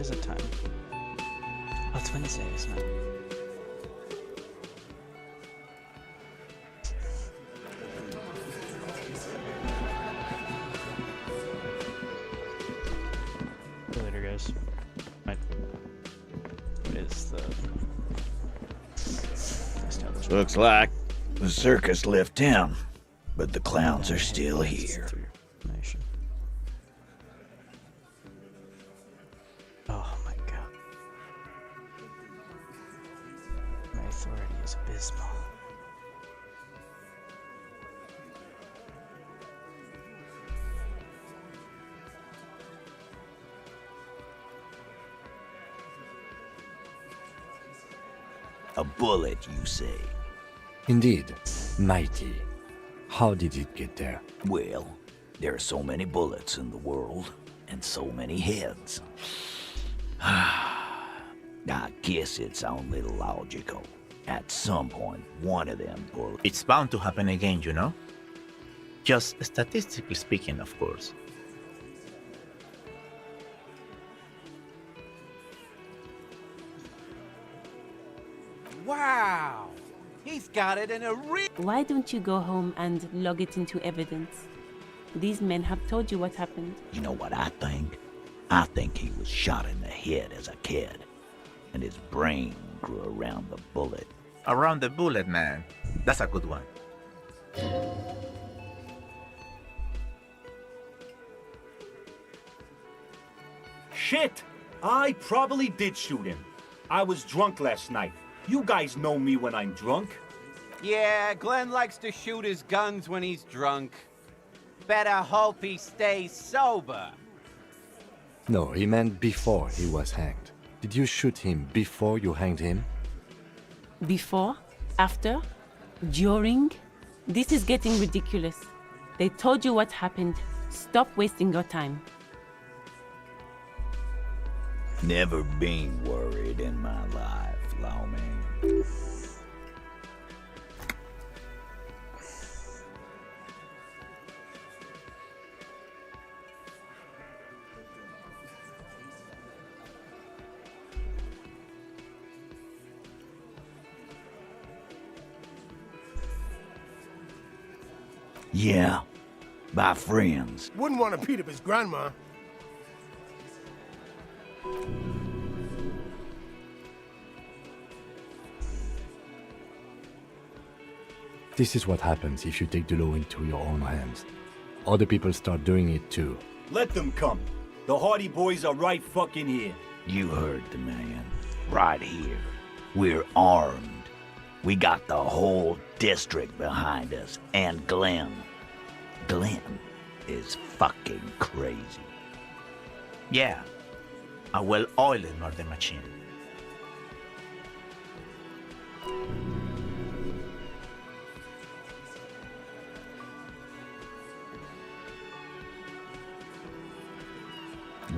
When is it time? Oh, it's Wednesday, isn't it? See you later, guys. What is the establishment? Looks like the circus left town, but the clowns are still here. Oh my god. My authority is abysmal. A bullet, you say? Indeed. Mighty. How did it get there? Well, there are so many bullets in the world, and so many heads. I guess it's only logical. At some point, one of them bullets... It's bound to happen again, you know? Just statistically speaking, of course. Wow! He's got it in a Why don't you go home and log it into evidence? These men have told you what happened. You know what I think? I think he was shot in the head as a kid, and his brain grew around the bullet. Around the bullet, man. That's a good one. Shit! I probably did shoot him. I was drunk last night. You guys know me when I'm drunk. Yeah, Glenn likes to shoot his guns when he's drunk. Better hope he stays sober. No, he meant before he was hanged. Did you shoot him before you hanged him? Before? After? During? This is getting ridiculous. They told you what happened. Stop wasting your time. Never been worried in my life, lawman. Yeah, by friends. Wouldn't want to beat up his grandma. This is what happens if you take the law into your own hands. Other people start doing it too. Let them come. The Hardy Boys are right fucking here. You heard the man. Right here. We're armed. We got the whole district behind us. And Glenn. Glenn is fucking crazy. Yeah. A well-oiled murder machine.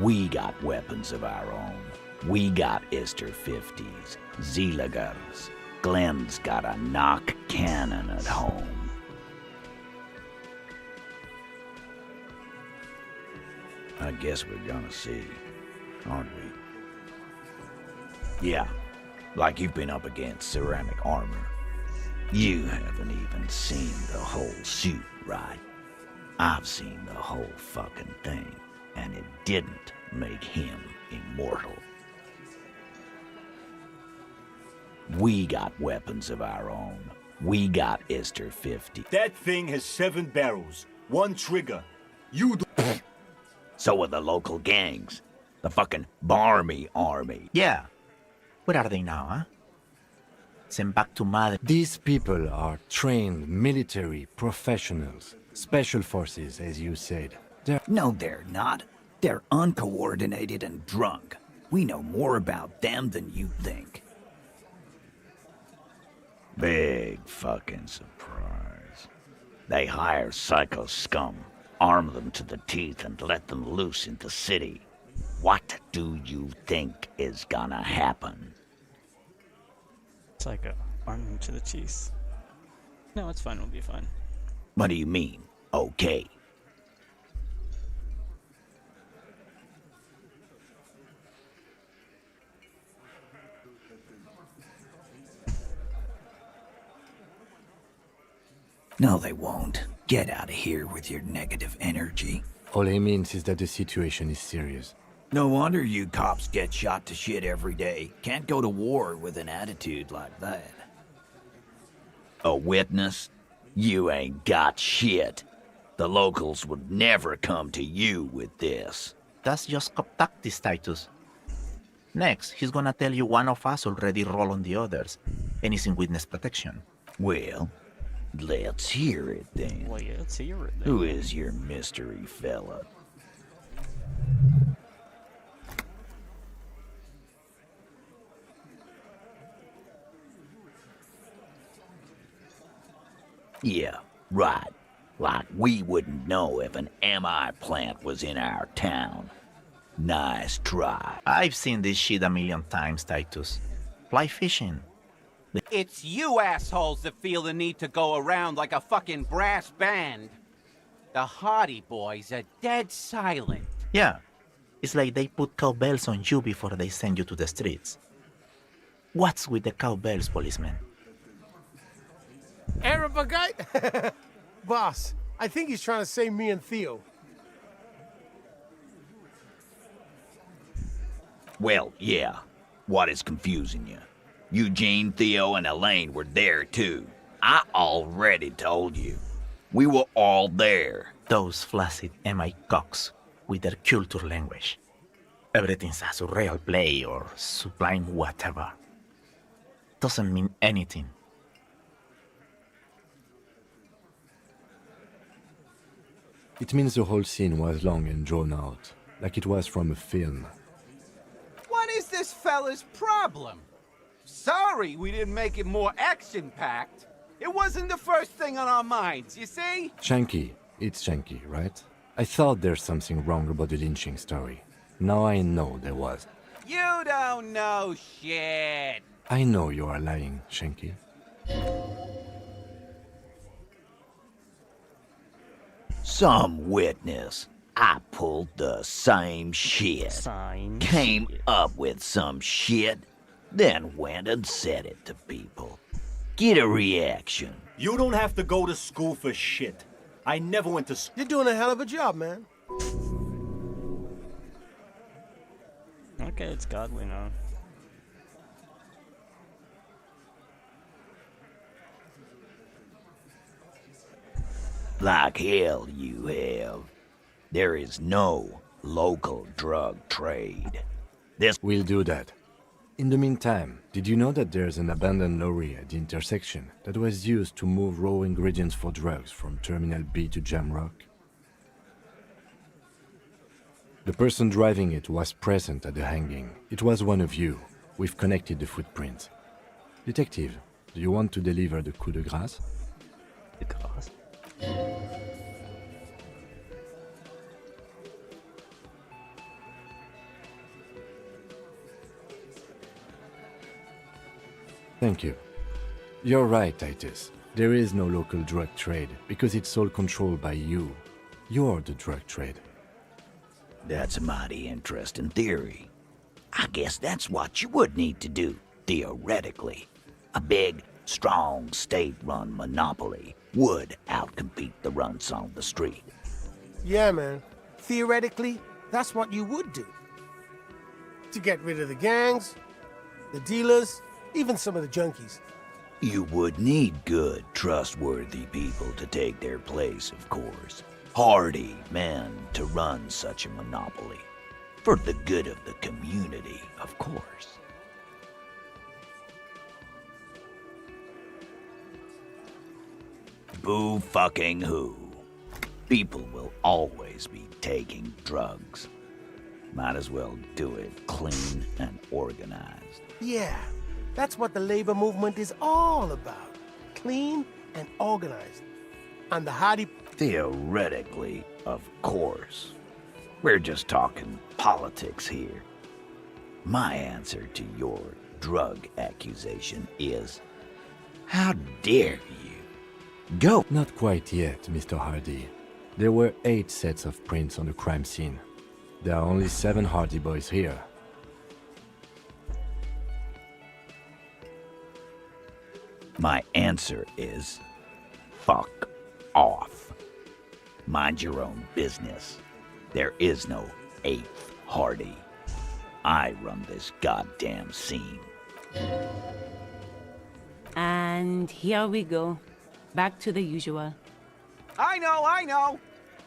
We got weapons of our own. We got Ister 50s, Zeelagers. Glenn's got a knock cannon at home. I guess we're gonna see, aren't we? Yeah, like you've been up against ceramic armor. You haven't even seen the whole suit, right? I've seen the whole fucking thing, and it didn't make him immortal. We got weapons of our own. We got Ister 50. That thing has 7 barrels, 1 trigger. You do. So are the local gangs. The fucking Barmy army. Yeah. Where are they now, huh? Sent back to Mother. These people are trained military professionals. Special forces, as you said. No, they're not. They're uncoordinated and drunk. We know more about them than you think. Big fucking surprise. They hire psycho scum, arm them to the teeth, and let them loose in the city. What do you think is gonna happen? Psycho. Arming to the teeth. No, it's fine. We'll be fine. What do you mean, okay? No, they won't. Get out of here with your negative energy. All he means is that the situation is serious. No wonder you cops get shot to shit every day. Can't go to war with an attitude like that. A witness? You ain't got shit. The locals would never come to you with this. That's just cop tactics, Titus. Next, he's gonna tell you one of us already rolled on the others, and is in witness protection. Well, let's hear it then. Well, yeah, let's hear it then. Who is your mystery fella? Yeah, right. Like we wouldn't know if an MI plant was in our town. Nice try. I've seen this shit a million times, Titus. Fly fishing. It's you assholes that feel the need to go around like a fucking brass band. The Hardy Boys are dead silent. Yeah, it's like they put cowbells on you before they send you to the streets. What's with the cowbells, policeman? Arab guy? Boss, I think he's trying to say me and Theo. Well, yeah. What is confusing you? Eugene, Theo, and Elaine were there too. I already told you. We were all there. Those flaccid MI cocks with their culture language. Everything's a surreal play or sublime whatever. Doesn't mean anything. It means the whole scene was long and drawn out, like it was from a film. What is this fella's problem? Sorry we didn't make it more action-packed. It wasn't the first thing on our minds, you see? Shanky. It's Shanky, right? I thought there's something wrong about the lynching story. Now I know there was. You don't know shit. I know you are lying, Shanky. Some witness. I pulled the same shit. Came up with some shit, then went and said it to people. Get a reaction. You don't have to go to school for shit. I never went to school. You're doing a hell of a job, man. Okay, it's godly now. Like hell you have. There is no local drug trade. We'll do that. In the meantime, did you know that there's an abandoned lorry at the intersection that was used to move raw ingredients for drugs from Terminal B to Jamrock? The person driving it was present at the hanging. It was one of you. We've connected the footprint. Detective, do you want to deliver the coup de grâce? The grass. Thank you. You're right, Titus. There is no local drug trade because it's all controlled by you. You're the drug trade. That's a mighty interesting theory. I guess that's what you would need to do, theoretically. A big, strong, state-run monopoly would outcompete the runts on the street. Yeah, man. Theoretically, that's what you would do. To get rid of the gangs, the dealers, even some of the junkies. You would need good, trustworthy people to take their place, of course. Hardy men to run such a monopoly. For the good of the community, of course. Boo fucking who. People will always be taking drugs. Might as well do it clean and organized. Yeah, that's what the labor movement is all about. Clean and organized. And the Hardy... Theoretically, of course. We're just talking politics here. My answer to your drug accusation is, how dare you? Go! Not quite yet, Mr. Hardy. There were 8 sets of prints on the crime scene. There are only 7 Hardy Boys here. My answer is, fuck off. Mind your own business. There is no 8th Hardy. I run this goddamn scene. And here we go. Back to the usual. I know.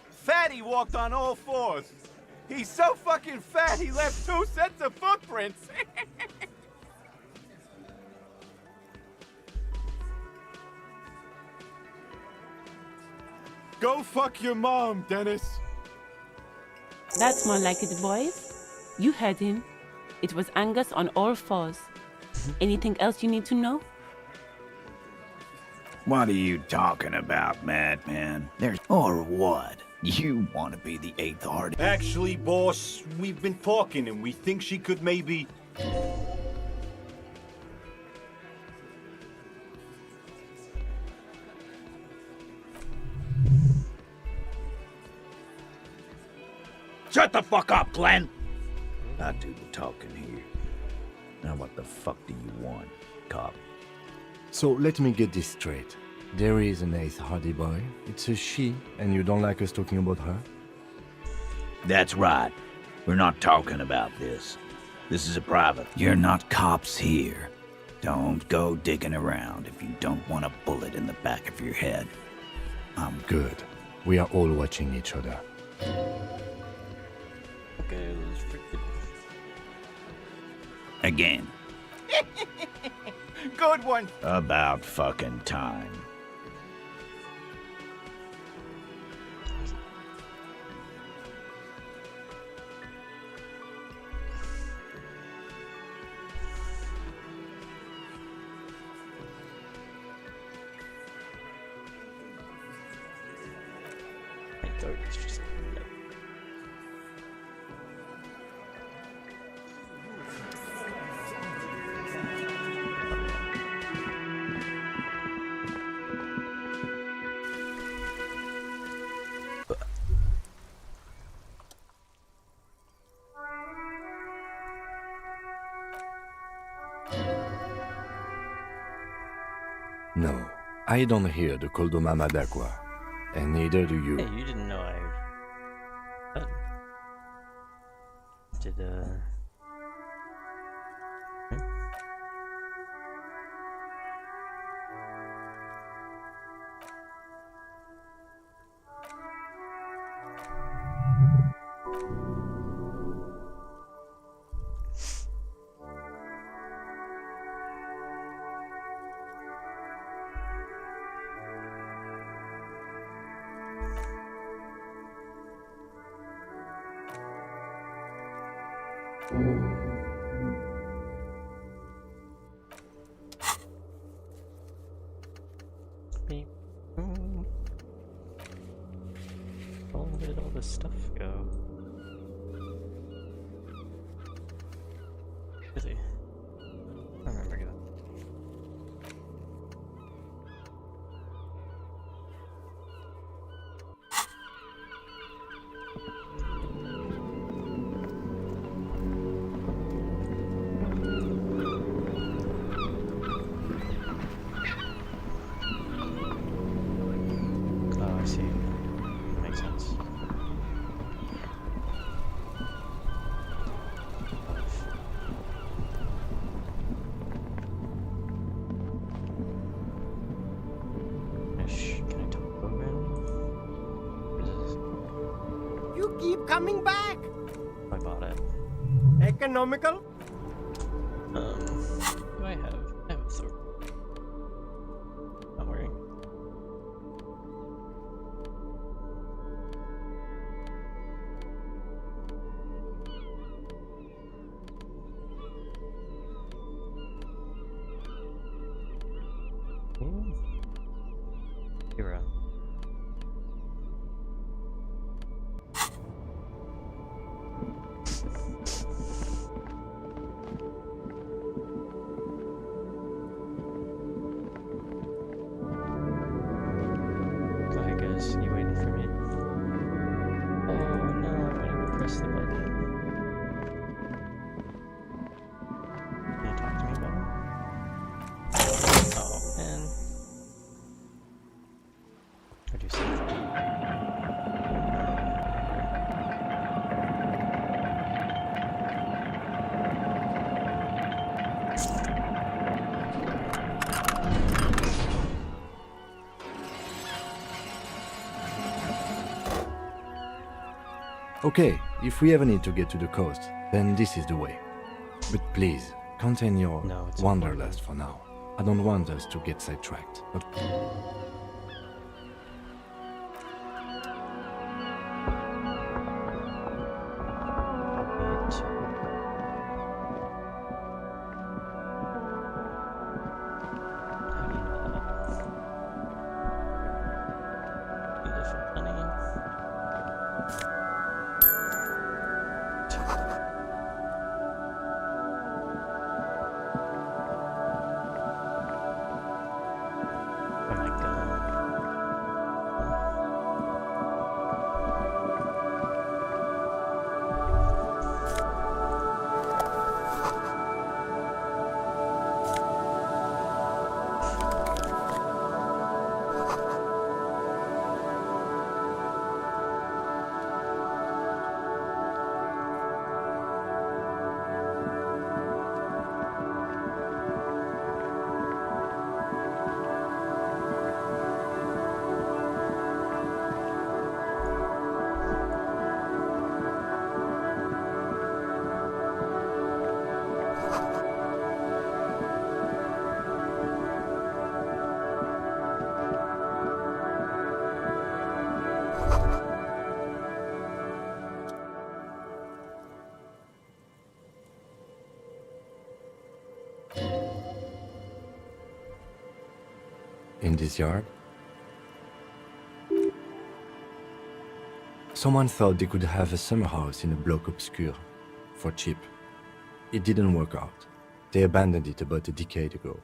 Fatty walked on all fours. He's so fucking fat he left 2 sets of footprints. Go fuck your mom, Dennis. That's more like it, boys. You heard him. It was Angus on all fours. Anything else you need to know? What are you talking about, madman? Or what? You want to be the 8th Hardy? Actually, boss, we've been talking and we think she could maybe... Shut the fuck up, Glenn! I do the talking here. Now what the fuck do you want, cop? So let me get this straight. There is an 8th Hardy boy. It's a she, and you don't like us talking about her? That's right. We're not talking about this. This is a private. You're not cops here. Don't go digging around if you don't want a bullet in the back of your head. I'm Good. We are all watching each other. Okay, let's freaking. again. Good one. About fucking time. My dog is just. No, I don't hear the Koldoma Madakwa, and neither do you. Hey, you didn't know I. Did Beep. Where did all this stuff go? Is he? I remember that. Oh, I see. Makes sense. Ish. Can I talk over him? What is this? You keep coming back. I bought it. Economical? Do I have? I have a sword. Not worrying. Hero. Okay, if we ever need to get to the coast, then this is the way. But please, contain your No, it's wanderlust for now. I don't want us to get sidetracked. But Oh my god. in this yard, someone thought they could have a summer house in a bloc obscur for cheap. It didn't work out. They abandoned it about a decade ago.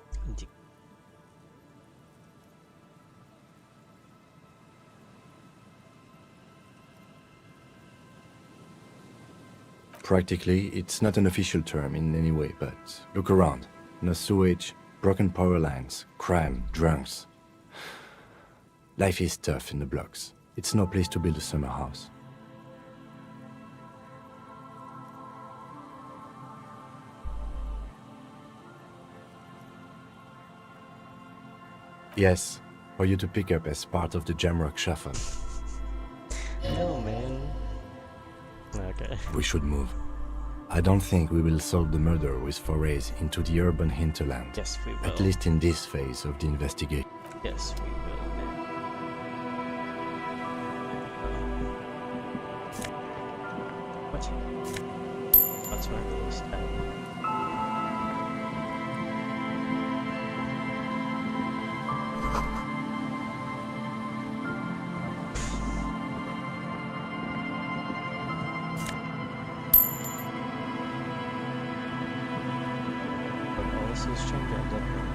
Practically, it's not an official term in any way, but look around. No sewage, broken power lines, crime, drunks. Life is tough in the blocks. It's no place to build a summer house. Yes, for you to pick up as part of the Jamrock Shuffle. No, man. Okay. We should move. I don't think we will solve the murder with forays into the urban hinterland. Yes, we will. At least in this phase of the investigation. Yes, we will, man. What? What's my list? This is changing.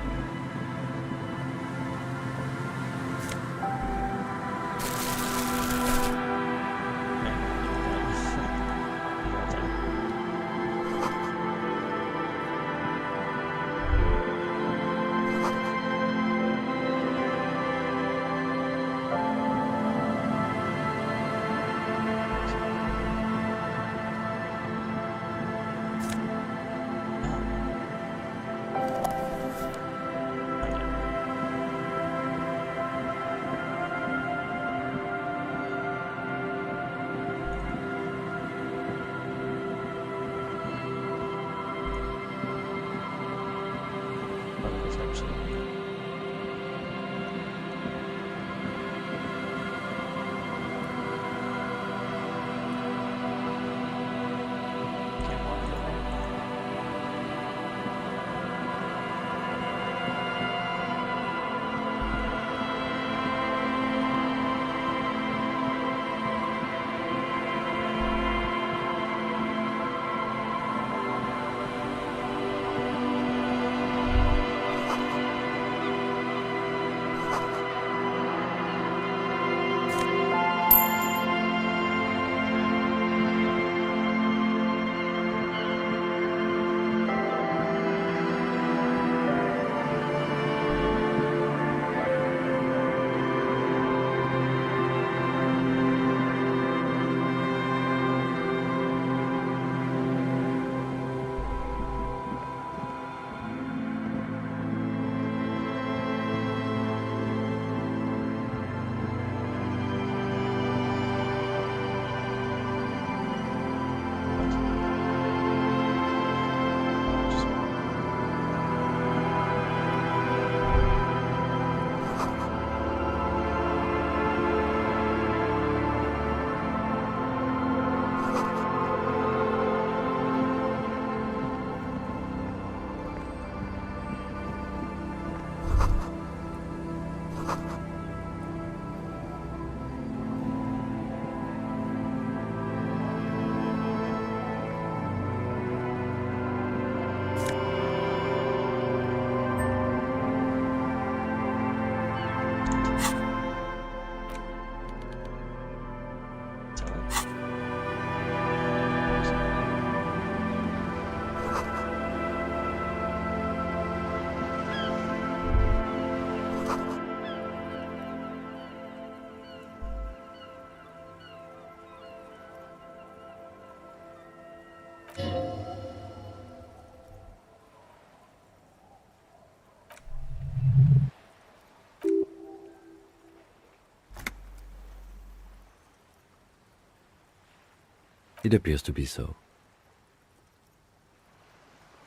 It appears to be so.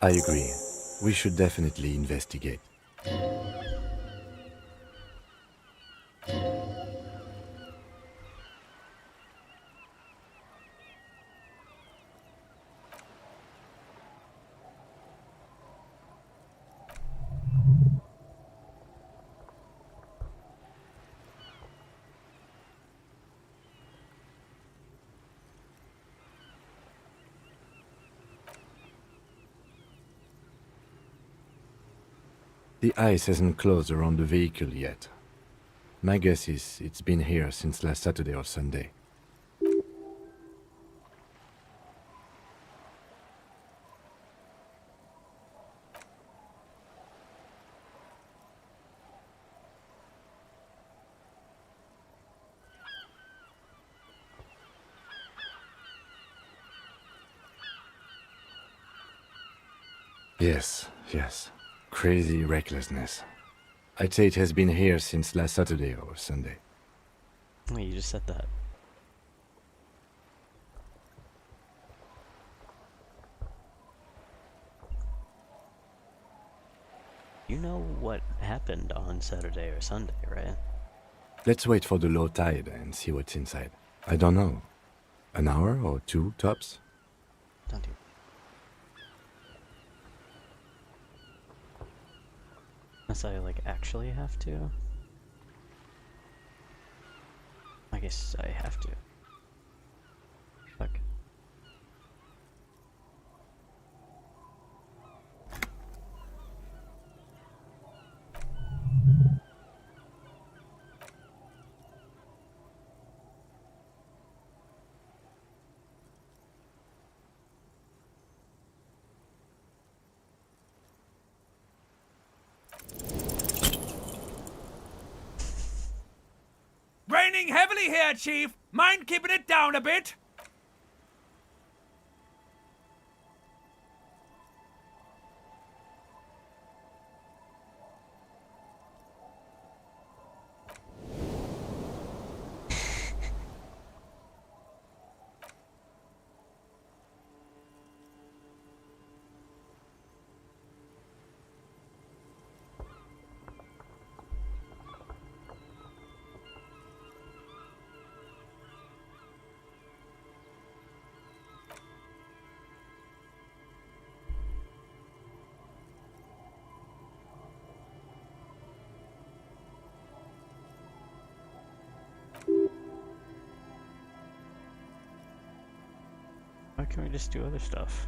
I agree. We should definitely investigate. The ice hasn't closed around the vehicle yet. My guess is it's been here since last Saturday or Sunday. Yes. Crazy recklessness. I'd say it has been here since last Saturday or Sunday. Wait, you just said that. You know what happened on Saturday or Sunday, right? Let's wait for the low tide and see what's inside. I don't know. An hour or two, tops? Don't do. Unless I, like, actually have to. I guess I have to. Fuck. Raining heavily here, Chief. Mind keeping it down a bit? Why can't we just do other stuff?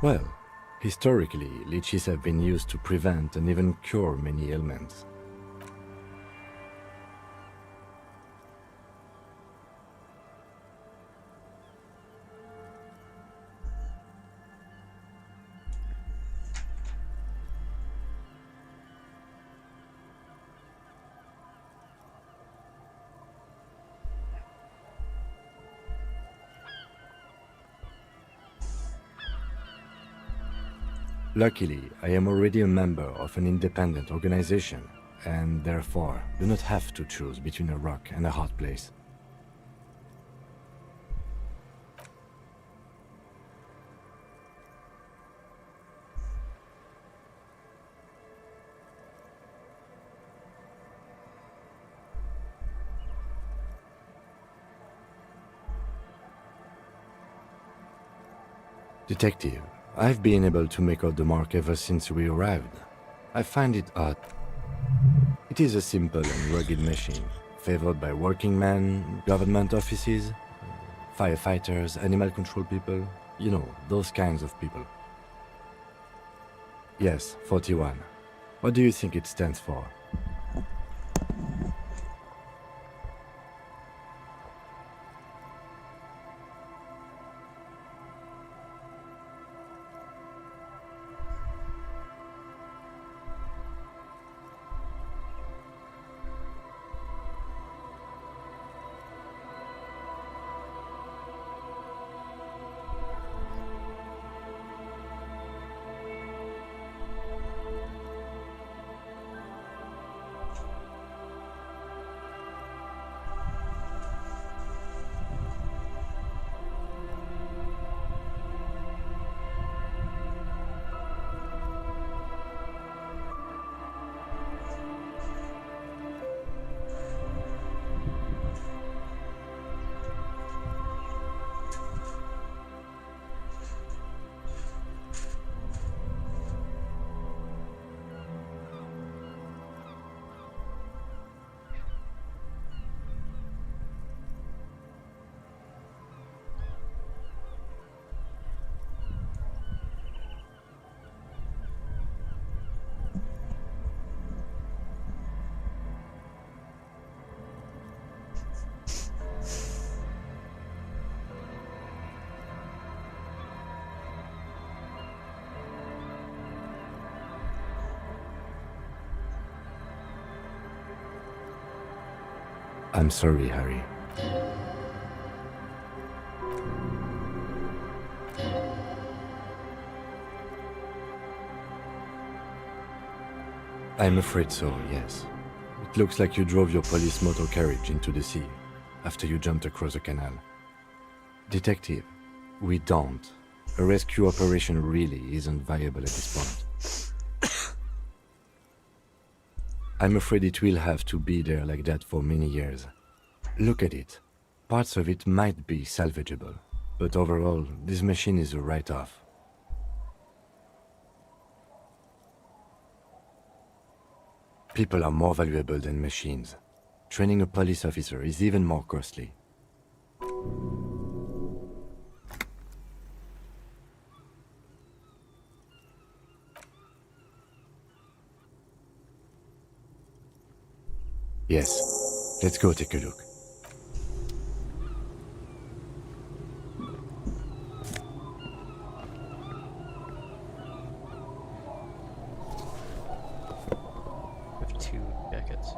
Well, historically, leeches have been used to prevent and even cure many ailments. Luckily, I am already a member of an independent organization, and therefore do not have to choose between a rock and a hard place. Detective, I've been able to make out the mark ever since we arrived. I find it odd. It is a simple and rugged machine, favored by working men, government offices, firefighters, animal control people, you know, those kinds of people. Yes, 41. What do you think it stands for? I'm sorry, Harry. I'm afraid so, yes. It looks like you drove your police motor carriage into the sea after you jumped across the canal. Detective, we don't. A rescue operation really isn't viable at this point. I'm afraid it will have to be there like that for many years. Look at it. Parts of it might be salvageable, but overall, this machine is a write-off. People are more valuable than machines. Training a police officer is even more costly. Yes, let's go take a look. We have 2 jackets.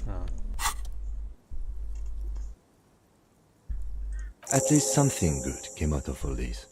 Oh. At least something good came out of all this.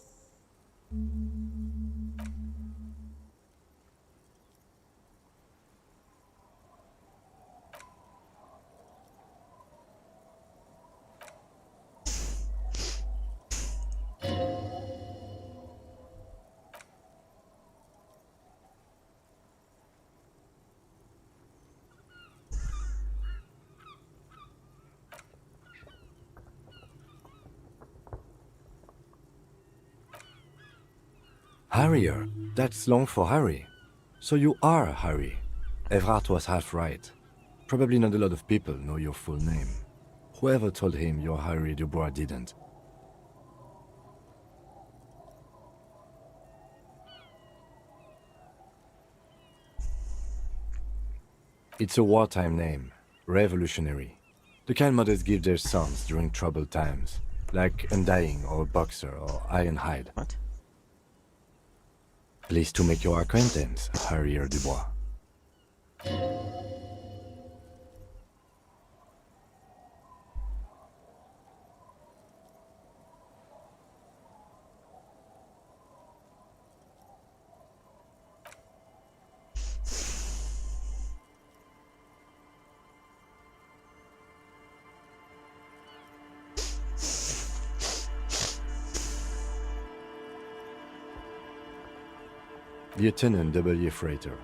Harrier, that's long for Harry. So you are Harry. Evrard was half right. Probably not a lot of people know your full name. Whoever told him you're Harry Dubois didn't. It's a wartime name, revolutionary. The kind mothers give their sons during troubled times, like Undying or Boxer or Ironhide. What? Pleased to make your acquaintance, Harrier Dubois. Lieutenant W. Freighter.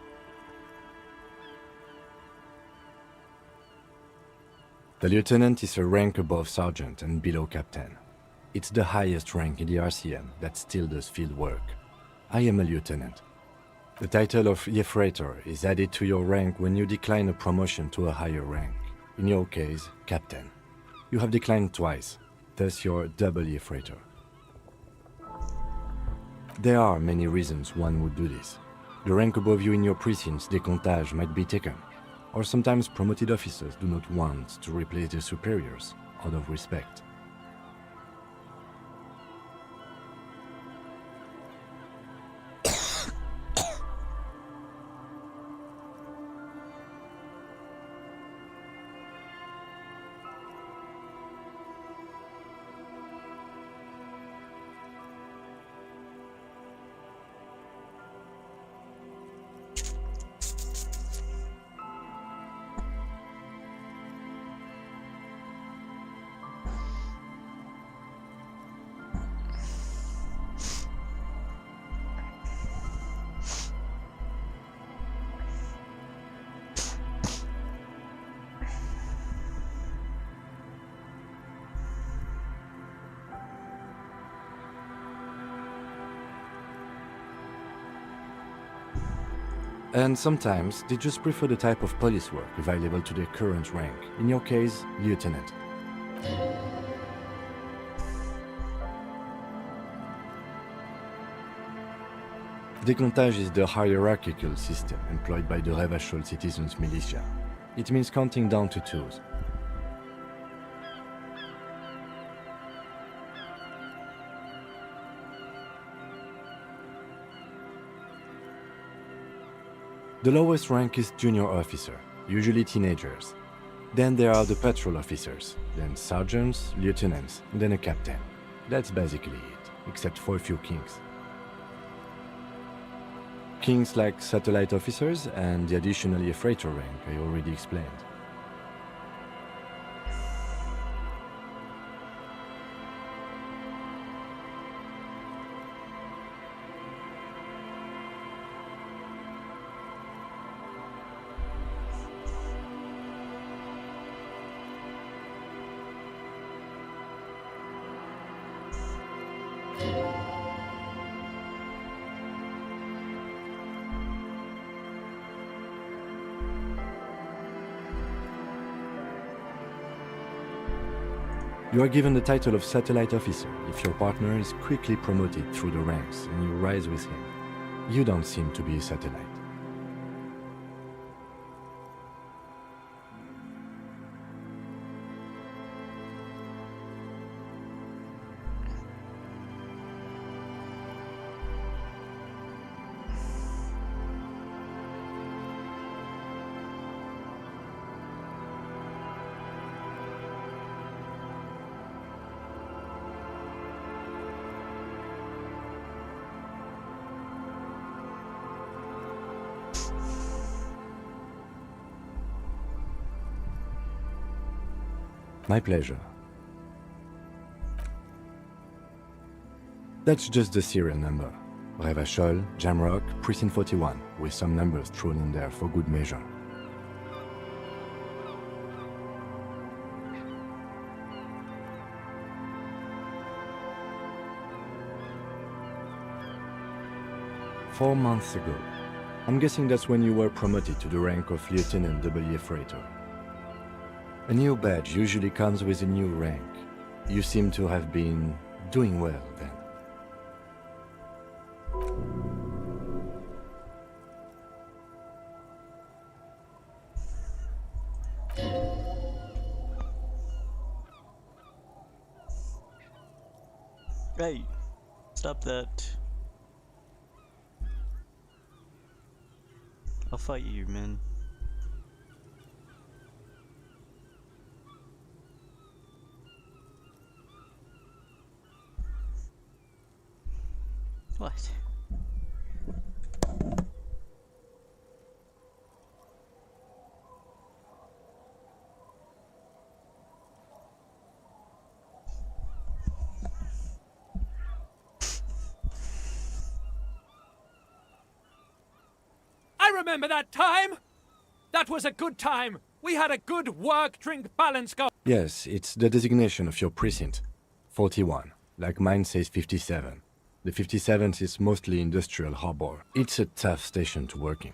The lieutenant is a rank above sergeant and below captain. It's the highest rank in the RCM that still does field work. I am a lieutenant. The title of Freighter is added to your rank when you decline a promotion to a higher rank. In your case, captain. You have declined twice, thus you're W. Freighter. There are many reasons one would do this. The rank above you in your precinct's décomptage might be taken, or sometimes promoted officers do not want to replace their superiors out of respect. And sometimes they just prefer the type of police work available to their current rank. In your case, lieutenant. Décomptage is the hierarchical system employed by the Revachol Citizens Militia. It means counting down to twos. The lowest rank is junior officer, usually teenagers. Then there are the patrol officers, then sergeants, lieutenants, and then a captain. That's basically it, except for a few kings. Kings like satellite officers and the additionally a freighter rank I already explained. You are given the title of satellite officer if your partner is quickly promoted through the ranks and you rise with him. You don't seem to be a satellite. My pleasure. That's just the serial number. Revachol, Jamrock, Precinct 41, with some numbers thrown in there for good measure. "4 months ago. I'm guessing that's when you were promoted to the rank of Lieutenant W. Freighter. A new badge usually comes with a new rank. You seem to have been doing well then. Hey, stop that. I'll fight you, man. What? I remember that time! That was a good time. We had a good work-drink balance go. Yes, it's the designation of your precinct. 41, like mine says 57. The 57th is mostly industrial harbor. It's a tough station to work in.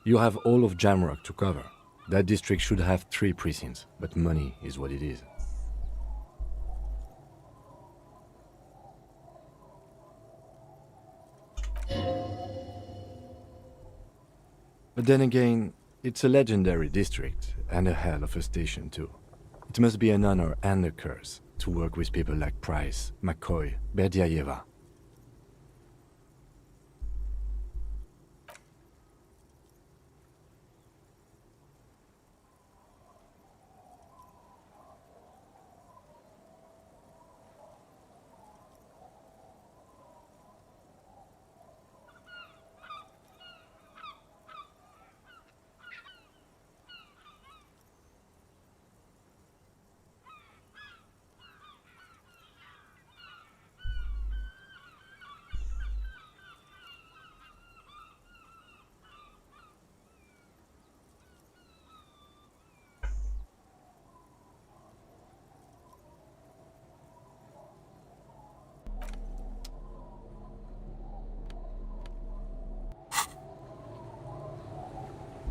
You have all of Jamrock to cover. That district should have 3 precincts, but money is what it is. But then again, it's a legendary district, and a hell of a station too. It must be an honor and a curse to work with people like Price, McCoy, Berdiaeva.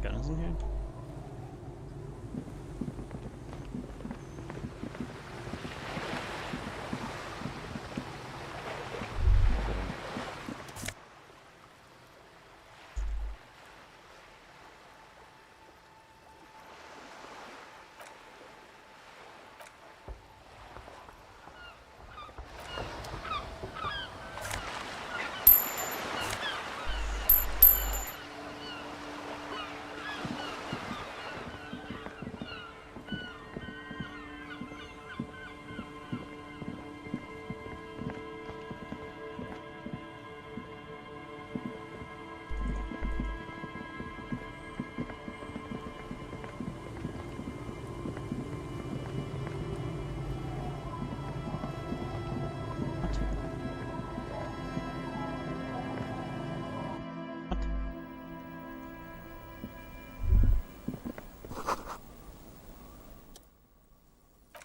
Guns in here?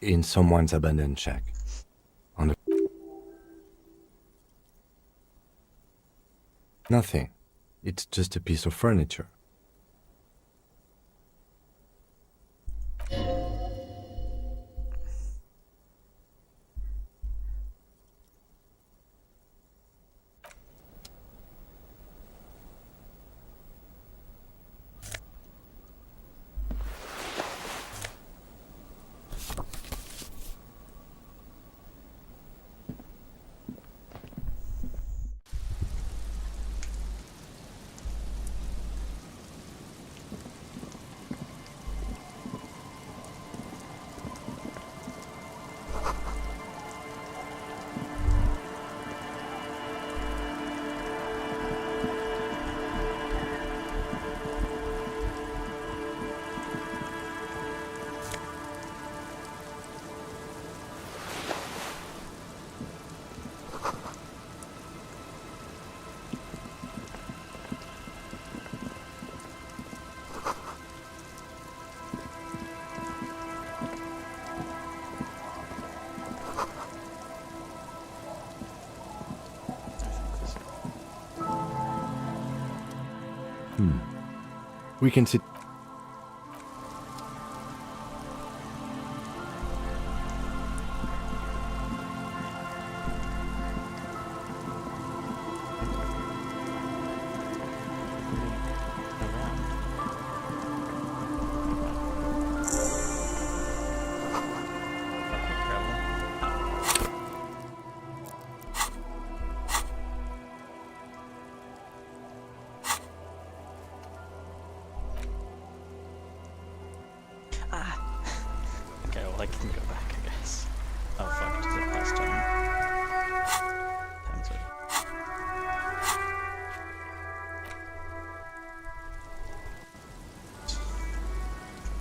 in someone's abandoned shack. On a... Nothing. It's just a piece of furniture. We can sit. Okay, well I can go back, I guess. Oh fuck, does it pass time? Time's up.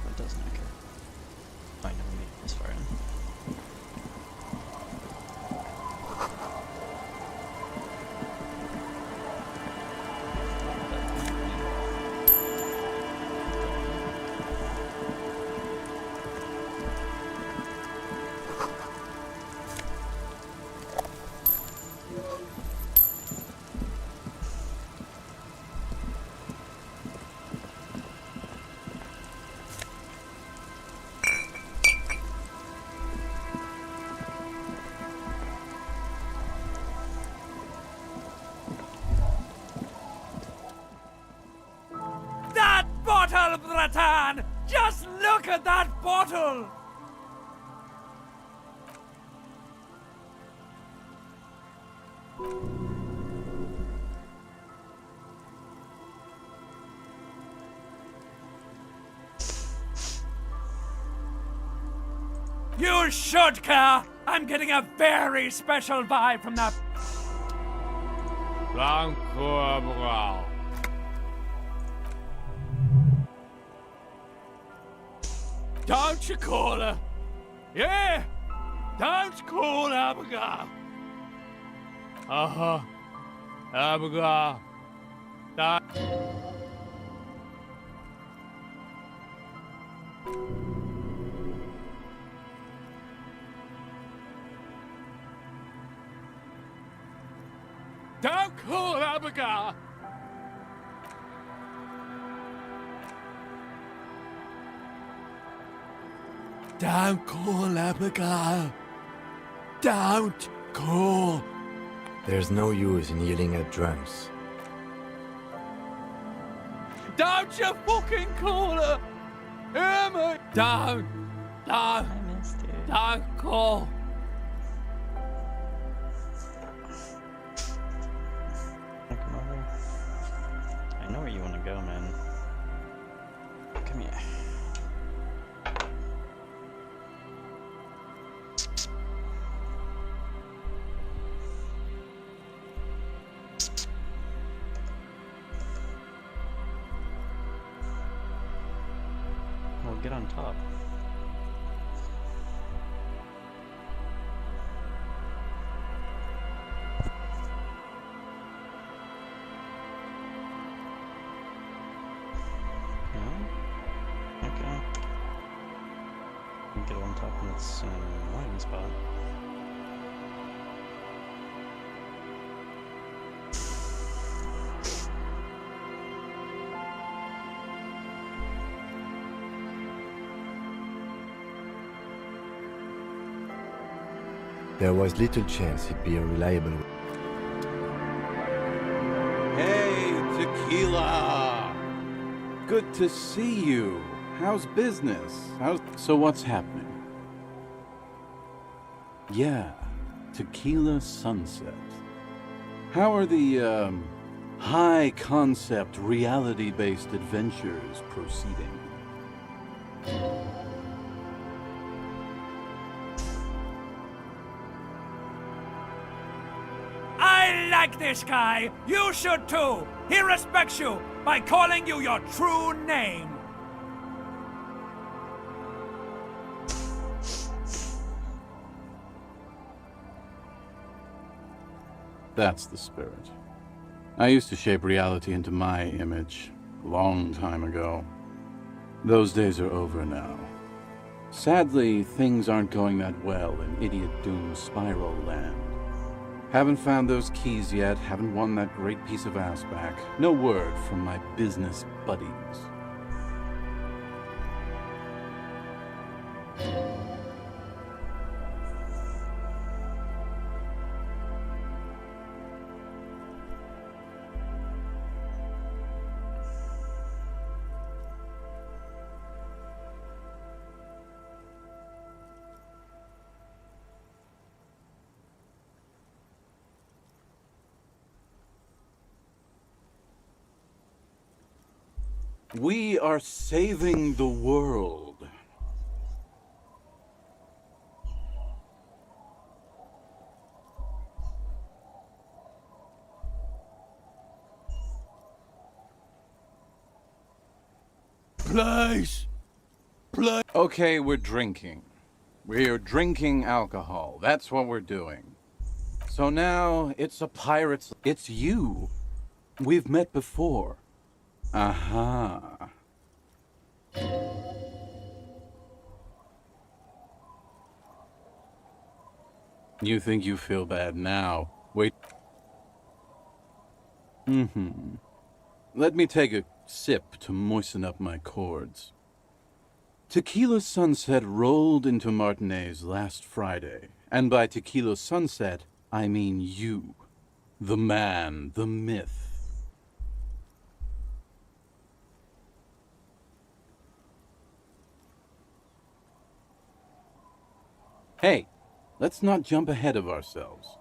It doesn't, okay. I never made this far in. That bottle, Bratan! Just look at that bottle! You should care! I'm getting a very special vibe from that. Don't you call her? Yeah! Don't call Abigail! Uh-huh. Abigail. That... Don't call Abigail! Don't call Abigail! Don't call! There's no use in yelling at drunks. Don't you fucking call her! Hear me? Don't! I missed it. Don't call! Come over. I know where you want to go, man. Come here. Well, get on top. get on top and it's landing spot. There was little chance he'd be a reliable. Hey, Tequila! Good to see you. How's business? So what's happening? Yeah, Tequila Sunset. How are the, high-concept, reality-based adventures proceeding? I like this guy. You should too. He respects you by calling you your true name. That's the spirit. I used to shape reality into my image, a long time ago. Those days are over now. Sadly, things aren't going that well in Idiot Doom Spiral Land. Haven't found those keys yet, haven't won that great piece of ass back. No word from my business buddies. We are saving the world. Please! Okay, we're drinking. We're drinking alcohol. That's what we're doing. So now, it's a pirate's... It's you. We've met before. Aha. You think you feel bad now. Wait. Let me take a sip to moisten up my chords. Tequila Sunset rolled into Martinez last Friday. And by Tequila Sunset, I mean you. The man, the myth. Hey, let's not jump ahead of ourselves.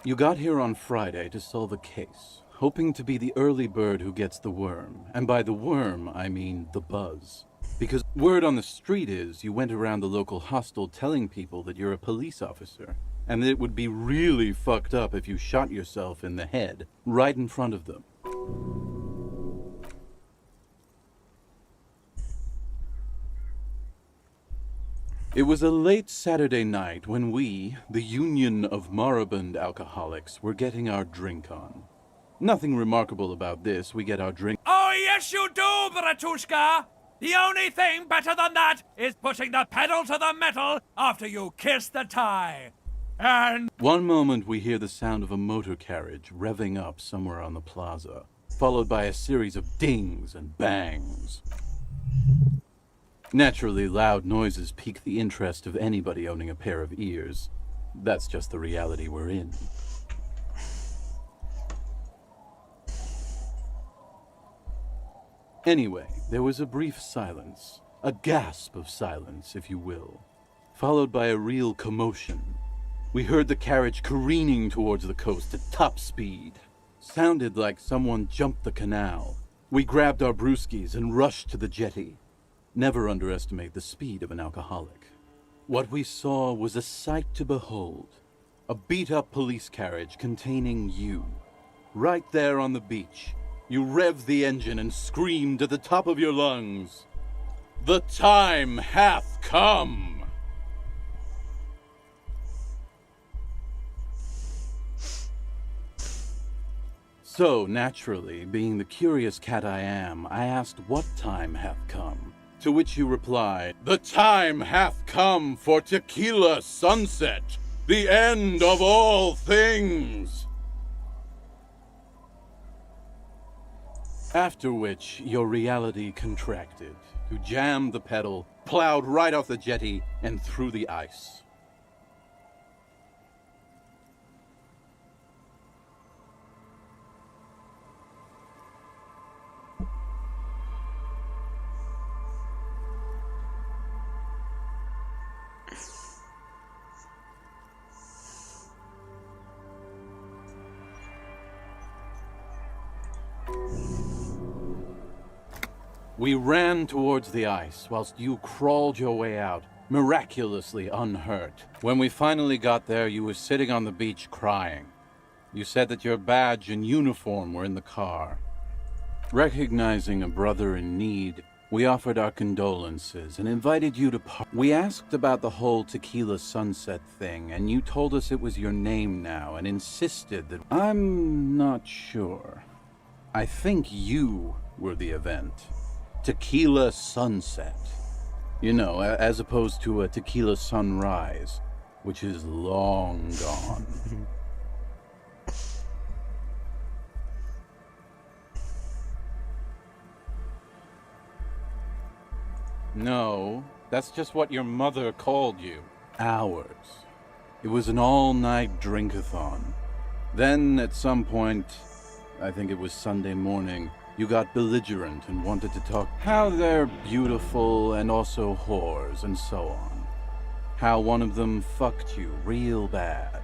You got here on Friday to solve a case, hoping to be the early bird who gets the worm. And by the worm, I mean the buzz. Because word on the street is you went around the local hostel telling people that you're a police officer, and that it would be really fucked up if you shot yourself in the head right in front of them. It was a late Saturday night when we, the Union of Moribund Alcoholics, were getting our drink on. Nothing remarkable about this. We get our drink... Oh, yes, you do, Bratushka! The only thing better than that is putting the pedal to the metal after you kiss the tie. And... One moment we hear the sound of a motor carriage revving up somewhere on the plaza, followed by a series of dings and bangs. Naturally, loud noises pique the interest of anybody owning a pair of ears. That's just the reality we're in. Anyway, there was a brief silence. A gasp of silence, if you will. Followed by a real commotion. We heard the carriage careening towards the coast at top speed. Sounded like someone jumped the canal. We grabbed our brewskis and rushed to the jetty. Never underestimate the speed of an alcoholic. What we saw was a sight to behold. A beat-up police carriage containing you. Right there on the beach. You revved the engine and screamed at the top of your lungs. The time hath come! So, naturally, being the curious cat I am, I asked what time hath come. To which you replied, "The time hath come for tequila sunset, the end of all things." After which, your reality contracted. You jammed the pedal, plowed right off the jetty, and through the ice. We ran towards the ice whilst you crawled your way out, miraculously unhurt. When we finally got there, you were sitting on the beach crying. You said that your badge and uniform were in the car. Recognizing a brother in need, we offered our condolences and invited you to We asked about the whole tequila sunset thing, and you told us it was your name now and insisted that... I'm not sure. I think you were the event. Tequila sunset. You know, as opposed to a tequila sunrise, which is long gone. No, that's just what your mother called you. Ours. It was an all-night drink-a-thon. Then, at some point, I think it was Sunday morning, you got belligerent and wanted to talk how they're beautiful and also whores and so on. How one of them fucked you real bad.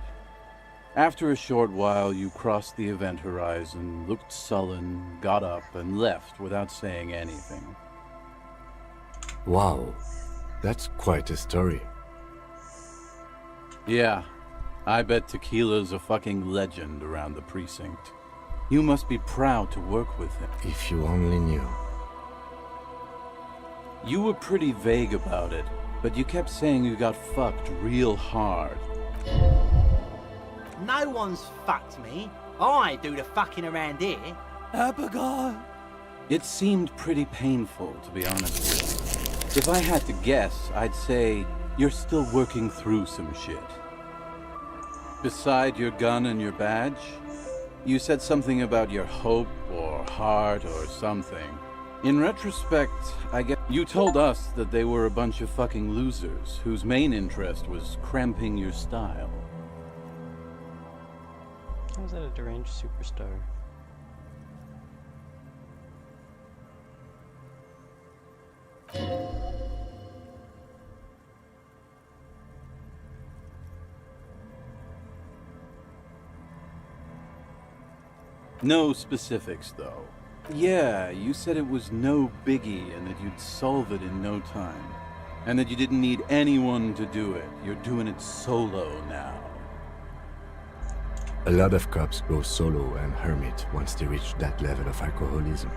After a short while, you crossed the event horizon, looked sullen, got up, and left without saying anything. Wow, that's quite a story. Yeah, I bet Tequila's a fucking legend around the precinct. You must be proud to work with him. If you only knew. You were pretty vague about it, but you kept saying you got fucked real hard. No one's fucked me. I do the fucking around here. Abigail! It seemed pretty painful, to be honest with you. If I had to guess, I'd say you're still working through some shit. Beside your gun and your badge, you said something about your hope or heart or something. In retrospect, I guess you told us that they were a bunch of fucking losers whose main interest was cramping your style. How is that a deranged superstar? No specifics, though. Yeah, you said it was no biggie and that you'd solve it in no time. And that you didn't need anyone to do it. You're doing it solo now. A lot of cops go solo and hermit once they reach that level of alcoholism.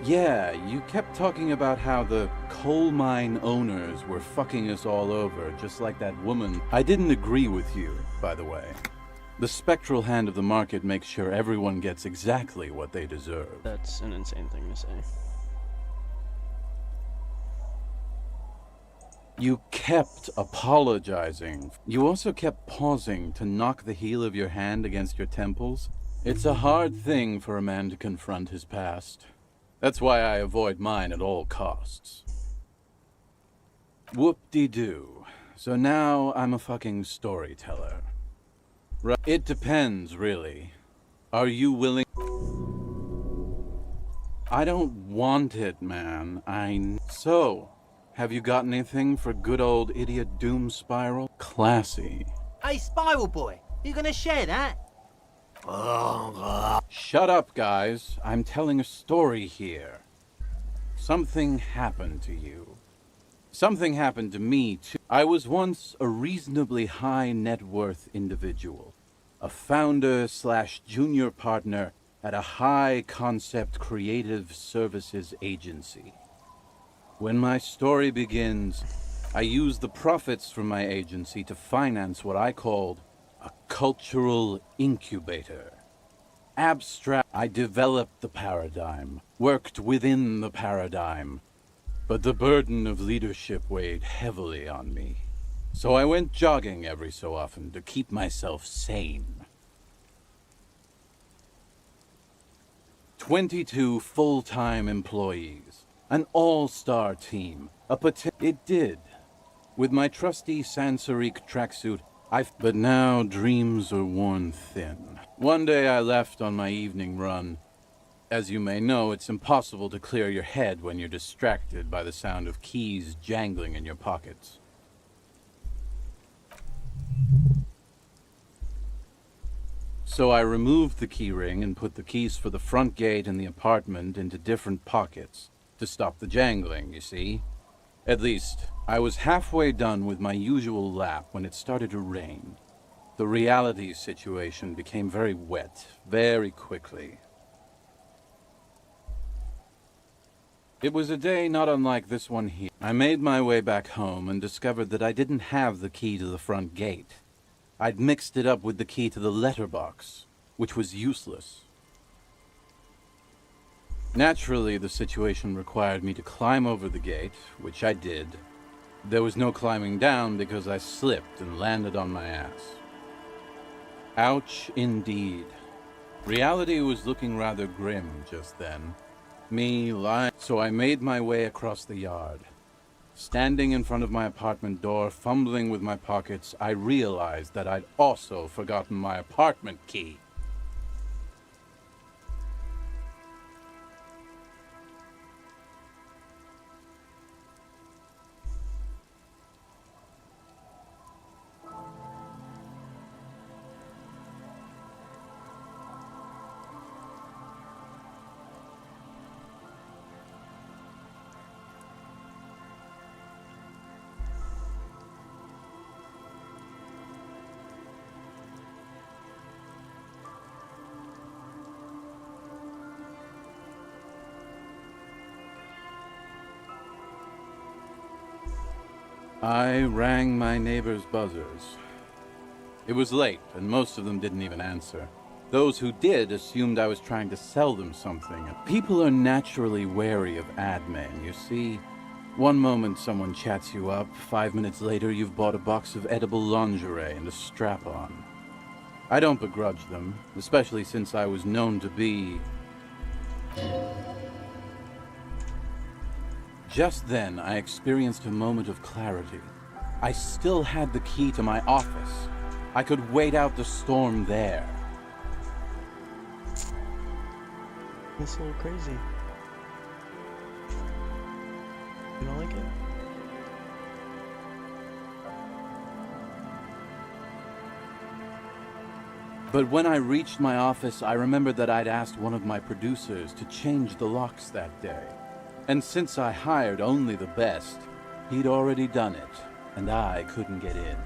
Yeah, you kept talking about how the coal mine owners were fucking us all over, just like that woman. I didn't agree with you, by the way. The spectral hand of the market makes sure everyone gets exactly what they deserve. That's an insane thing to say. You kept apologizing. You also kept pausing to knock the heel of your hand against your temples. It's a hard thing for a man to confront his past. That's why I avoid mine at all costs. Whoop-de-doo. So now I'm a fucking storyteller. Right. It depends, really. Are you willing? I don't want it, man. So, have you got anything for good old idiot Doom Spiral? Classy. Hey, Spiral Boy, you gonna share that? Shut up, guys. I'm telling a story here. Something happened to you. Something happened to me, too. I was once a reasonably high net worth individual. A founder/junior partner at a high concept creative services agency. When my story begins, I used the profits from my agency to finance what I called a cultural incubator. abstract. I developed the paradigm, worked within the paradigm, but the burden of leadership weighed heavily on me. So I went jogging every so often to keep myself sane. 22 full-time employees, an all-star team, it did. With my trusty Sansarique tracksuit, but now dreams are worn thin. One day I left on my evening run. As you may know, it's impossible to clear your head when you're distracted by the sound of keys jangling in your pockets. So I removed the key ring and put the keys for the front gate and the apartment into different pockets to stop the jangling, you see. At least, I was halfway done with my usual lap when it started to rain. The reality situation became very wet, very quickly. It was a day not unlike this one here. I made my way back home and discovered that I didn't have the key to the front gate. I'd mixed it up with the key to the letterbox, which was useless. Naturally, the situation required me to climb over the gate, which I did. There was no climbing down because I slipped and landed on my ass. Ouch, indeed. Reality was looking rather grim just then. Me lying. So I made my way across the yard. Standing in front of my apartment door, fumbling with my pockets, I realized that I'd also forgotten my apartment key. I rang my neighbors' buzzers. It was late, and most of them didn't even answer. Those who did assumed I was trying to sell them something. People are naturally wary of ad men, you see. One moment someone chats you up, 5 minutes later you've bought a box of edible lingerie and a strap-on. I don't begrudge them, especially since I was known to be... Just then, I experienced a moment of clarity. I still had the key to my office. I could wait out the storm there. That's a little crazy. You don't like it? But when I reached my office, I remembered that I'd asked one of my producers to change the locks that day. And since I hired only the best, he'd already done it, and I couldn't get in.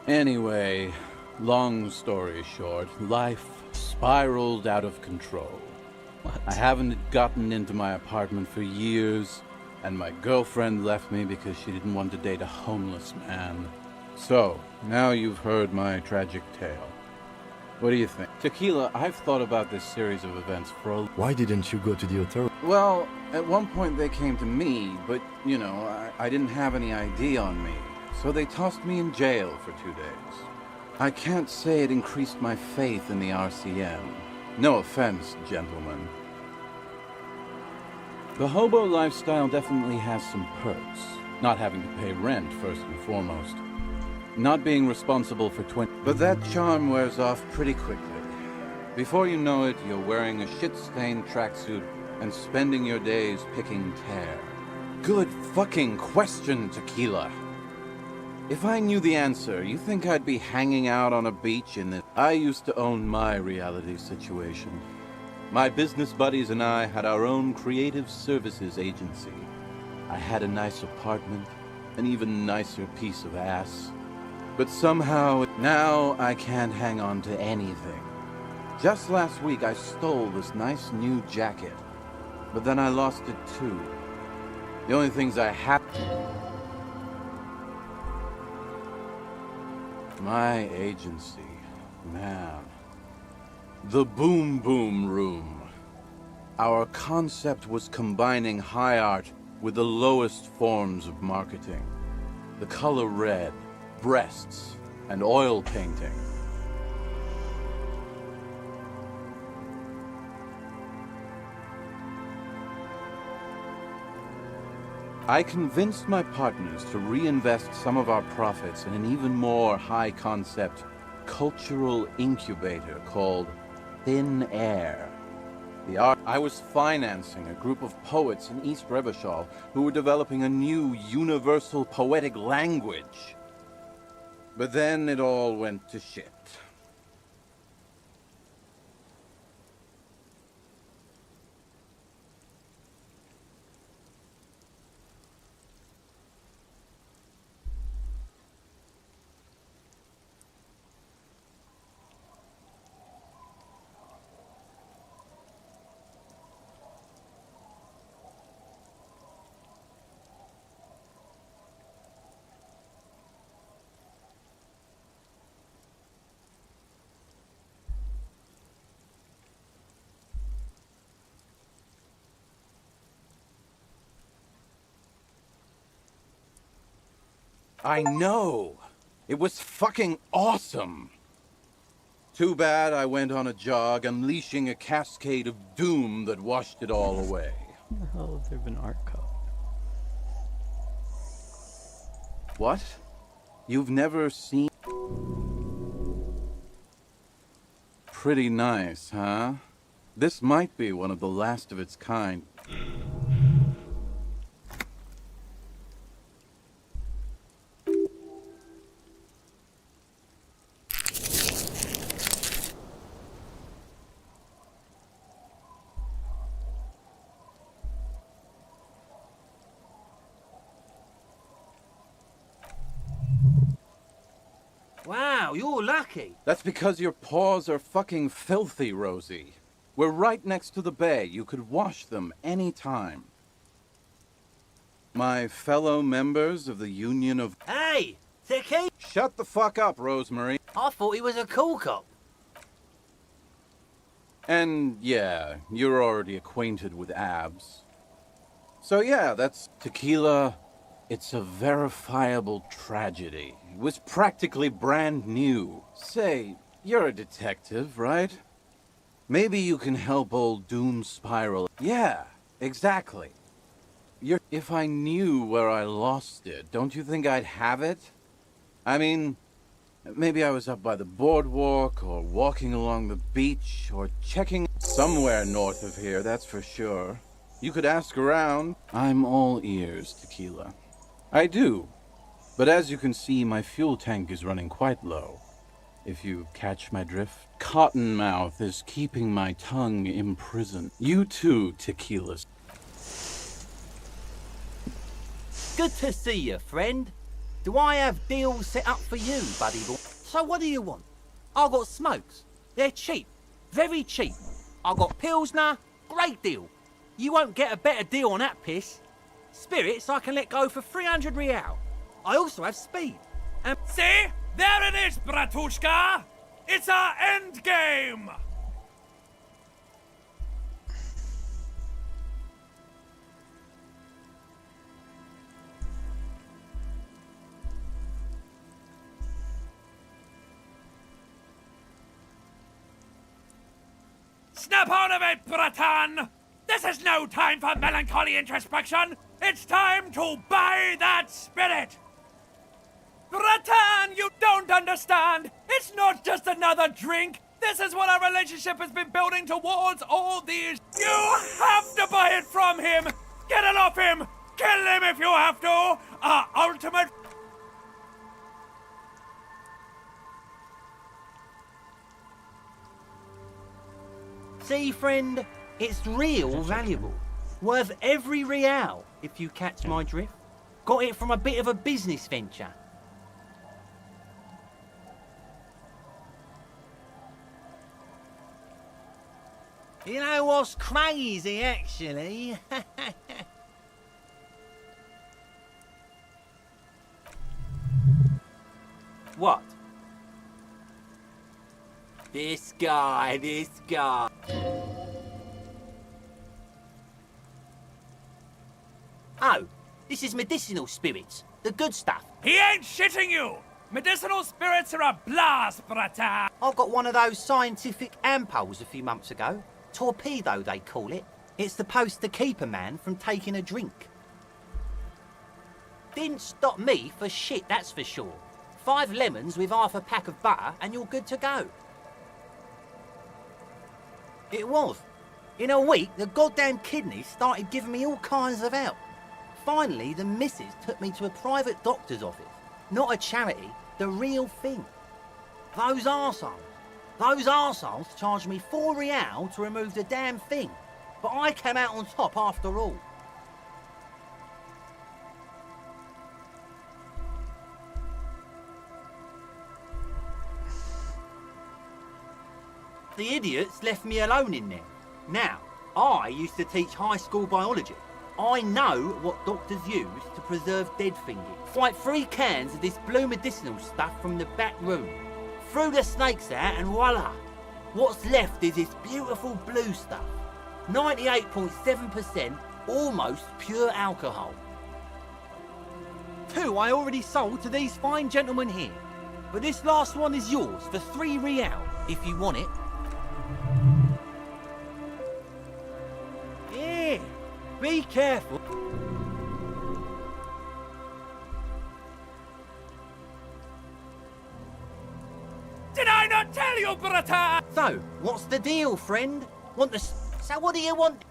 Anyway, long story short, life spiraled out of control. What? I haven't gotten into my apartment for years, and my girlfriend left me because she didn't want to date a homeless man. So, now you've heard my tragic tale. What do you think? Tequila, I've thought about this series of events for a... Why didn't you go to the authorities? Well, at one point they came to me, but, you know, I didn't have any ID on me. So they tossed me in jail for 2 days. I can't say it increased my faith in the RCM. No offense, gentlemen. The hobo lifestyle definitely has some perks. Not having to pay rent, first and foremost. Not being responsible for 20... But that charm wears off pretty quickly. Before you know it, you're wearing a shit-stained tracksuit and spending your days picking tear. Good fucking question, Tequila. If I knew the answer, you think I'd be hanging out on a beach in this? I used to own my reality situation. My business buddies and I had our own creative services agency. I had a nice apartment, an even nicer piece of ass. But somehow, now I can't hang on to anything. Just last week I stole this nice new jacket, but then I lost it too. The only things I have... My agency, man. The Boom Boom Room. Our concept was combining high art with the lowest forms of marketing. The color red, breasts, and oil painting. I convinced my partners to reinvest some of our profits in an even more high-concept cultural incubator called Thin Air. I was financing a group of poets in East Rebishal who were developing a new universal poetic language. But then it all went to shit. I know! It was fucking awesome! Too bad I went on a jog, unleashing a cascade of doom that washed it all away. How the hell have there been art caught? What? You've never seen... Pretty nice, huh? This might be one of the last of its kind. Wow, you're lucky. That's because your paws are fucking filthy, Rosie. We're right next to the bay. You could wash them any time. My fellow members of the Union of... Hey, Tiki! Shut the fuck up, Rosemary. I thought he was a cool cop. And yeah, you're already acquainted with abs. So yeah, that's tequila. It's a verifiable tragedy. It was practically brand new. Say, you're a detective, right? Maybe you can help old Doom Spiral. Yeah, exactly. If I knew where I lost it, don't you think I'd have it? I mean, maybe I was up by the boardwalk, or walking along the beach, or checking somewhere north of here, that's for sure. You could ask around. I'm all ears, Tequila. I do. But as you can see, my fuel tank is running quite low. If you catch my drift. Cottonmouth is keeping my tongue imprisoned. You too, Tequila. Good to see you, friend. Do I have deals set up for you, buddy boy? So what do you want? I got smokes. They're cheap. Very cheap. I got Pilsner. Great deal. You won't get a better deal on that piss. Spirits I can let go for 300 real. I also have speed. And See? There it is, Bratushka! It's our end game! Snap out of it, Bratan! This is no time for melancholy introspection! It's time to buy that spirit! Bratan, you don't understand! It's not just another drink! This is what our relationship has been building towards all these... You have to buy it from him! Get it off him! Kill him if you have to! Our ultimate... see, friend, it's real valuable. Worth every real, if you catch my drift. Got it from a bit of a business venture. You know what's crazy, actually? What? This guy. Oh, this is medicinal spirits. The good stuff. He ain't shitting you! Medicinal spirits are a blast, brata! I got one of those scientific ampules a few months ago. Torpedo, they call it. It's supposed to keep a man from taking a drink. Didn't stop me for shit, that's for sure. 5 lemons with half a pack of butter and you're good to go. It was. In a week, the goddamn kidneys started giving me all kinds of help. Finally, the missus took me to a private doctor's office. Not a charity, the real thing. Those arseholes charged me 4 real to remove the damn thing. But I came out on top after all. The idiots left me alone in there. Now, I used to teach high school biology. I know what doctors use to preserve dead thinking. Like 3 cans of this blue medicinal stuff from the back room. Threw the snakes out and voila! What's left is this beautiful blue stuff. 98.7% almost pure alcohol. 2 I already sold to these fine gentlemen here. But this last one is yours for 3 real, if you want it. Yeah, be careful. Did I not tell you, brata? So, what's the deal, friend? Want the... So what do you want?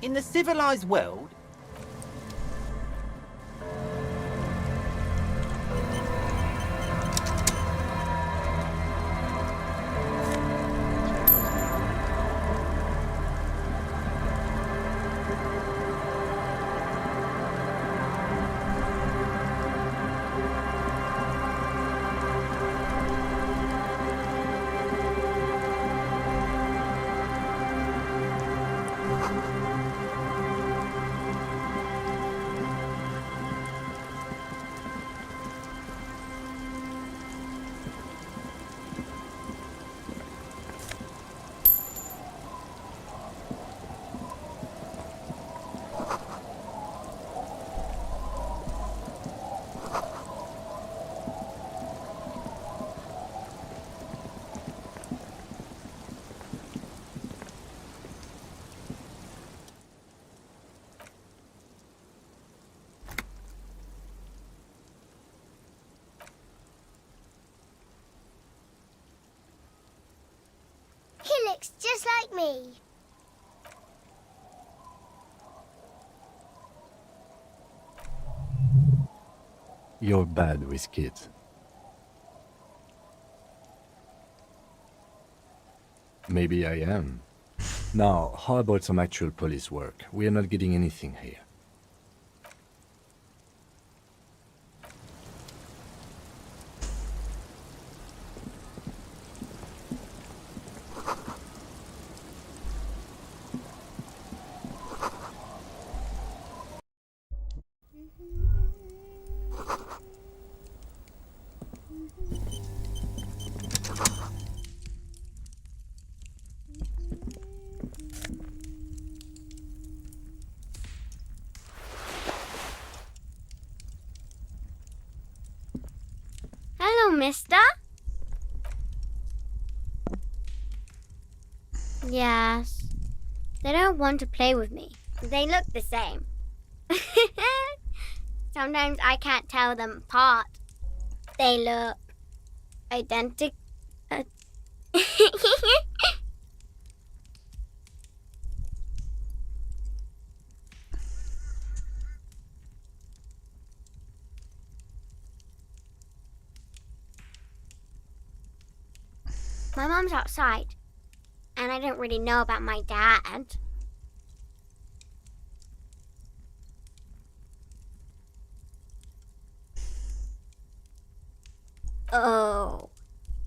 In the civilized world, He looks just like me. You're bad with kids. Maybe I am. Now, how about some actual police work? We are not getting anything here. Hello, mister. Yes. They don't want to play with me. They look the same. Sometimes I can't tell them apart. They look identical. My mom's outside, and I don't really know about my dad. Oh,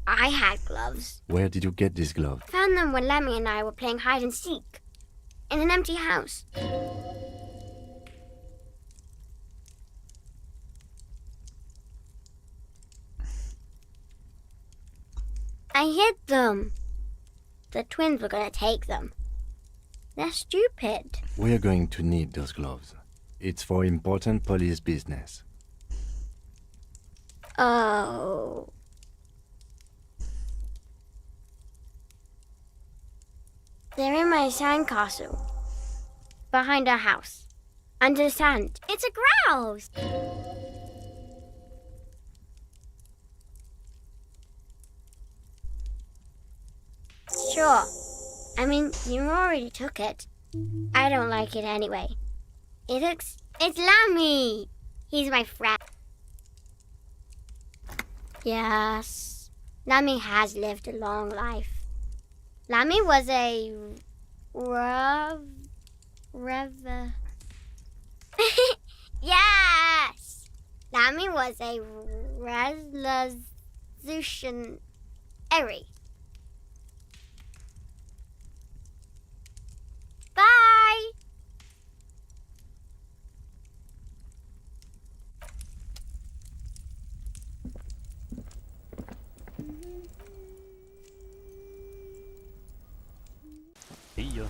I had gloves. Where did you get these gloves? Found them when Lemmy and I were playing hide and seek. In an empty house. I hid them. The twins were gonna take them. They're stupid. We're going to need those gloves. It's for important police business. Oh. They're in my sandcastle. Behind our house. Under the sand. It's a grouse! Sure. I mean, you already took it. I don't like it anyway. It's Lammy! He's my friend. Yes. Lammy has lived a long life. Lammy was a yes! Lammy was a resolutionary. Bye! See ya.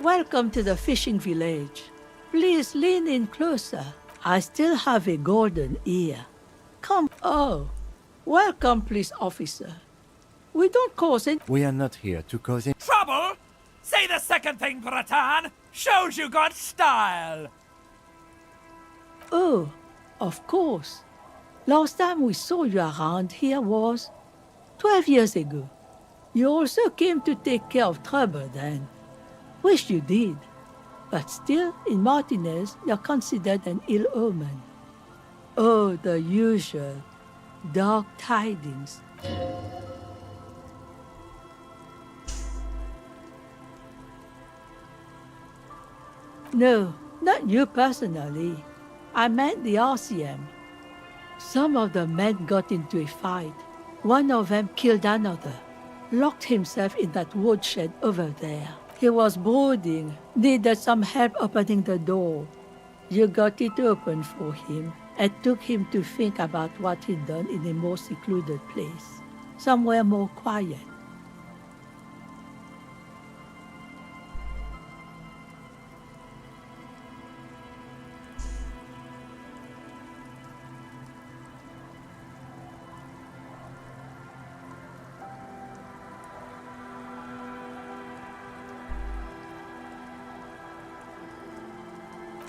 Welcome to the fishing village. Please lean in closer. I still have a golden ear. Come. Oh, welcome, police officer. We don't cause any... We are not here to cause any... Trouble? Say the second thing, Bratan. Shows you got style. Oh, of course. Last time we saw you around here was 12 years ago. You also came to take care of trouble then. Wish you did. But still, in Martinez, you're considered an ill omen. Oh, the usual. Dark tidings. No, not you personally. I meant the RCM. Some of the men got into a fight. One of them killed another. Locked himself in that woodshed over there. He was brooding, needed some help opening the door. You got it open for him and took him to think about what he'd done in a more secluded place, somewhere more quiet.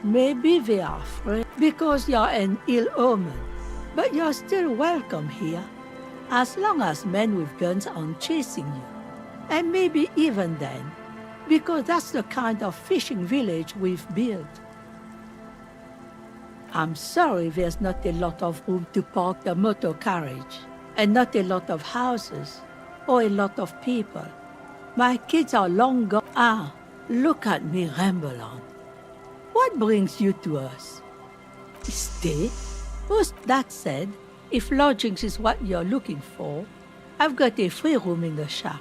Maybe they are afraid because you're an ill omen, but you're still welcome here, as long as men with guns aren't chasing you. And maybe even then, because that's the kind of fishing village we've built. I'm sorry there's not a lot of room to park the motor carriage, and not a lot of houses, or a lot of people. My kids are long gone. Ah, look at me ramble on. What brings you to us? Stay? Most that said, if lodgings is what you're looking for, I've got a free room in the shack.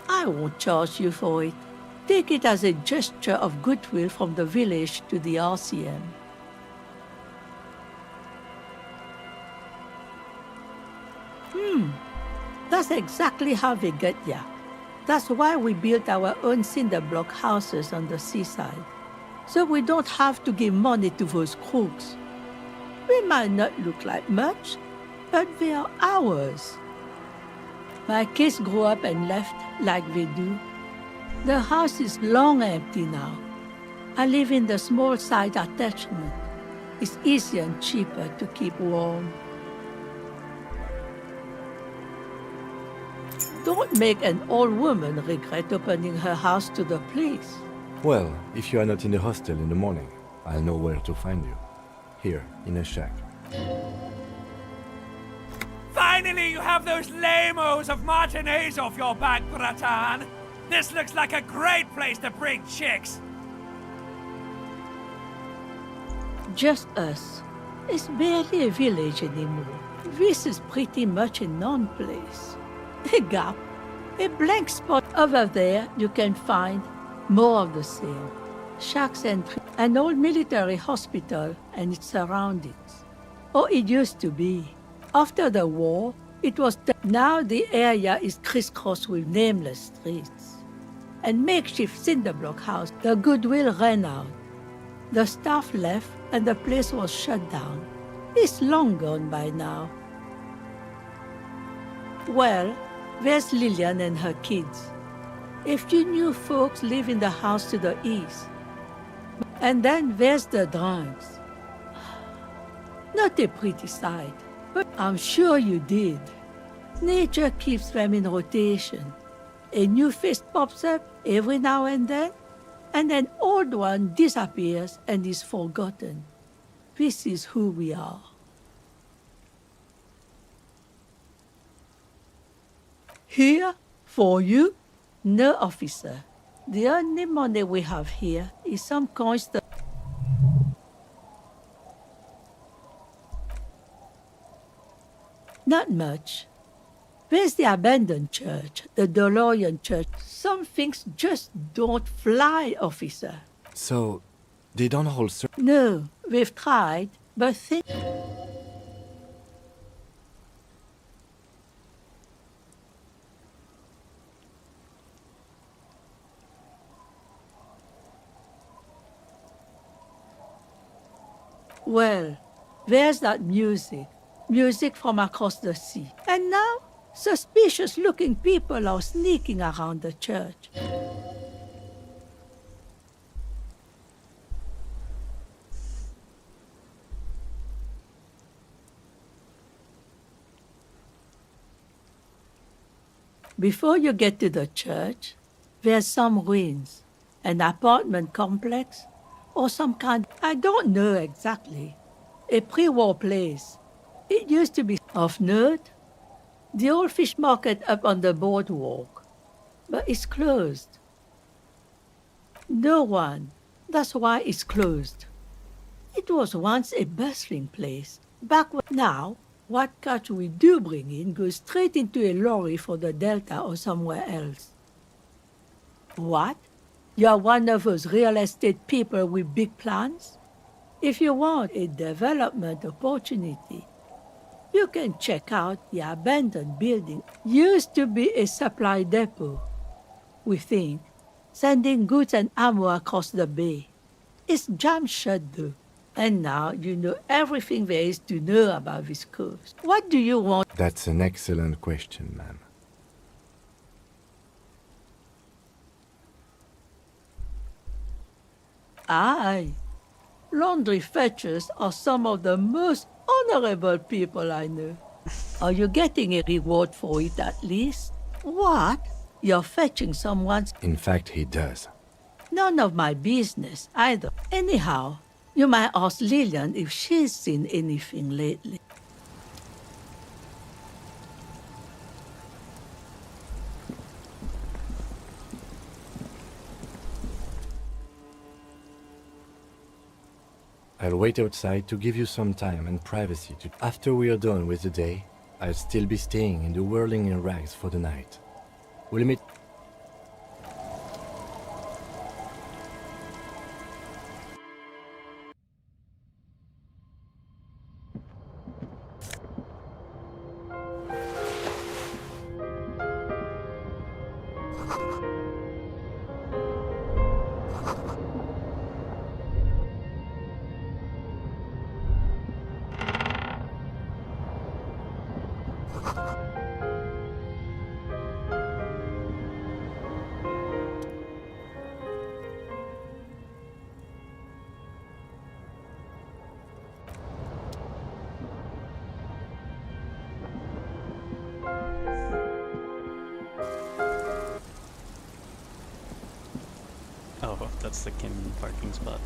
I won't charge you for it. Take it as a gesture of goodwill from the village to the RCM. That's exactly how they get ya. That's why we built our own cinder block houses on the seaside. So we don't have to give money to those crooks. We might not look like much, but they are ours. My kids grew up and left like they do. The house is long empty now. I live in the small side attachment. It's easier and cheaper to keep warm. Don't make an old woman regret opening her house to the police. Well, if you are not in the hostel in the morning, I'll know where to find you. Here, in a shack. Finally, you have those lamos of Martinez off your back, Gratan. This looks like a great place to bring chicks. Just us. It's barely a village anymore. This is pretty much a non-place. A gap. A blank spot over there you can find more of the same. Shacks and an old military hospital and its surroundings. Or it used to be. After the war, it was now the area is crisscrossed with nameless streets. And makeshift cinder block house, the goodwill ran out. The staff left and the place was shut down. It's long gone by now. Well, there's Lillian and her kids. A few new folks live in the house to the east. And then there's the drunks. Not a pretty sight, but I'm sure you did. Nature keeps them in rotation. A new face pops up every now and an old one disappears and is forgotten. This is who we are. Here, for you, no officer. The only money we have here is some coins that... Not much. There's the abandoned church, the Dolorian church. Some things just don't fly, officer. So, they don't hold... No, we've tried, but things... Well, there's that music. Music from across the sea. And now, suspicious-looking people are sneaking around the church. Before you get to the church, there's some ruins, an apartment complex, or some kind, I don't know exactly, a pre-war place. It used to be of note, the old fish market up on the boardwalk, but it's closed. No one, that's why it's closed. It was once a bustling place, back when now, what catch we do bring in goes straight into a lorry for the Delta or somewhere else. What? You're one of those real estate people with big plans? If you want a development opportunity, you can check out the abandoned building. Used to be a supply depot, we think, sending goods and ammo across the bay. It's jammed shut though, and now you know everything there is to know about this coast. What do you want? That's an excellent question, ma'am. Aye. Laundry fetchers are some of the most honorable people I know. Are you getting a reward for it at least? What? You're fetching someone's... In fact, he does. None of my business either. Anyhow, you might ask Lillian if she's seen anything lately. I'll wait outside to give you some time and privacy to... After we are done with the day, I'll still be staying in the Whirling in Rags for the night. We'll meet... Oh, that's the Kim parking spot.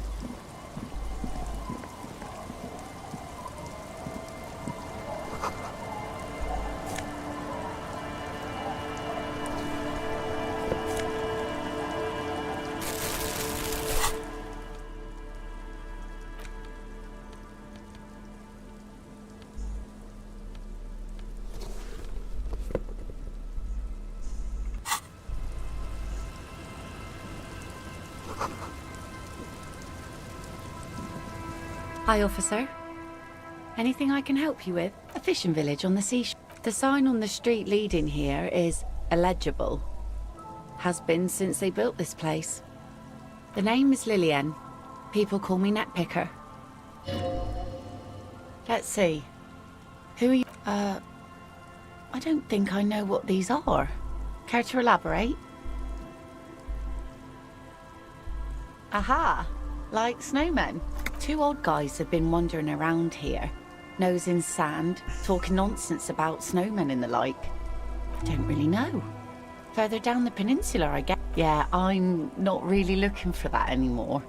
Hi, officer. Anything I can help you with? A fishing village on the seashore. The sign on the street leading here is illegible. Has been since they built this place. The name is Lillian. People call me Netpicker. Let's see. Who are you? I don't think I know what these are. Care to elaborate? Aha! Like snowmen. Two old guys have been wandering around here, nose in sand, talking nonsense about snowmen and the like. Don't really know. Further down the peninsula, I guess. Yeah, I'm not really looking for that anymore.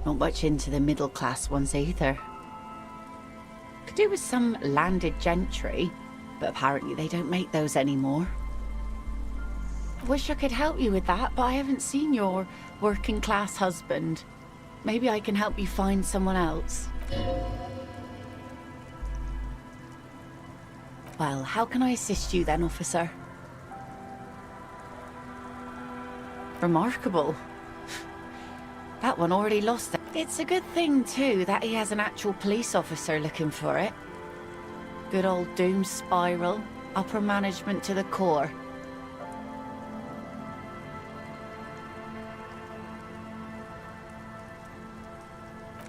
Not much into the middle class ones either. Could do with some landed gentry, but apparently they don't make those anymore. I wish I could help you with that, but I haven't seen your working class husband. Maybe I can help you find someone else. Well, how can I assist you then, officer? Remarkable. That one already lost it. It's a good thing, too, that he has an actual police officer looking for it. Good old doom spiral. Upper management to the core.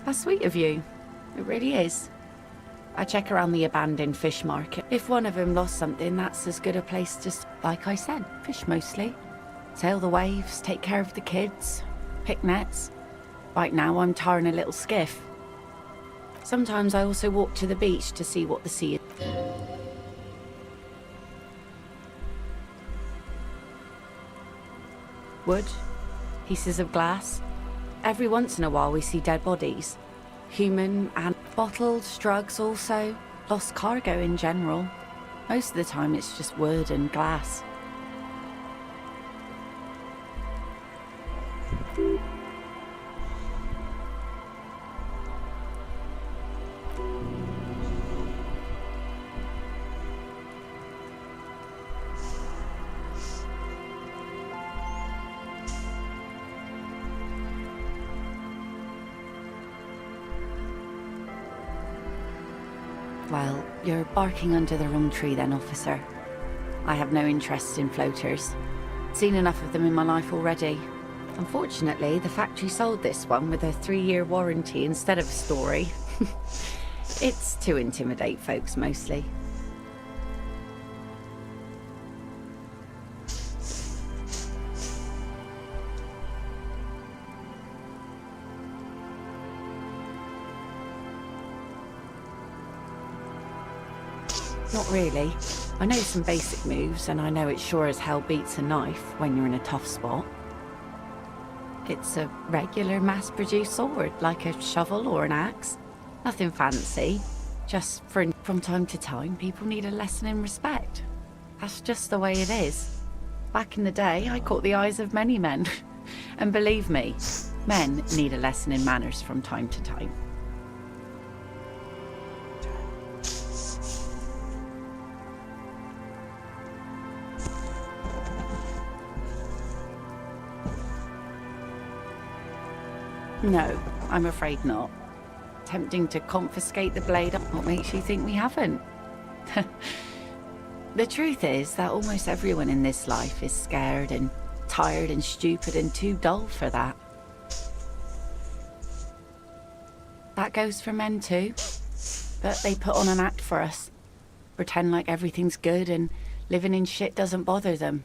That's sweet of you. It really is. I check around the abandoned fish market. If one of them lost something, that's as good a place to... Like I said, fish mostly. Sail the waves, take care of the kids, pick nets. Right now I'm tarring a little skiff. Sometimes I also walk to the beach to see what the sea is. Wood, pieces of glass. Every once in a while we see dead bodies. Human and bottles, drugs also. Lost cargo in general. Most of the time it's just wood and glass. Well, you're barking under the wrong tree then, officer. I have no interest in floaters. Seen enough of them in my life already. Unfortunately, the factory sold this one with a 3-year warranty instead of a story. It's to intimidate folks, mostly. Not really. I know some basic moves, and I know it sure as hell beats a knife when you're in a tough spot. It's a regular mass-produced sword, like a shovel or an axe. Nothing fancy. Just from time to time, people need a lesson in respect. That's just the way it is. Back in the day, I caught the eyes of many men. And believe me, men need a lesson in manners from time to time. No, I'm afraid not. Tempting to confiscate the blade, what makes you think we haven't? The truth is that almost everyone in this life is scared and tired and stupid and too dull for that. That goes for men too. But they put on an act for us. Pretend like everything's good and living in shit doesn't bother them.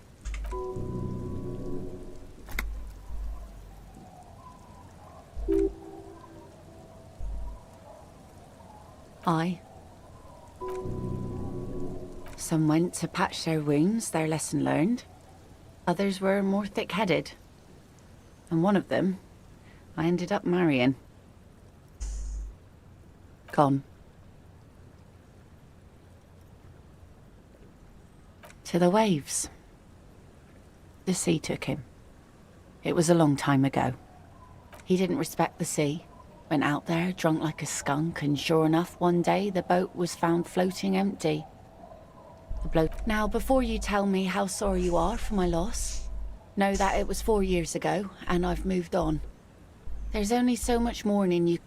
Some went to patch their wounds, their lesson learned. Others were more thick-headed. And one of them, I ended up marrying. Gone. To the waves. The sea took him. It was a long time ago. He didn't respect the sea. Went out there, drunk like a skunk, and sure enough, one day the boat was found floating empty. The bloke. Now, before you tell me how sorry you are for my loss, know that it was 4 years ago, and I've moved on. There's only so much mourning you...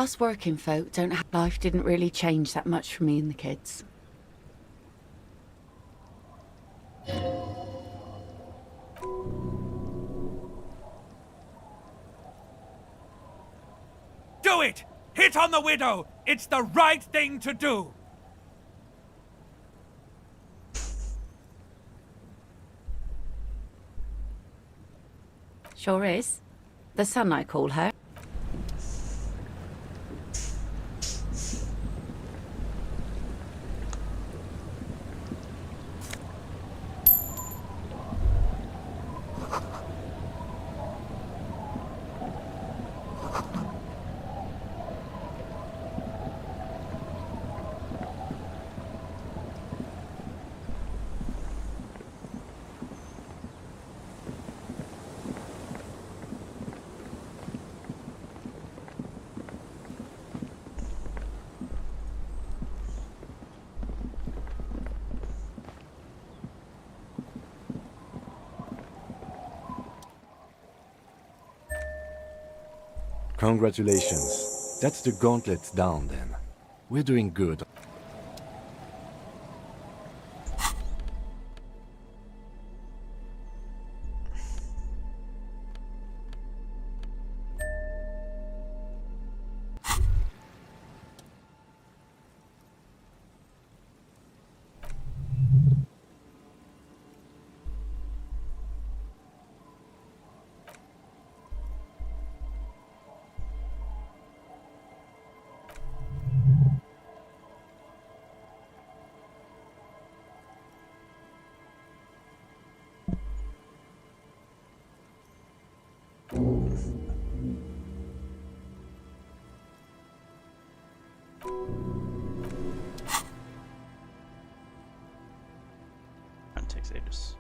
Us working folk don't have... Life didn't really change that much for me and the kids. Do it! Hit on the widow! It's the right thing to do! Sure is. The son, I call her. Congratulations. That's the gauntlet down then. We're doing good. That takes ages.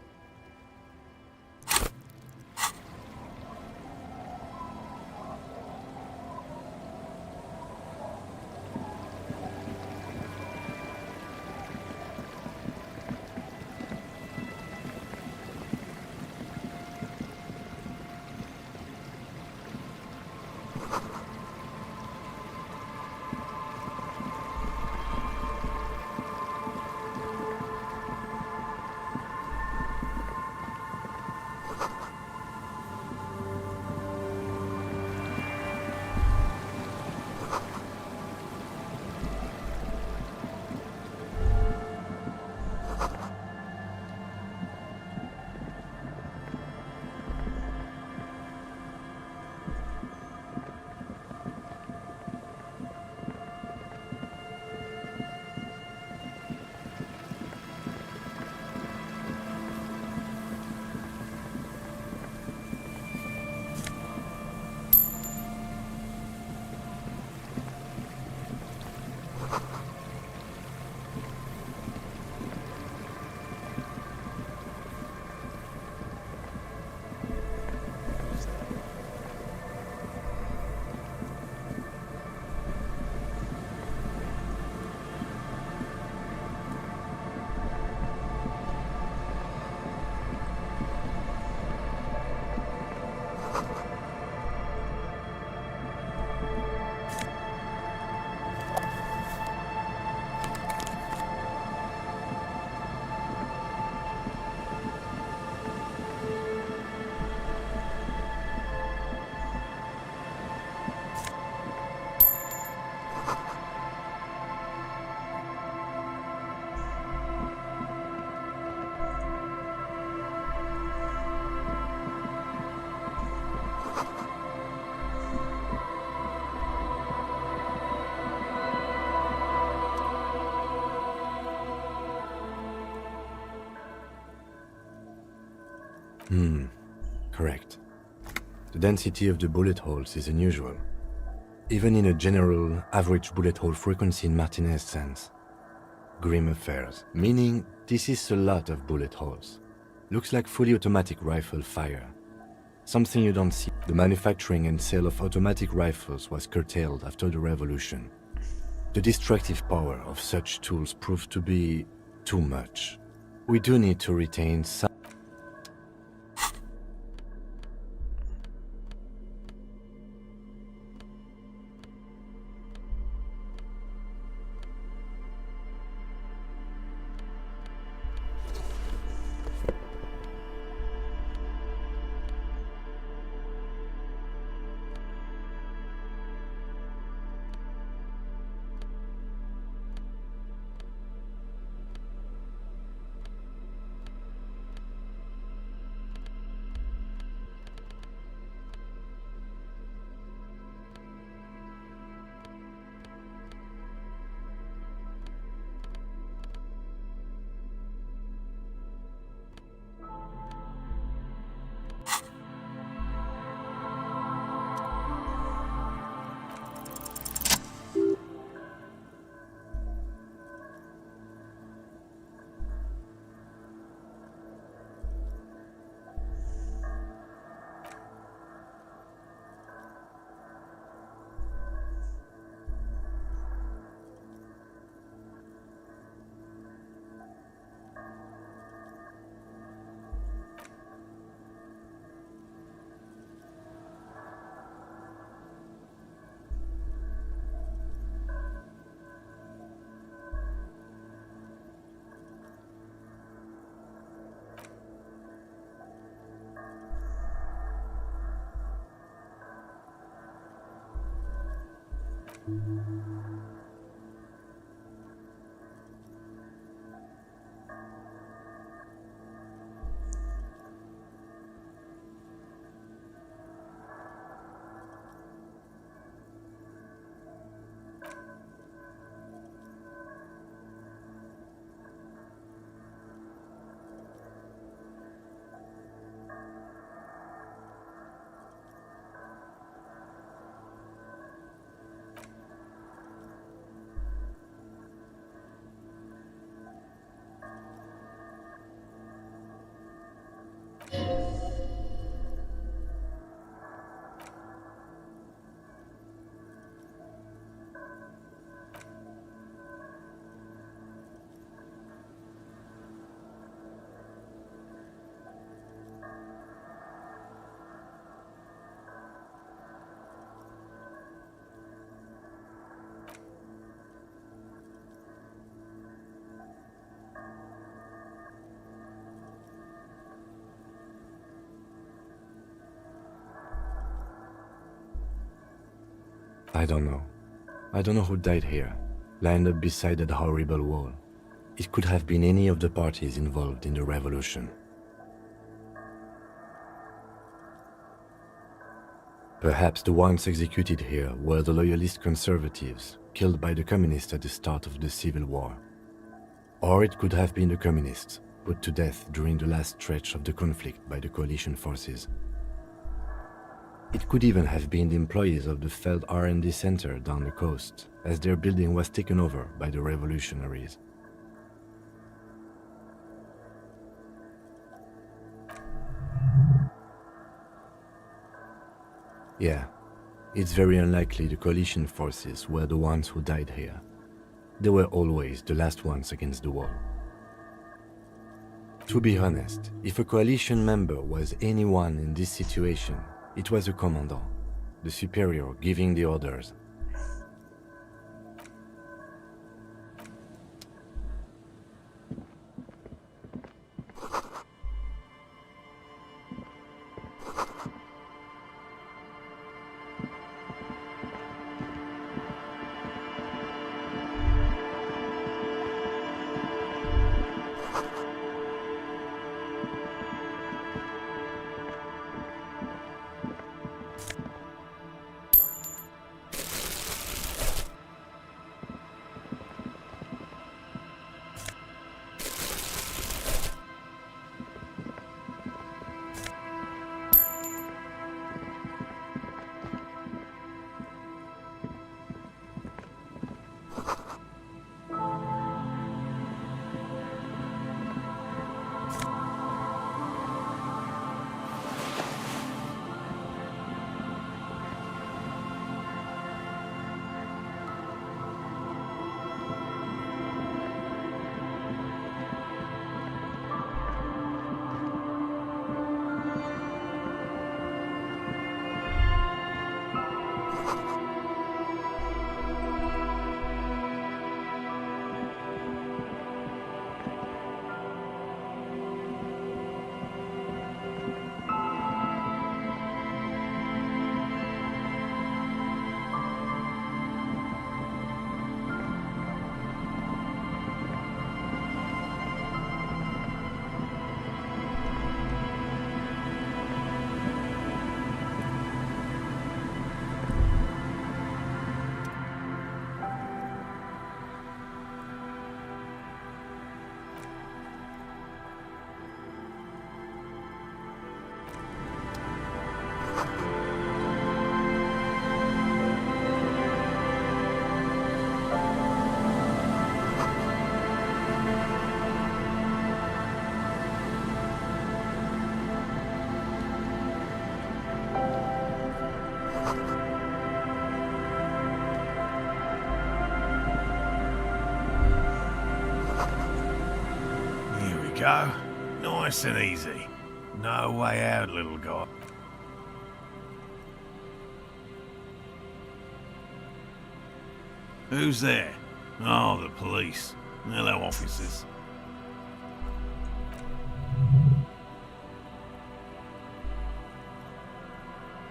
Correct. The density of the bullet holes is unusual. Even in a general, average bullet hole frequency in Martinez sense. Grim affairs, meaning this is a lot of bullet holes. Looks like fully automatic rifle fire. Something you don't see. The manufacturing and sale of automatic rifles was curtailed after the revolution. The destructive power of such tools proved to be too much. We do need to retain some. I don't know. I don't know who died here, lined up beside that horrible wall. It could have been any of the parties involved in the revolution. Perhaps the ones executed here were the loyalist conservatives, killed by the communists at the start of the Civil War. Or it could have been the communists, put to death during the last stretch of the conflict by the coalition forces. It could even have been the employees of the failed R&D center down the coast, as their building was taken over by the revolutionaries. Yeah, it's very unlikely the coalition forces were the ones who died here. They were always the last ones against the wall. To be honest, if a coalition member was anyone in this situation, it was a commandant, the superior giving the orders. Go. Nice and easy. No way out, little guy. Who's there? Oh, the police. Hello, officers.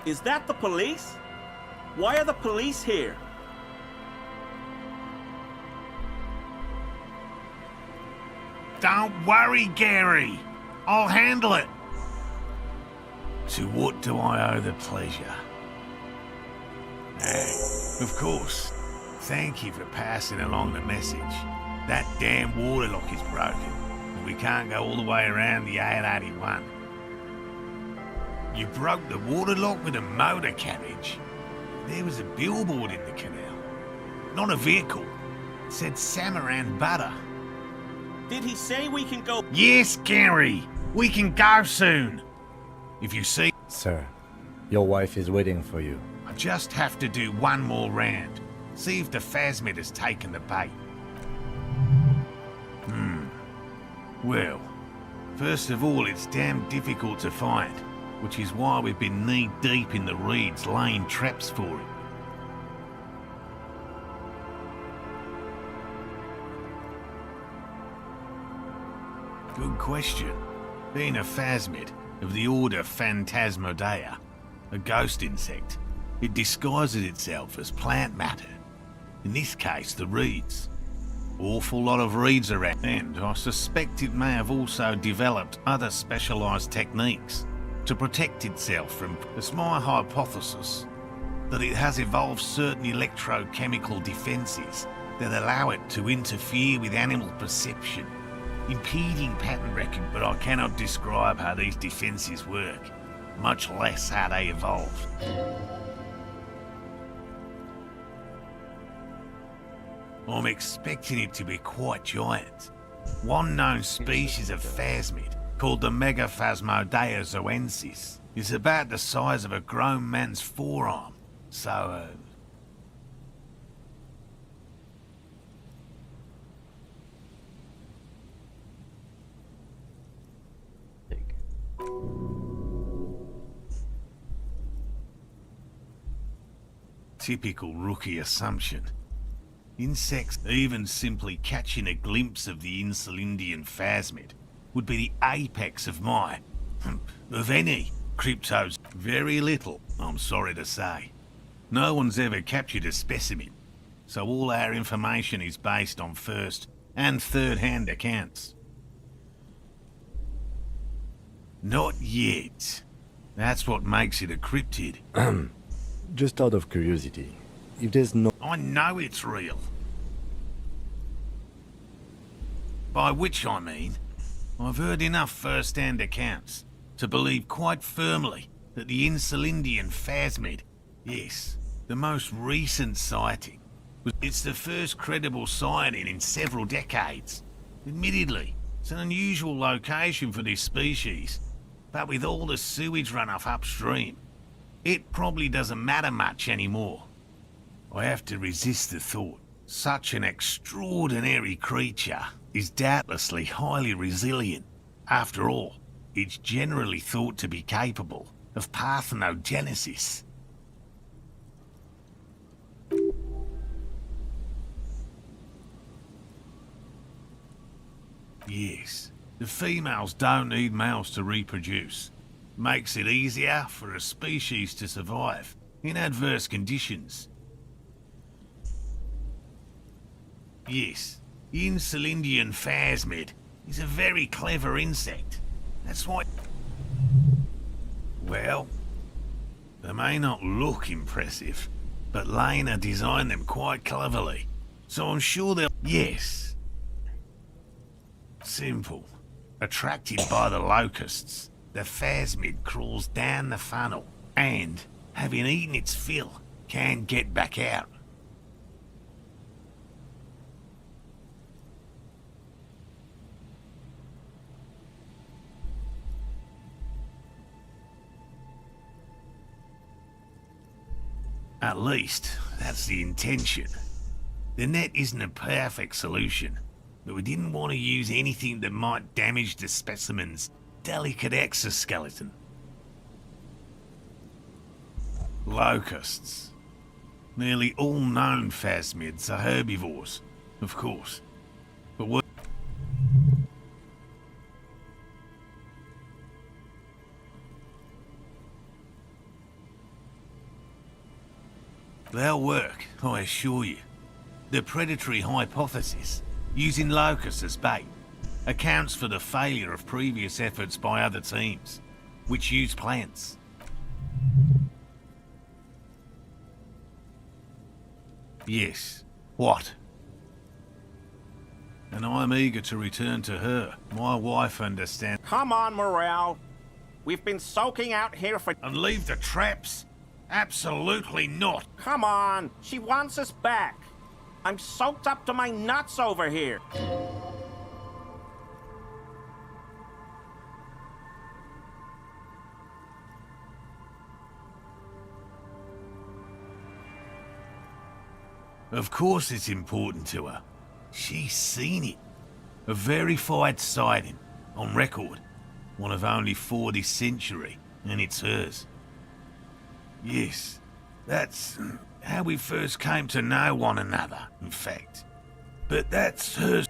Is that the police? Why are the police here? Don't worry, Gary. I'll handle it. To what do I owe the pleasure? Of course. Thank you for passing along the message. That damn waterlock is broken, and we can't go all the way around the 881. You broke the waterlock with a motor carriage. There was a billboard in the canal. Not a vehicle. It said Samaran Butter. Did he say we can go? Yes, Gary. We can go soon. If you see... Sir, your wife is waiting for you. I just have to do one more round. See if the phasmid has taken the bait. Well, first of all, it's damn difficult to find, which is why we've been knee-deep in the reeds laying traps for it. Good question. Being a phasmid of the order Phantasmodea, a ghost insect, it disguises itself as plant matter. In this case, the reeds. Awful lot of reeds around, and I suspect it may have also developed other specialised techniques to protect itself from... It's my hypothesis that it has evolved certain electrochemical defences that allow it to interfere with animal perception, impeding pattern recognition, but I cannot describe how these defences work, much less how they evolved. I'm expecting it to be quite giant. One known species of phasmid, called the Megaphasmodea zoensis, is about the size of a grown man's forearm. So, typical rookie assumption. Insects, even simply catching a glimpse of the Insulindian phasmid, would be the apex of of any cryptos. Very little, I'm sorry to say. No one's ever captured a specimen, so all our information is based on first and third-hand accounts. Not yet. That's what makes it a cryptid. Just out of curiosity, if there's no... I know it's real. By which I mean, I've heard enough first-hand accounts to believe quite firmly that the Insulindian phasmid, yes, the most recent sighting, it's the first credible sighting in several decades. Admittedly, it's an unusual location for this species, but with all the sewage runoff upstream, it probably doesn't matter much anymore. I have to resist the thought. Such an extraordinary creature is doubtlessly highly resilient. After all, it's generally thought to be capable of parthenogenesis. Yes, the females don't need males to reproduce. Makes it easier for a species to survive in adverse conditions. Yes, the Insulindian phasmid is a very clever insect. That's why... Well, they may not look impressive, but Lena designed them quite cleverly, so I'm sure they'll... Yes. Simple. Attracted by the locusts, the phasmid crawls down the funnel and, having eaten its fill, can get back out. At least, that's the intention. The net isn't a perfect solution, but we didn't want to use anything that might damage the specimen's delicate exoskeleton. Locusts. Nearly all known phasmids are herbivores, of course, but what... They'll work, I assure you. The predatory hypothesis, using locusts as bait, accounts for the failure of previous efforts by other teams, which use plants. Yes. What? And I'm eager to return to her. My wife understands. Come on, Morale. We've been soaking out here for... And leave the traps? Absolutely not. Come on. She wants us back. I'm soaked up to my nuts over here. Of course it's important to her. She's seen it. A verified sighting, on record. One of only 4 this century, and it's hers. Yes, that's how we first came to know one another, in fact. But that's hers.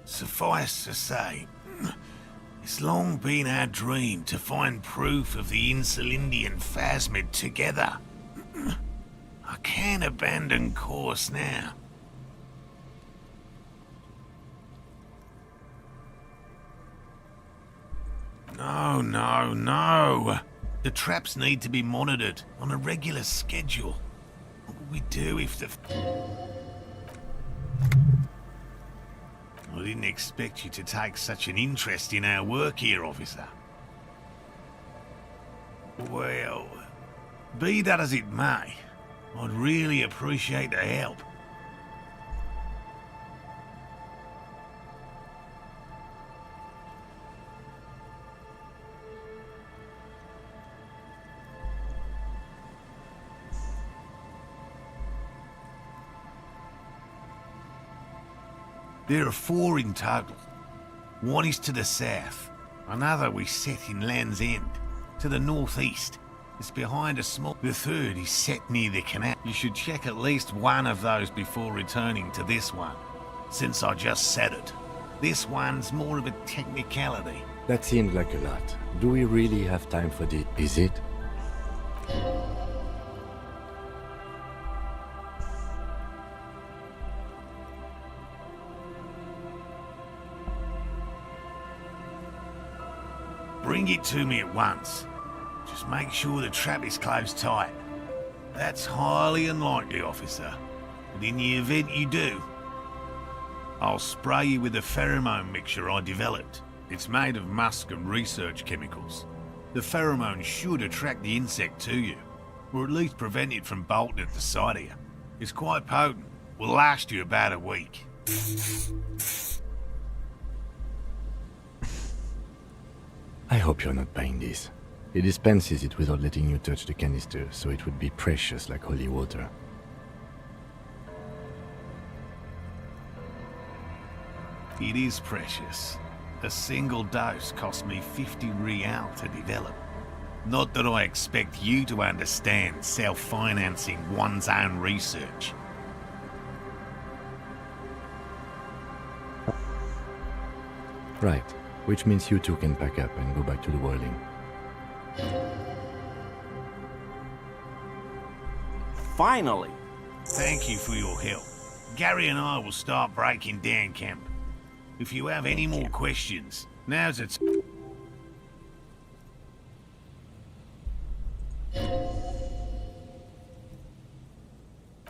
Suffice to say, it's long been our dream to find proof of the Insulindian phasmid together. I can't abandon course now. No. The traps need to be monitored on a regular schedule. What would we do if the... I didn't expect you to take such an interest in our work here, officer. Well, be that as it may, I'd really appreciate the help. There are 4 in total. One is to the south. Another we set in Land's End, to the northeast. It's behind a small... The third is set near the canal. You should check at least one of those before returning to this one, since I just said it. This one's more of a technicality. That seemed like a lot. Do we really have time for this? Is it? Bring it to me at once. Just make sure the trap is closed tight. That's highly unlikely, officer. But in the event you do, I'll spray you with a pheromone mixture I developed. It's made of musk and research chemicals. The pheromone should attract the insect to you, or at least prevent it from bolting at the sight of you. It's quite potent. Will last you about a week. I hope you're not buying this. He dispenses it without letting you touch the canister, so it would be precious like holy water. It is precious. A single dose cost me 50 real to develop. Not that I expect you to understand self-financing one's own research. Right. Which means you two can pack up and go back to the whirling. Finally. Thank you for your help. Gary and I will start breaking down camp. If you have any more questions, now's the time.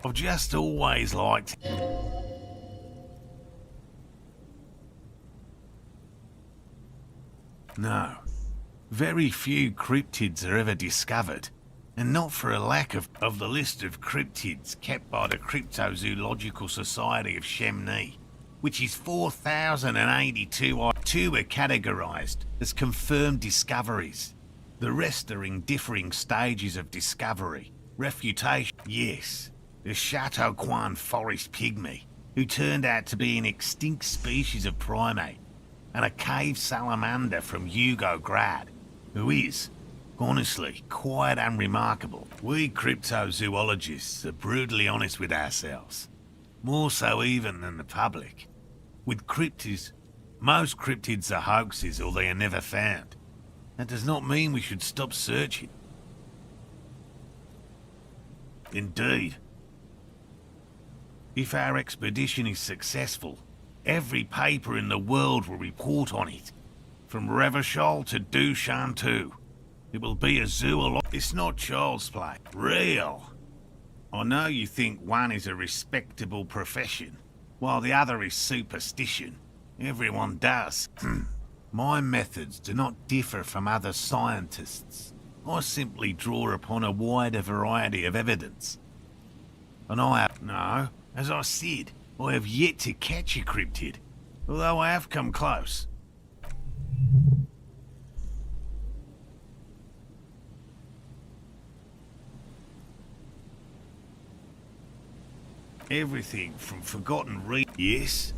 I've just always liked... No. Very few cryptids are ever discovered, and not for a lack of the list of cryptids kept by the Cryptozoological Society of Chemney, which is 4,082. 2 are categorized as confirmed discoveries. The rest are in differing stages of discovery. Refutation, yes. The Chateau Quan forest pygmy, who turned out to be an extinct species of primate, and a cave salamander from Hugo-Grad, who is, honestly, quite unremarkable. We cryptozoologists are brutally honest with ourselves, more so even than the public. With cryptids, most cryptids are hoaxes or they are never found. That does not mean we should stop searching. Indeed. If our expedition is successful, Every paper in the world will report on it. From Revachol to Dushantu. It will be a zoological... It's not child's play. Real. I know you think one is a respectable profession, while the other is superstition. Everyone does. My methods do not differ from other scientists. I simply draw upon a wider variety of evidence. And I have... No, as I said, I have yet to catch a cryptid, although I have come close. Everything from forgotten Yes?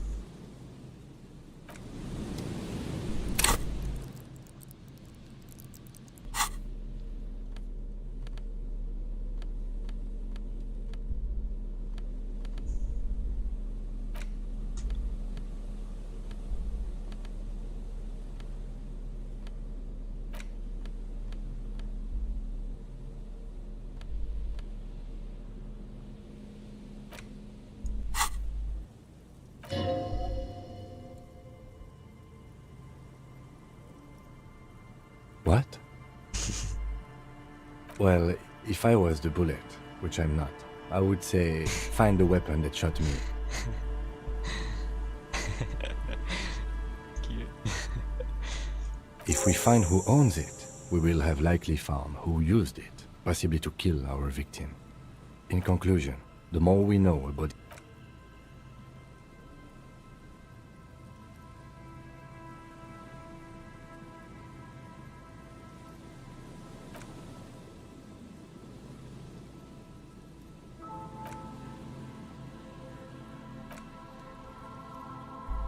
What? Well, if I was the bullet, which I'm not, I would say, find the weapon that shot me. Cute. If we find who owns it, we will have likely found who used it, possibly to kill our victim. In conclusion, the more we know about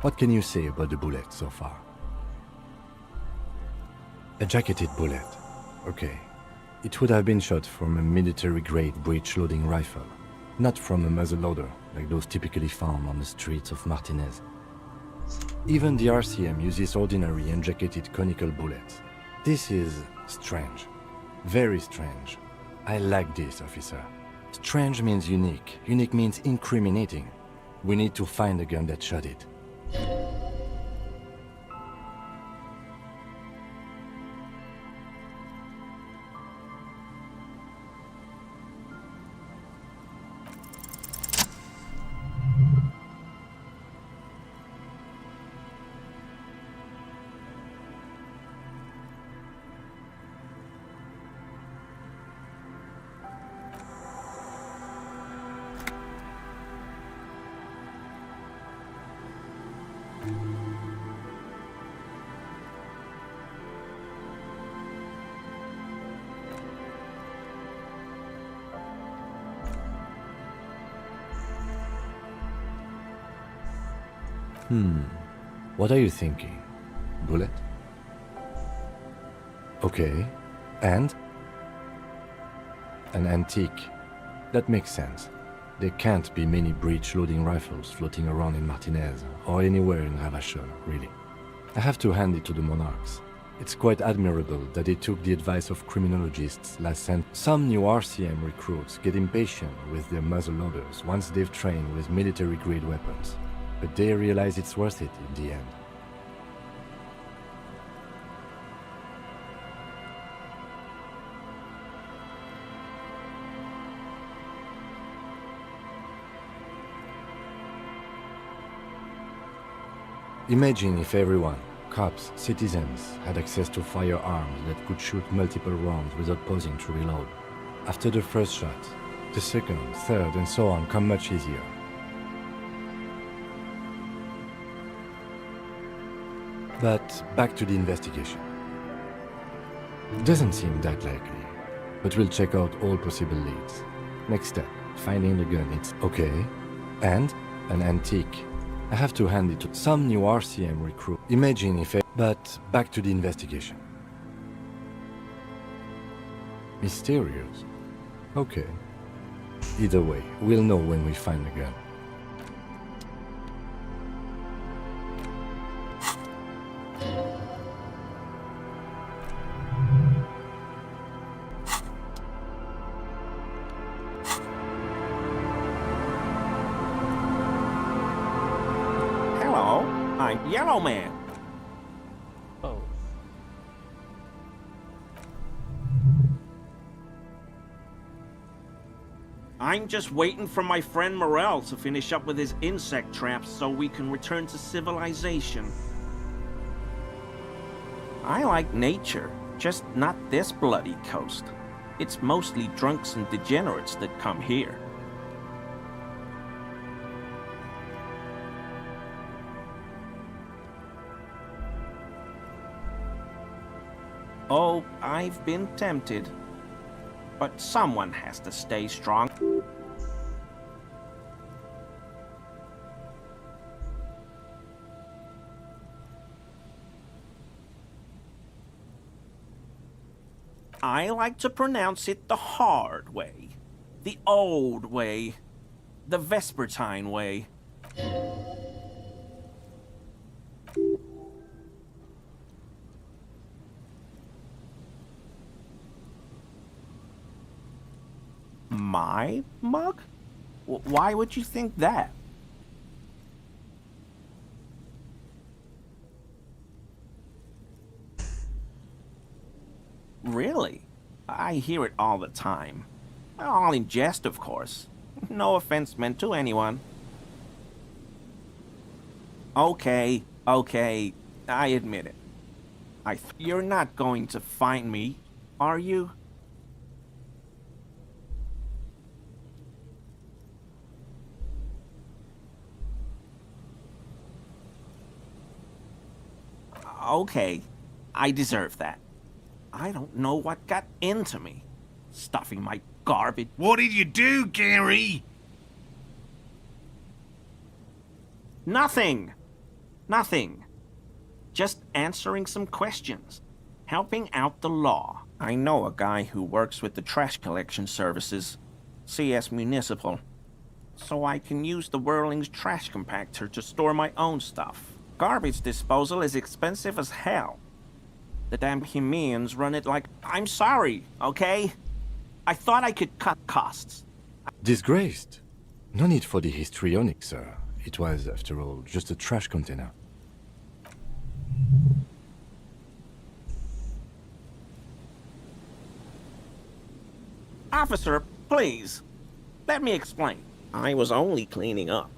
What can you say about the bullet so far? A jacketed bullet. Okay. It would have been shot from a military-grade breech-loading rifle, not from a muzzleloader like those typically found on the streets of Martinez. Even the RCM uses ordinary unjacketed conical bullets. This is strange. Very strange. I like this, officer. Strange means unique. Unique means incriminating. We need to find the gun that shot it. What are you thinking? Bullet? Okay. And? An antique. That makes sense. There can't be many breech-loading rifles floating around in Martinez, or anywhere in Ravachol, really. I have to hand it to the monarchs. It's quite admirable that they took the advice of criminologists last century. Some new RCM recruits get impatient with their muzzleloaders once they've trained with military-grade weapons. But they realize it's worth it in the end. Imagine if everyone, cops, citizens, had access to firearms that could shoot multiple rounds without pausing to reload. After the first shot, the second, third, and so on come much easier. But back to the investigation. It doesn't seem that likely, but we'll check out all possible leads. Next step, finding the gun. It's okay. And an antique. I have to hand it to some new RCM recruit. Imagine if But back to the investigation. Mysterious? Okay. Either way, we'll know when we find the gun. Hello. I'm Yellow Man. Oh. I'm just waiting for my friend Morel to finish up with his insect traps so we can return to civilization. I like nature, just not this bloody coast. It's mostly drunks and degenerates that come here. Oh, I've been tempted. But someone has to stay strong. I like to pronounce it the hard way. The old way. The Vespertine way. My mug? Why would you think that? Really? I hear it all the time. All in jest, of course. No offense meant to anyone. Okay, I admit it. You're not going to find me, are you? Okay, I deserve that. I don't know what got into me. Stuffing my garbage. What did you do, Gary? Nothing. Nothing. Just answering some questions. Helping out the law. I know a guy who works with the trash collection services. CS Municipal. So I can use the Whirling's trash compactor to store my own stuff. Garbage disposal is expensive as hell. The damn Hemians run it like... I'm sorry, okay? I thought I could cut costs. Disgraced. No need for the histrionic, sir. It was, after all, just a trash container. Officer, please. Let me explain. I was only cleaning up.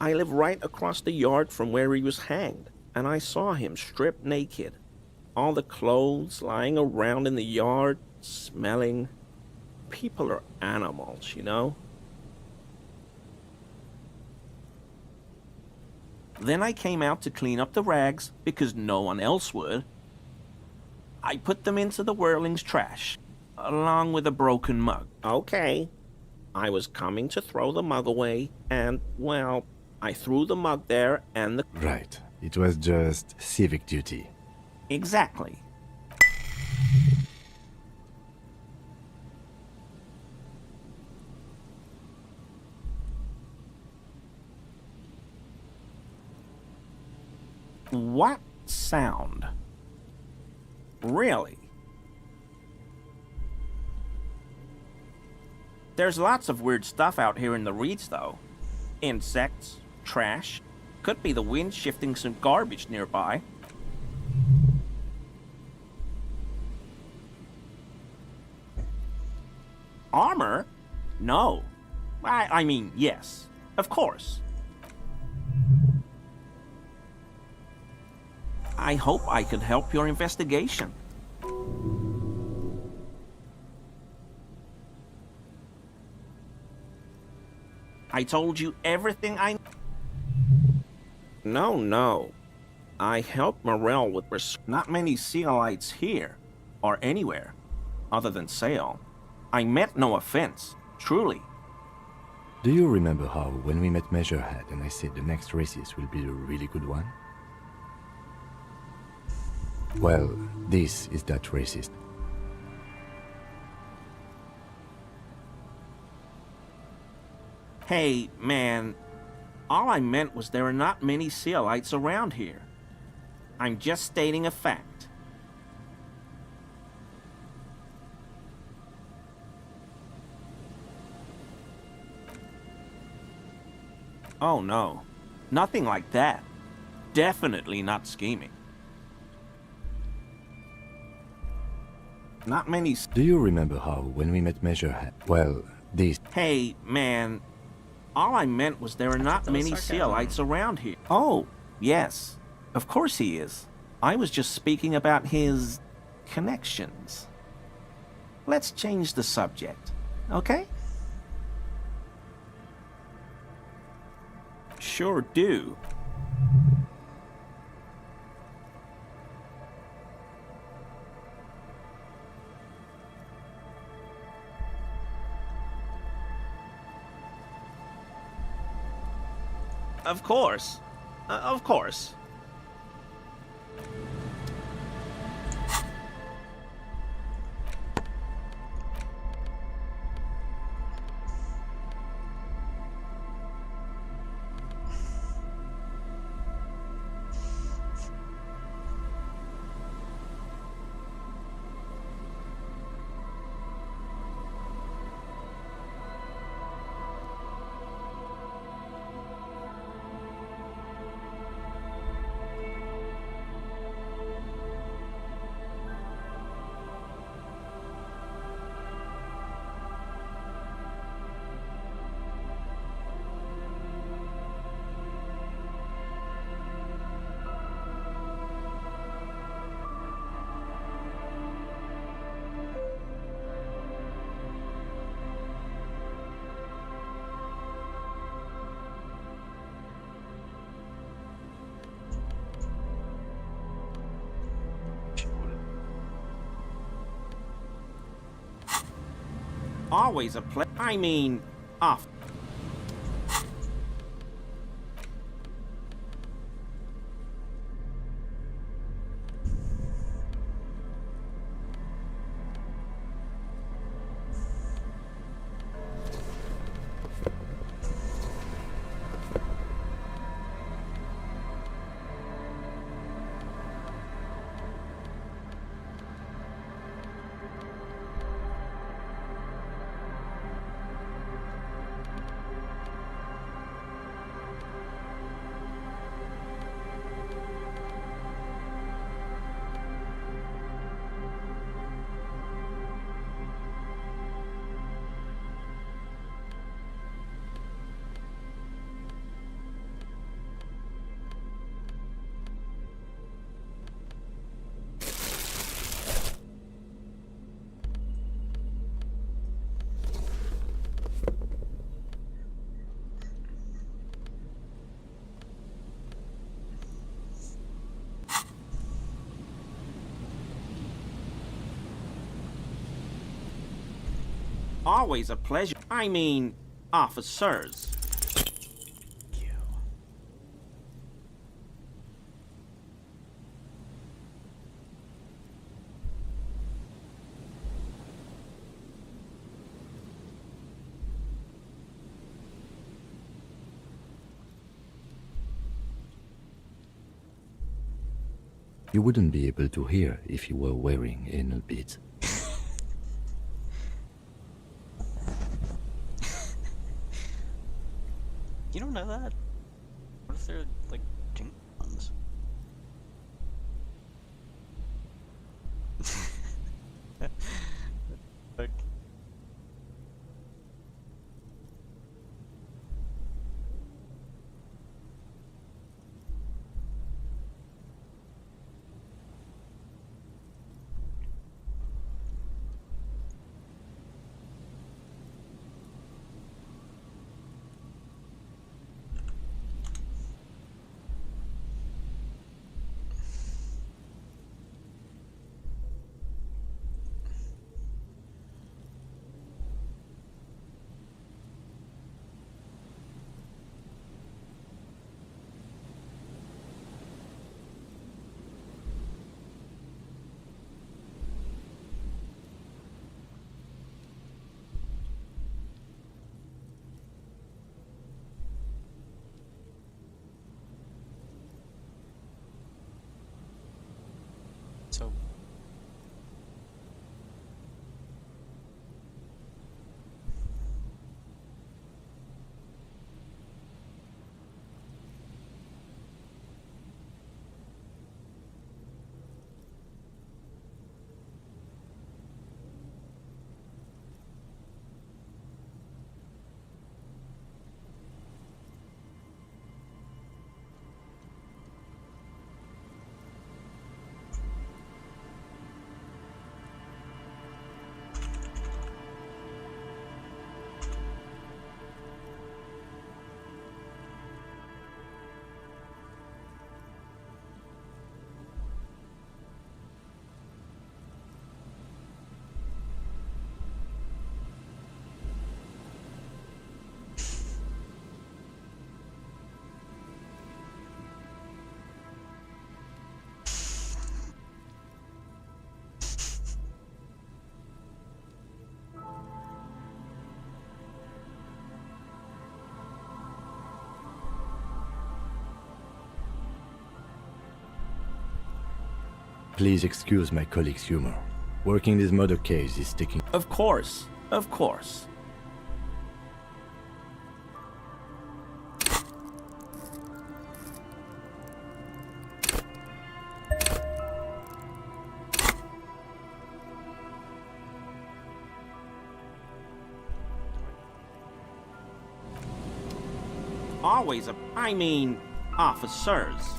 I live right across the yard from where he was hanged, and I saw him stripped naked. All the clothes lying around in the yard, smelling. People are animals, you know? Then I came out to clean up the rags, because no one else would. I put them into the Whirling's trash, along with a broken mug. Okay. I was coming to throw the mug away, and, well, I threw the mug there, and the... Right. It was just civic duty. Exactly. What sound? Really? There's lots of weird stuff out here in the reeds, though. Insects, trash. Could be the wind shifting some garbage nearby. Armor? No. I mean, yes. Of course. I hope I could help your investigation. I told you everything I... No. I helped Morel with... Not many Sealites here, or anywhere, other than Sale. I meant no offense, truly. Do you remember how, when we met Measurehead and I said the next racist will be a really good one? Well, this is that racist. Hey, man, all I meant was there are not many Sealites around here. I'm just stating a fact. Oh no, nothing like that. definitely not scheming. Not many. Do you remember how, when we met Measurehead, well, this... Hey, man. All I meant was there are not many Sealites around here. Oh, yes. Of course he is. I was just speaking about his connections. Let's change the subject, okay? Sure do. Of course. Of course. Always a I mean, off. Always a pleasure. I mean, officers. You wouldn't be able to hear if you were wearing anal beads. You don't know that? What if they're like jink ones? Like, so Please excuse my colleague's humor. Working this murder case is taking... Of course, of course. Always I mean, officers.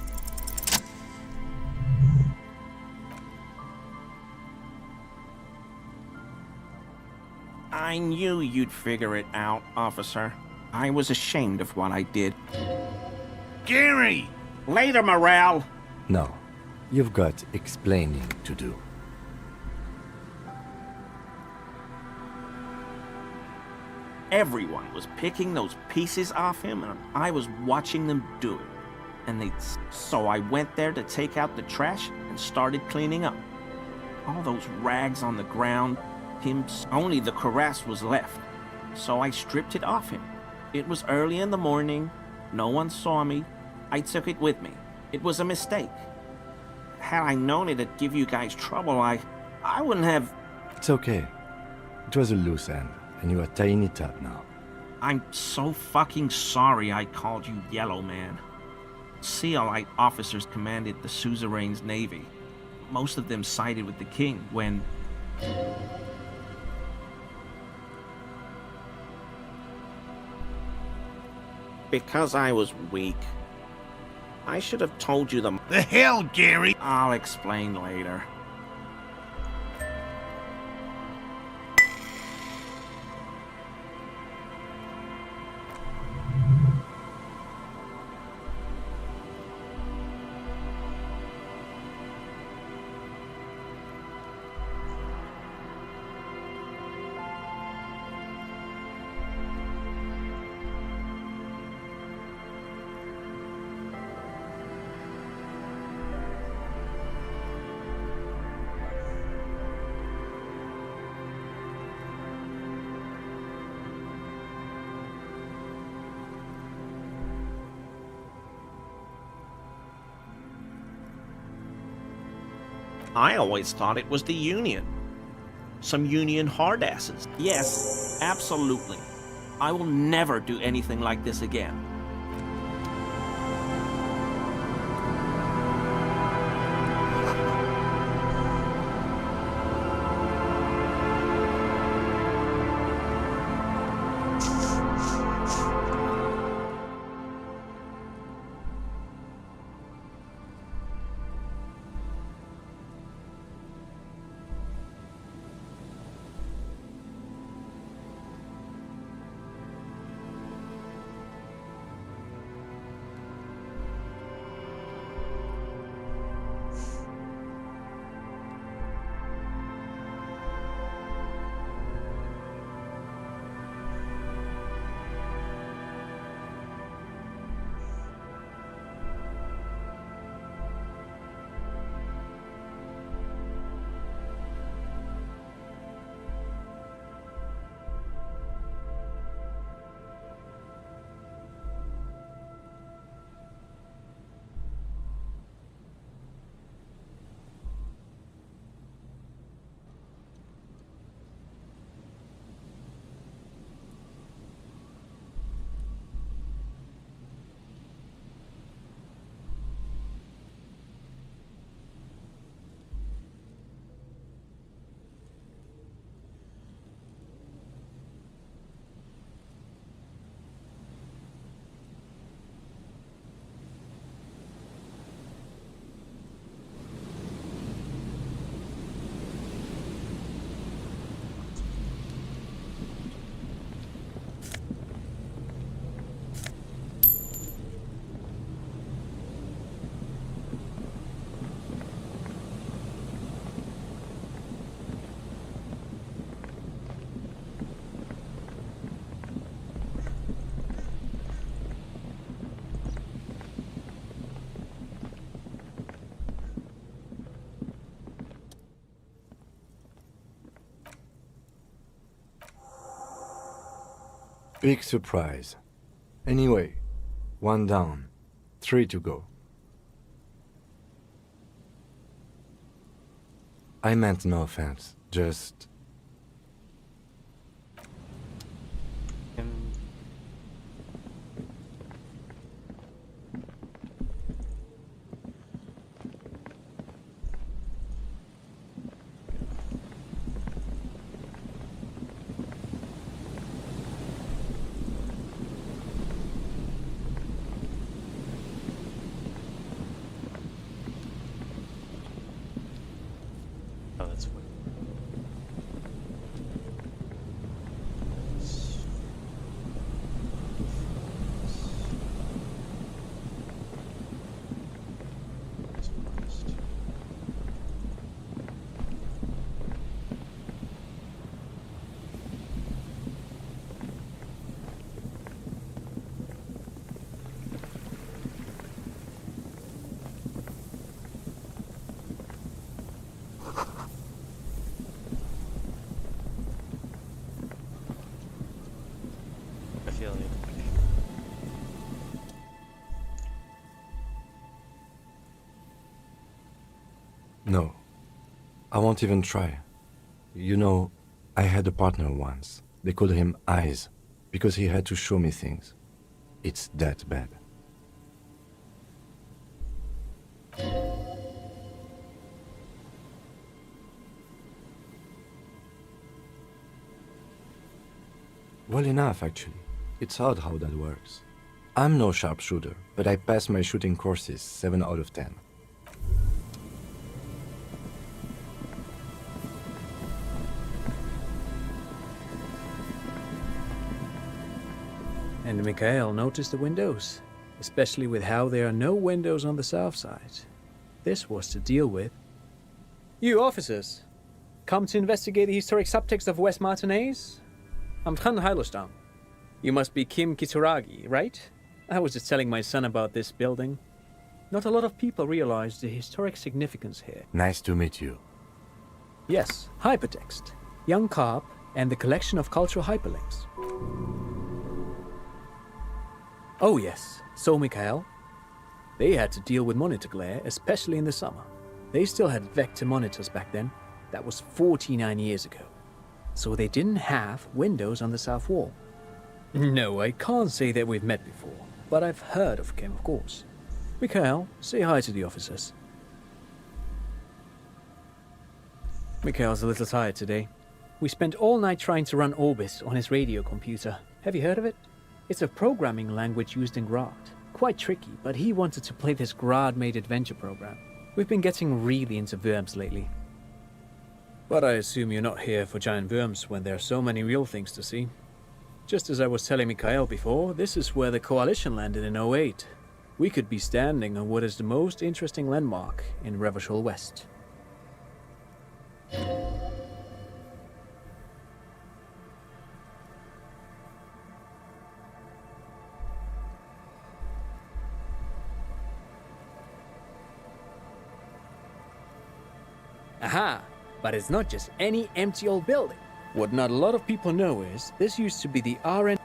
I knew you'd figure it out, officer. I was ashamed of what I did. Gary! Later, Morale! No, you've got explaining to do. Everyone was picking those pieces off him, and I was watching them do it. And so I went there to take out the trash and started cleaning up. All those rags on the ground, only the cuirass was left. So I stripped it off him. It was early in the morning. No one saw me. I took it with me. It was a mistake. Had I known it'd give you guys trouble, I wouldn't have... It's okay. It was a loose end, and you are tying it up now. I'm so fucking sorry I called you Yellow Man. Sealite officers commanded the suzerain's navy. Most of them sided with the king when... Because I was weak. I should have told you The hell, Gary? I'll explain later. I always thought it was the Union. Some Union hardasses. Yes, absolutely. I will never do anything like this again. Big surprise. Anyway, 1 down, 3 to go. I meant no offense. Just... Oh, that's weird. I feel it. No. I won't even try. You know, I had a partner once. They called him Eyes, because he had to show me things. It's that bad. Well enough, actually. It's odd how that works. I'm no sharpshooter, but I passed my shooting courses 7 out of 10. And Mikhail noticed the windows, especially with how there are no windows on the south side. This was to deal with. You officers, come to investigate the historic subtext of West Martinez? I'm Tran Heilostam. You must be Kim Kituragi, right? I was just telling my son about this building. Not a lot of people realize the historic significance here. Nice to meet you. Yes, hypertext, young carp, and the collection of cultural hyperlinks. Oh yes, so Mikhail. They had to deal with monitor glare, especially in the summer. They still had vector monitors back then. That was 49 years ago. So they didn't have windows on the south wall. No, I can't say that we've met before, but I've heard of Kim, of course. Mikhail, say hi to the officers. Mikhail's a little tired today. We spent all night trying to run Orbis on his radio computer. Have you heard of it? It's a programming language used in Grad. Quite tricky, but he wanted to play this Grad-made adventure program. We've been getting really into worms lately. But I assume you're not here for giant worms when there are so many real things to see. Just as I was telling Mikhail before, this is where the Coalition landed in '08. We could be standing on what is the most interesting landmark in Revachol West. Aha! But it's not just any empty old building. What not a lot of people know is, this used to be the RN...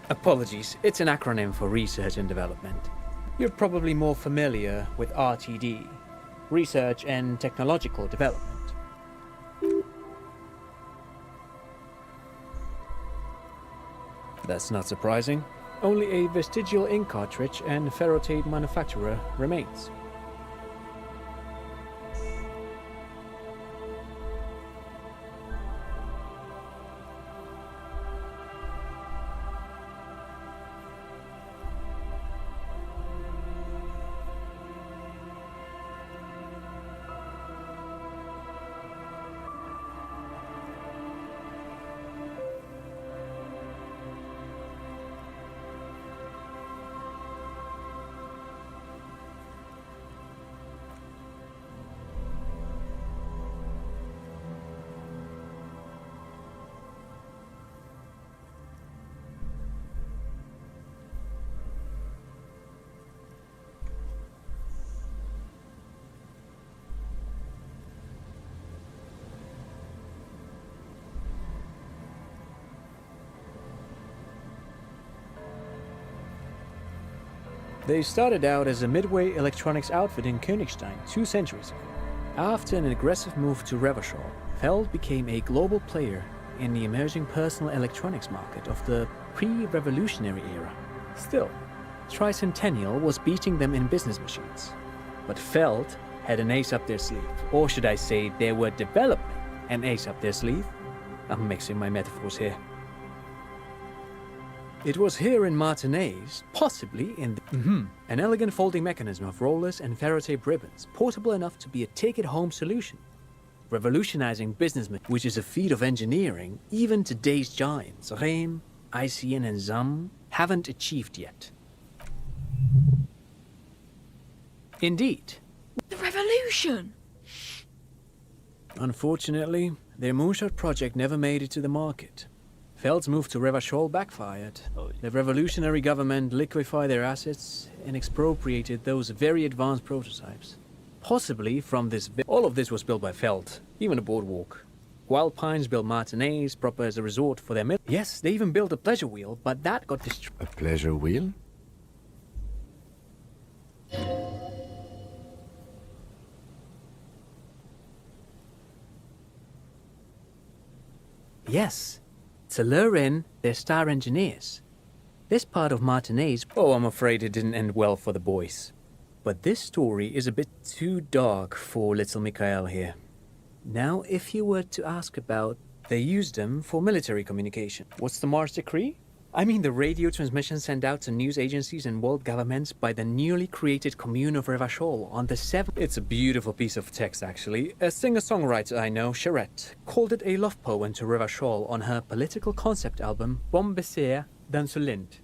Apologies, it's an acronym for Research and Development. You're probably more familiar with RTD, Research and Technological Development. That's not surprising. Only a vestigial ink cartridge and ferrotate manufacturer remains. They started out as a midway electronics outfit in Königstein 2 centuries ago. After an aggressive move to Revachol, Feld became a global player in the emerging personal electronics market of the pre-revolutionary era. Still, Tricentennial was beating them in business machines. But Feld had an ace up their sleeve. Or should I say, they were developing an ace up their sleeve? I'm mixing my metaphors here. It was here in Martinez, possibly in the, an elegant folding mechanism of rollers and Faraday ribbons, portable enough to be a take-it-home solution. Revolutionizing business, which is a feat of engineering even today's giants, Rehm, ICN and ZAM, haven't achieved yet. Indeed. The revolution! Unfortunately, their moonshot project never made it to the market. Feld's move to Revachol backfired. The revolutionary government liquefied their assets and expropriated those very advanced prototypes. Possibly from this... All of this was built by Feld, even a boardwalk. Wild Pines built Martinez proper as a resort for their... Yes, they even built a pleasure wheel, but that got destroyed. A pleasure wheel? Yes, to lure in their star engineers. This part of Martinez... Oh, I'm afraid it didn't end well for the boys. But this story is a bit too dark for little Mikhail here. Now, if you were to ask about... They used them for military communication. What's the Mars Decree? I mean the radio transmission sent out to news agencies and world governments by the newly created commune of Revachol on the 7th... It's a beautiful piece of text, actually. A singer-songwriter I know, Charette, called it a love poem to Revachol on her political concept album, Bombecer dans ce Lind.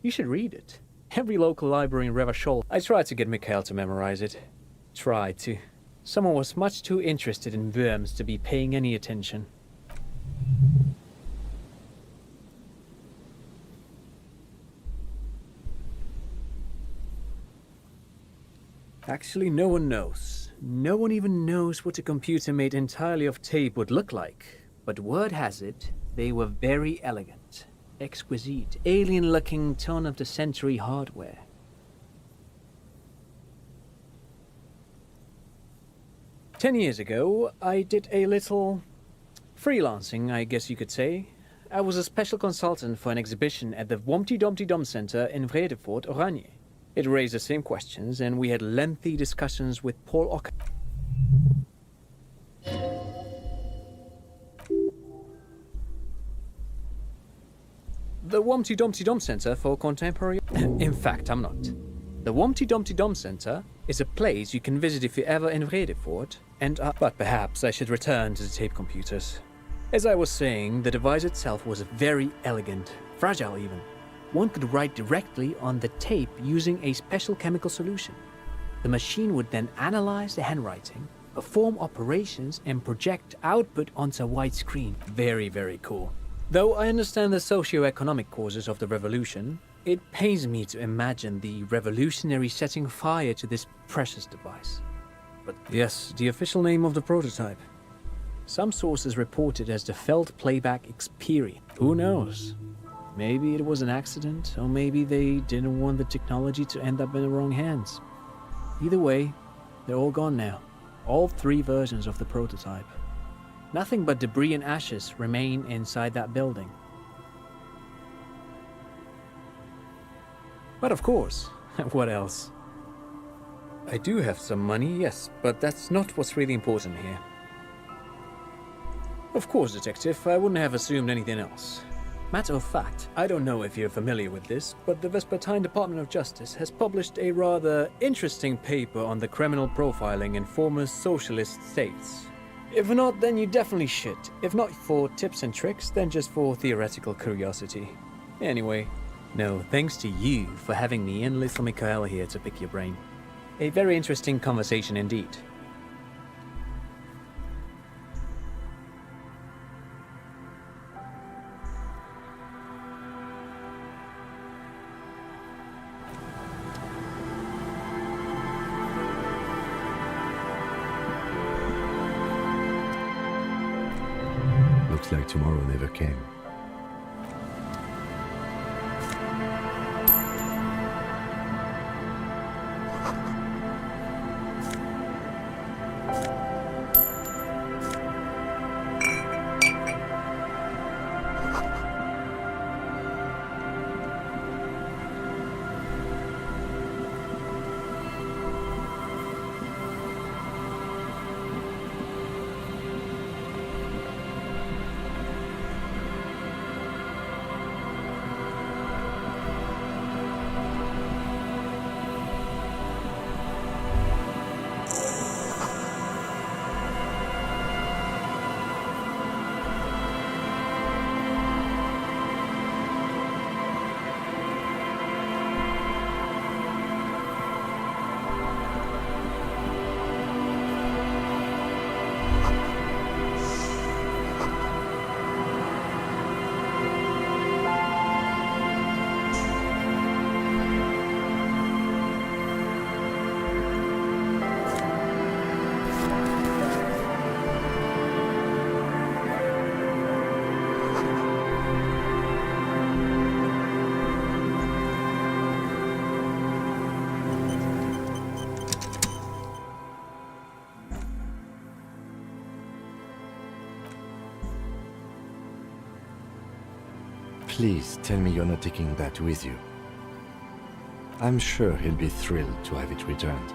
You should read it. Every local library in Revachol. I tried to get Mikhail to memorize it. Tried to. Someone was much too interested in Worms to be paying any attention. Actually, no one knows. No one even knows what a computer made entirely of tape would look like. But word has it, they were very elegant. Exquisite, alien-looking turn-of-the-century hardware. "10 years ago, I did a little freelancing, I guess you could say. I was a special consultant for an exhibition at the Womty Dumpty Dum Center in Vredefort, Oranje. It raised the same questions, and we had lengthy discussions with Paul Ock. The Womty Dumpty Dum Center for Contemporary... In fact, I'm not. The Womty Dumpty Dum Center is a place you can visit if you're ever in Vredefort, and... But perhaps I should return to the tape computers. As I was saying, the device itself was very elegant, fragile even. One could write directly on the tape using a special chemical solution. The machine would then analyze the handwriting, perform operations, and project output onto a white screen. Very, very cool. Though I understand the socio-economic causes of the revolution, it pains me to imagine the revolutionary setting fire to this precious device. But yes, the official name of the prototype. Some sources report it as the Feld Playback Experience. Who knows? Maybe it was an accident, or maybe they didn't want the technology to end up in the wrong hands. Either way, they're all gone now. All 3 versions of the prototype. Nothing but debris and ashes remain inside that building. But of course, what else? I do have some money, yes, but that's not what's really important here. Of course, Detective, I wouldn't have assumed anything else. Matter of fact, I don't know if you're familiar with this, but the Vespertine Department of Justice has published a rather interesting paper on the criminal profiling in former socialist states. If not, then you definitely should. If not for tips and tricks, then just for theoretical curiosity. Anyway, no, thanks to you for having me and little Mikhail here to pick your brain. A very interesting conversation indeed. Looks like tomorrow never came. Please tell me you're not taking that with you. I'm sure he'll be thrilled to have it returned.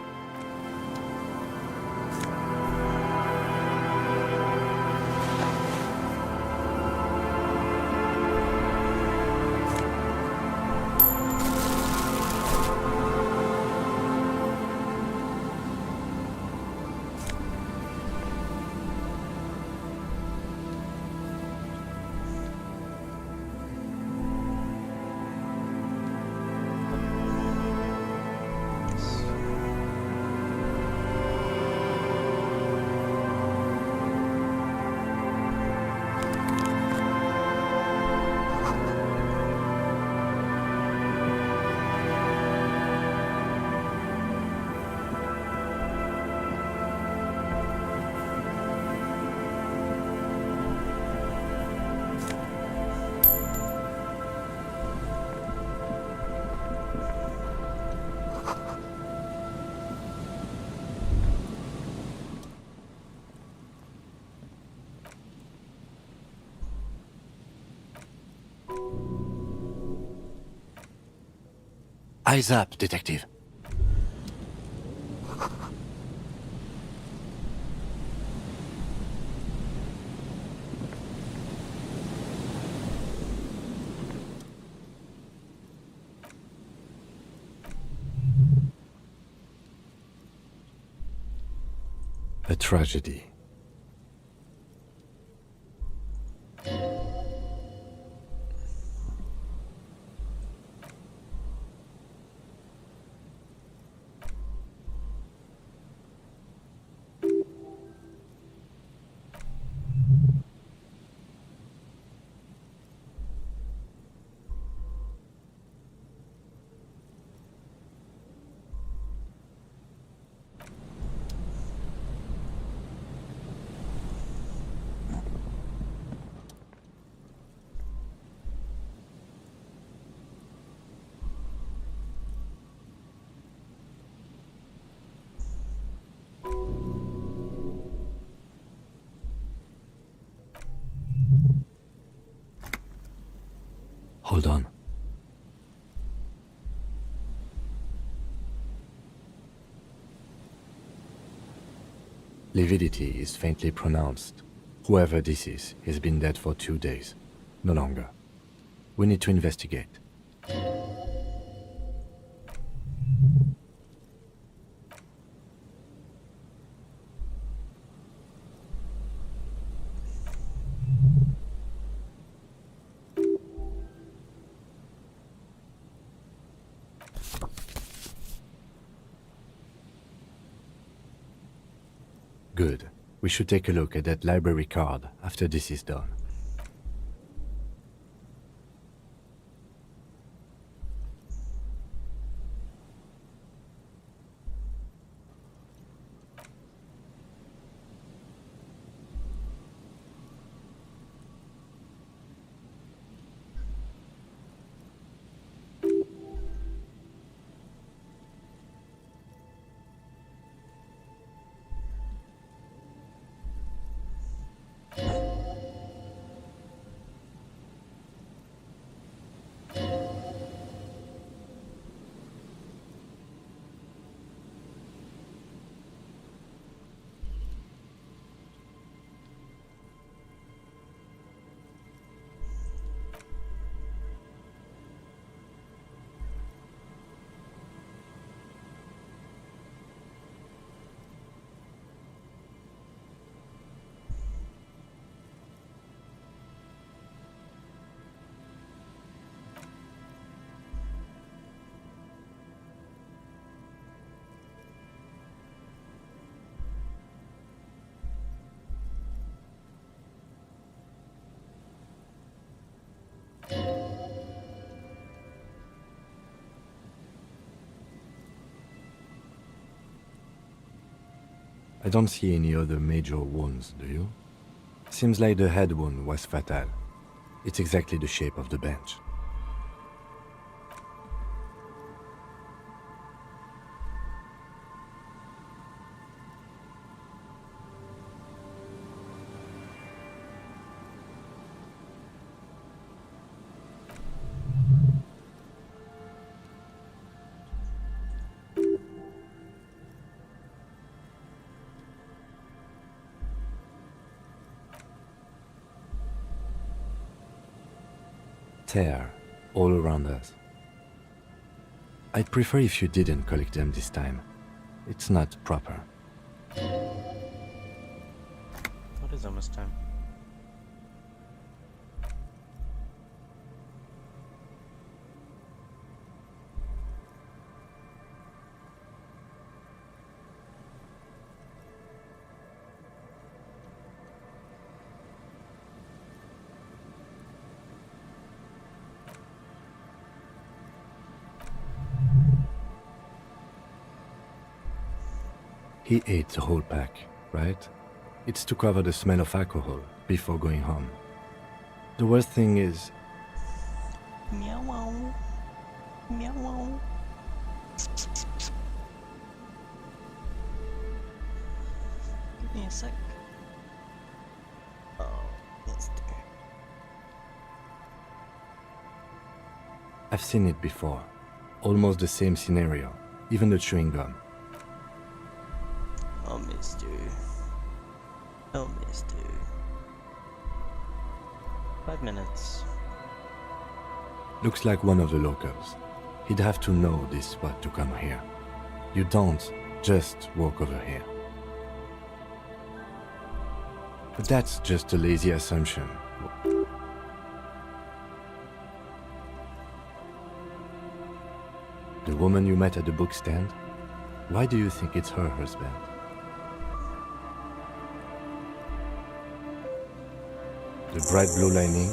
Eyes up, detective. A tragedy. Hold on. Lividity is faintly pronounced. Whoever this is, he's been dead for 2 days. No longer. We need to investigate. Good. We should take a look at that library card after this is done. I don't see any other major wounds, do you? Seems like the head wound was fatal. It's exactly the shape of the bench. tear all around us. I'd prefer if you didn't collect them this time. It's not proper. What is almost time? He ate the whole pack, right? It's to cover the smell of alcohol before going home. The worst thing is... Meow wow. Meow wow. Give me a sec. Oh, yes, dear. I've seen it before. Almost the same scenario. Even the chewing gum. Oh, mister. Oh, mister. 5 minutes. Looks like one of the locals. He'd have to know this spot to come here. You don't just walk over here. But that's just a lazy assumption. The woman you met at the book stand? Why do you think it's her husband? The bright blue lining?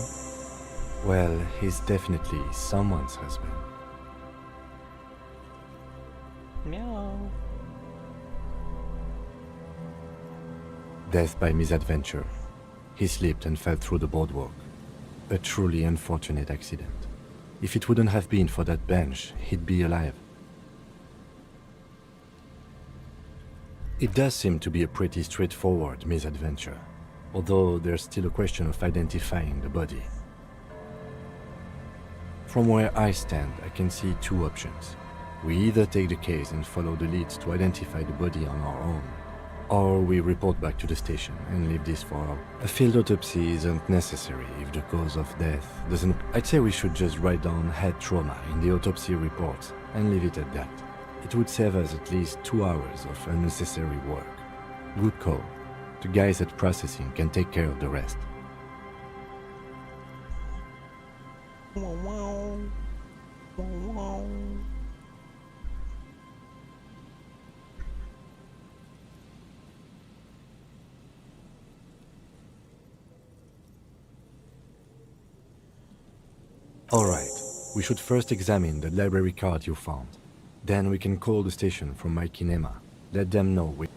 Well, he's definitely someone's husband. Meow. Death by misadventure. He slipped and fell through the boardwalk. A truly unfortunate accident. If it wouldn't have been for that bench, he'd be alive. It does seem to be a pretty straightforward misadventure, although there's still a question of identifying the body. From where I stand, I can see two options. We either take the case and follow the leads to identify the body on our own, or we report back to the station and leave this for all. A field autopsy isn't necessary if the cause of death doesn't... I'd say we should just write down head trauma in the autopsy report and leave it at that. It would save us at least 2 hours of unnecessary work. Good call. The guys at processing can take care of the rest. Wow, wow. Wow, wow. Alright, we should first examine the library card you found. Then we can call the station from my kinema. Let them know we...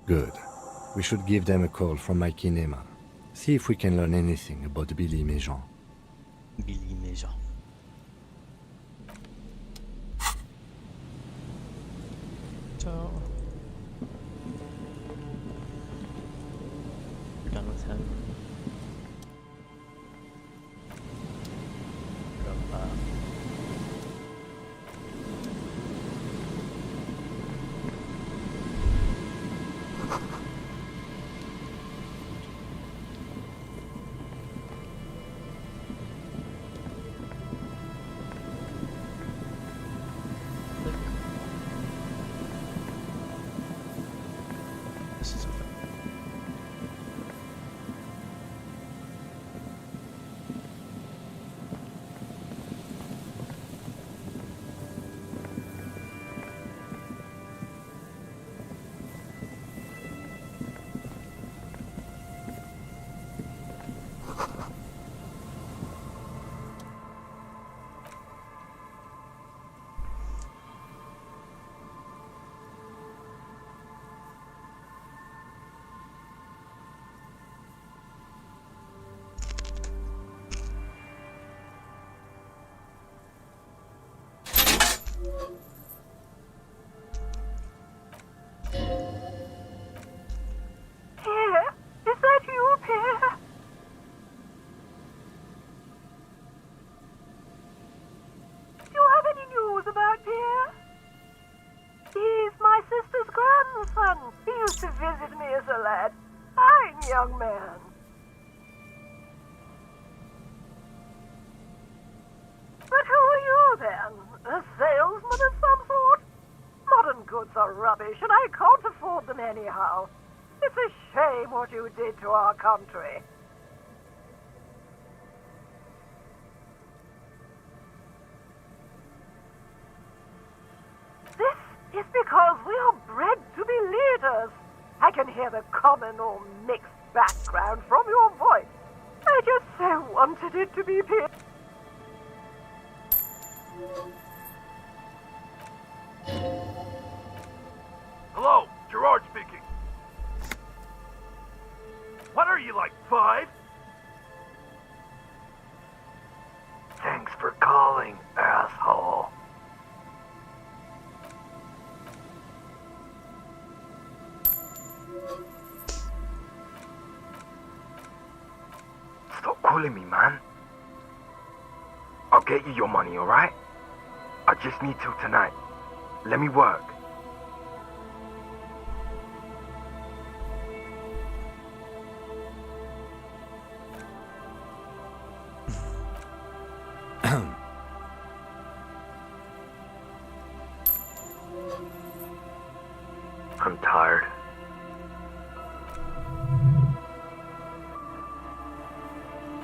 Good. We should give them a call from my kinema. See if we can learn anything about Billy Méjean. Billy Méjean. So... we're done with him. This is over. Pierre? Is that you, Pierre? Do you have any news about Pierre? He's my sister's grandson. He used to visit me as a lad. Fine young man. But who are you, then? A salesman of some sort? Modern goods are rubbish, and I can't afford them anyhow. It's a shame what you did to our country. This is because we are bred to be leaders. I can hear the common or mixed background from your voice. I just so wanted it to be Pierre. Hello, Gerard speaking. What are you, like 5? Thanks for calling, asshole. Stop calling me, man. I'll get you your money, alright? I just need till tonight. Let me work. I'm tired.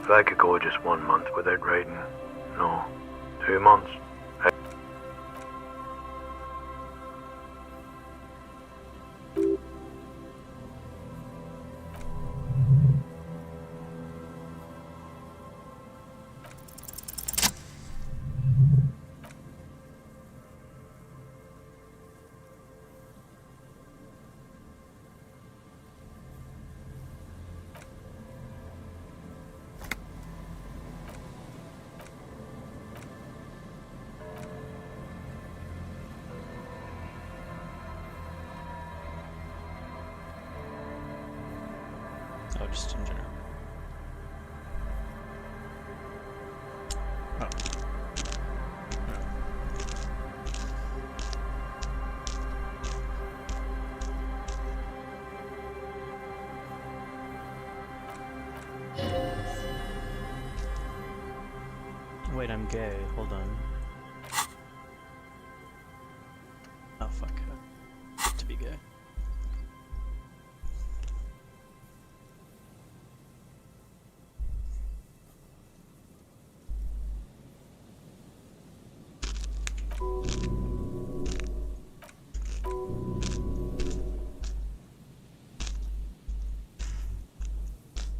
If I could go just 1 month without writing, no, 2 months. Oh, just in general. Oh. Wait, I'm gay. Hold on. Oh, fuck. To be gay.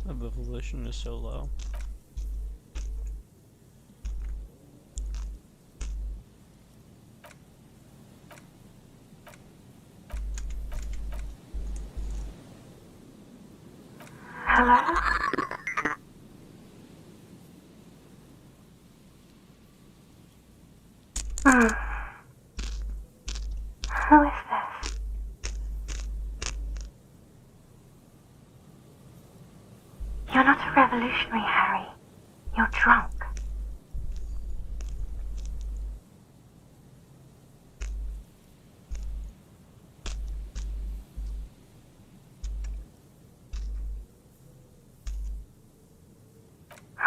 The volition is so low. Hello? Who is this? You're not a revolutionary, Harry. You're drunk.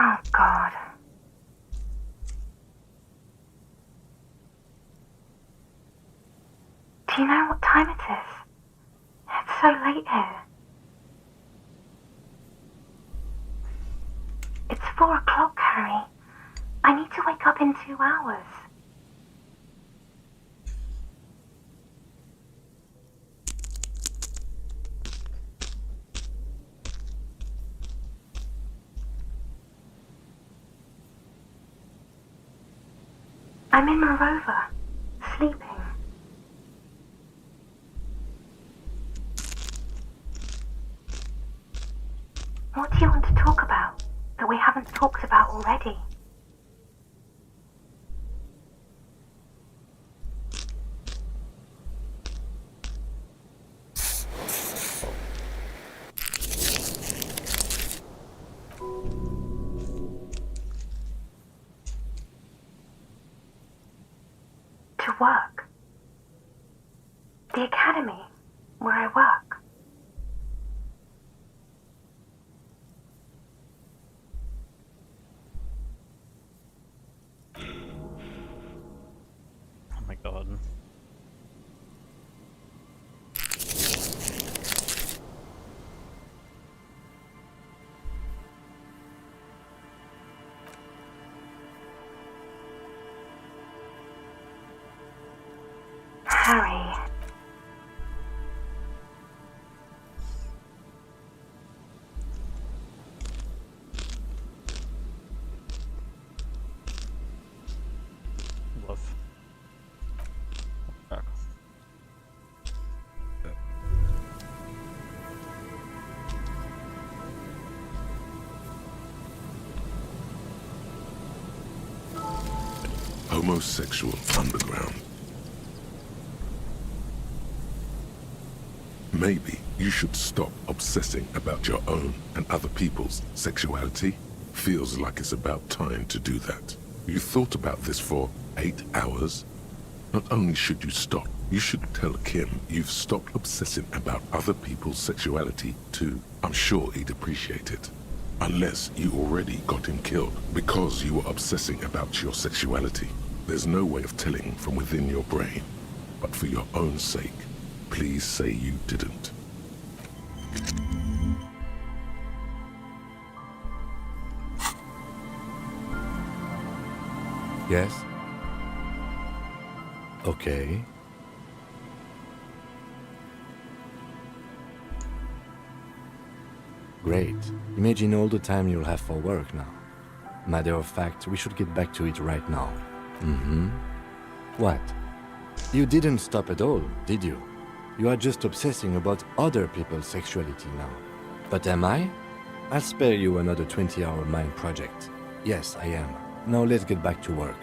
Oh, God. Do you know what time it is? It's so late here. It's 4 o'clock, Harry. I need to wake up in 2 hours. I'm in my rover, sleeping. What do you want to talk about that we haven't talked about already? To work. The academy, where I work. Oh my god. Harry. Love. Fuck. Homosexual underground. Maybe you should stop obsessing about your own and other people's sexuality. Feels like it's about time to do that. You thought about this for 8 hours? Not only should you stop, you should tell Kim you've stopped obsessing about other people's sexuality too. I'm sure he'd appreciate it. Unless you already got him killed because you were obsessing about your sexuality. There's no way of telling from within your brain. But for your own sake, please say you didn't. Yes? Okay. Great. Imagine all the time you'll have for work now. Matter of fact, we should get back to it right now. Mm-hmm. What? You didn't stop at all, did you? You are just obsessing about other people's sexuality now. But am I? I'll spare you another 20-hour mind project. Yes, I am. Now let's get back to work.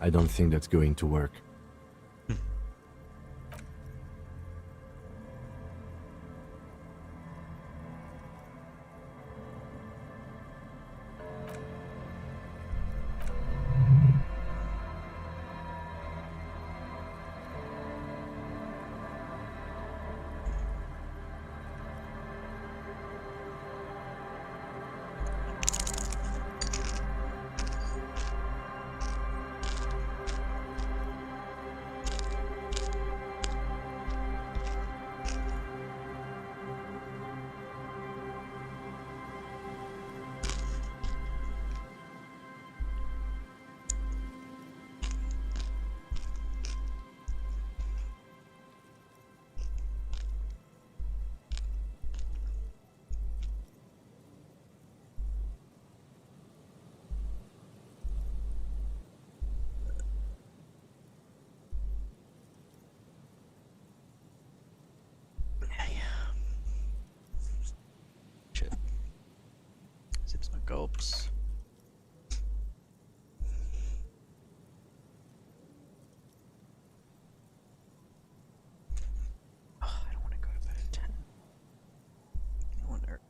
I don't think that's going to work. Shit. Sips my gulps. Oh, I don't want to go to bed at 10. I wonder.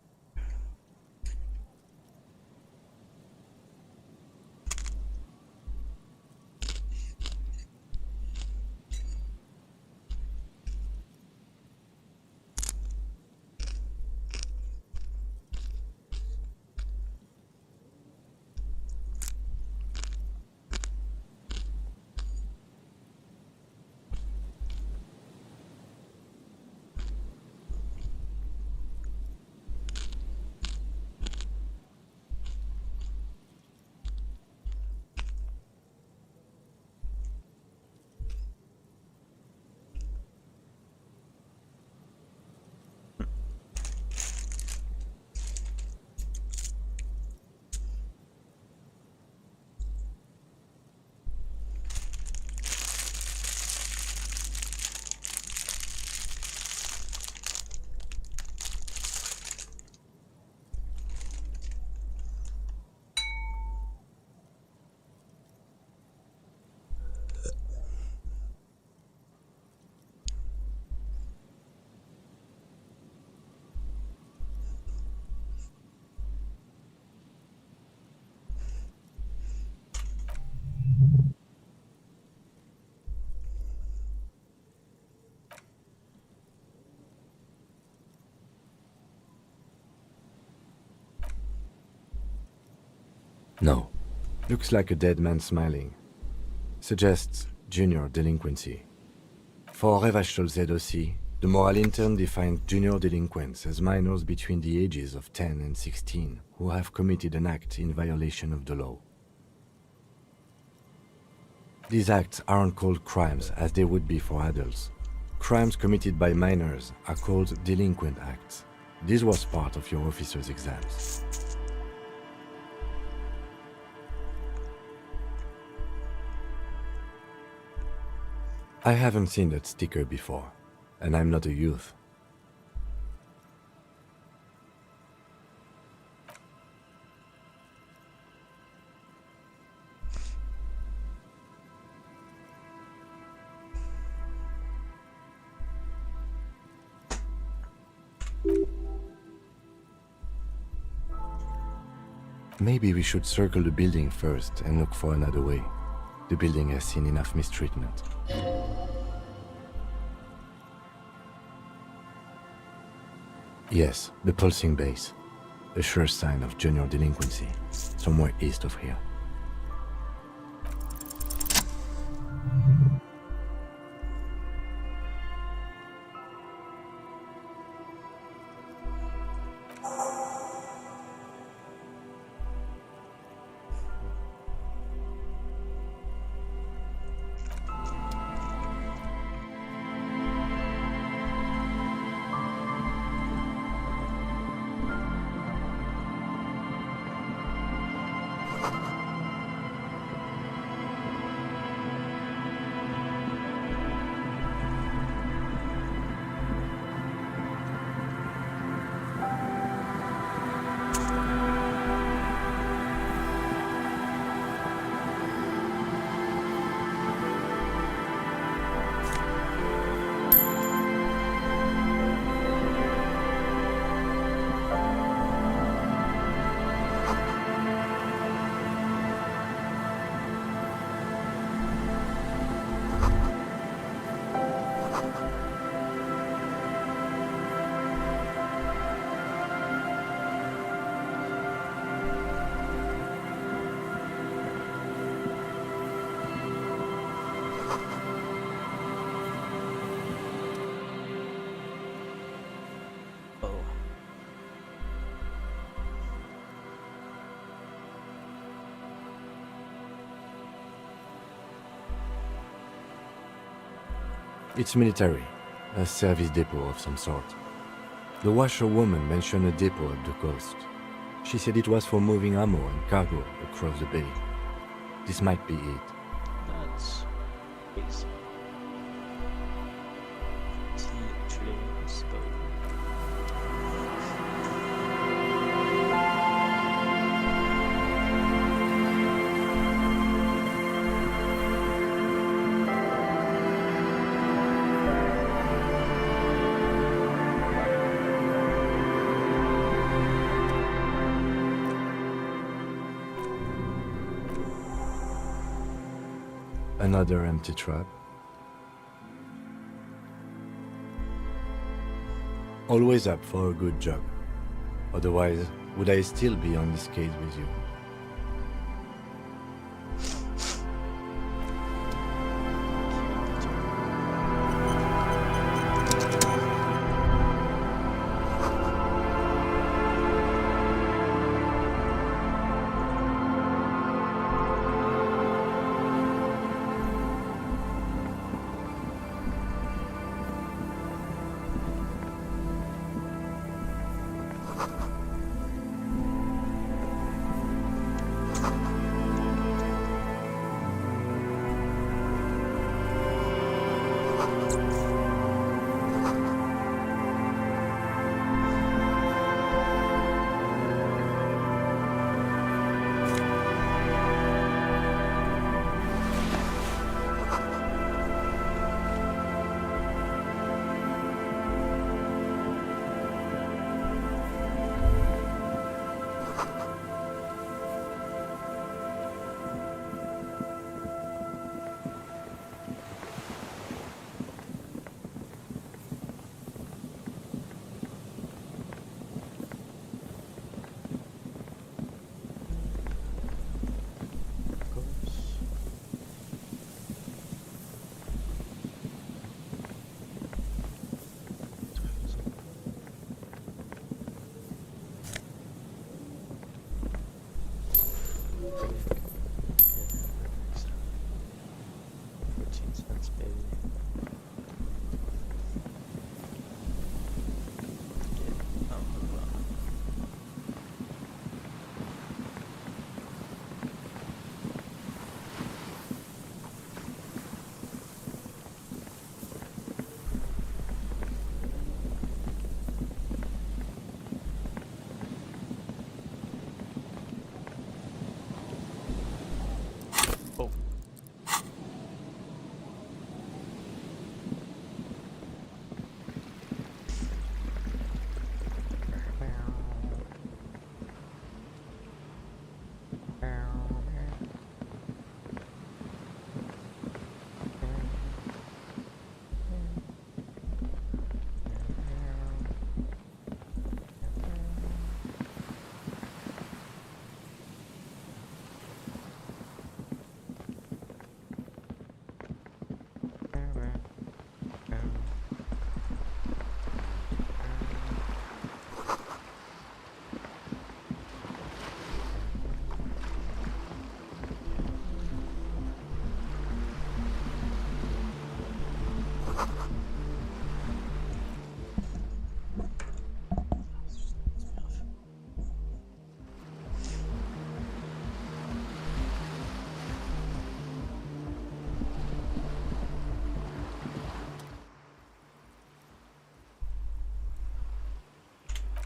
No. Looks like a dead man smiling. Suggests junior delinquency. For Revachol ZOC, the moral intern defined junior delinquents as minors between the ages of 10 and 16 who have committed an act in violation of the law. These acts aren't called crimes as they would be for adults. Crimes committed by minors are called delinquent acts. This was part of your officer's exams. I haven't seen that sticker before, and I'm not a youth. Maybe we should circle the building first and look for another way. The building has seen enough mistreatment. Yes, the pulsing base. A sure sign of junior delinquency, somewhere east of here. It's military, a service depot of some sort. The washerwoman mentioned a depot at the coast. She said it was for moving ammo and cargo across the bay. This might be it. That's crazy. It's literally impossible. Another empty trap. Always up for a good job. Otherwise, would I still be on this case with you?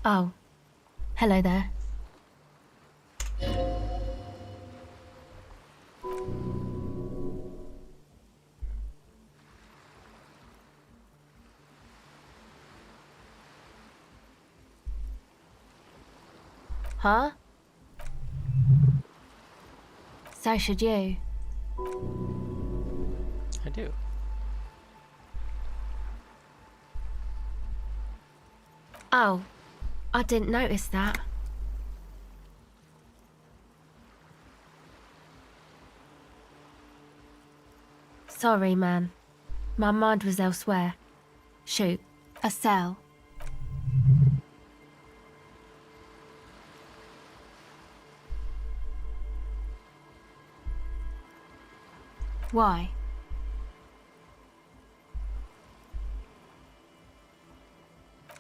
Oh, hello there. Huh? So should you. I do. Oh, I didn't notice that. Sorry, man. My mind was elsewhere. Shoot, a cell. Why?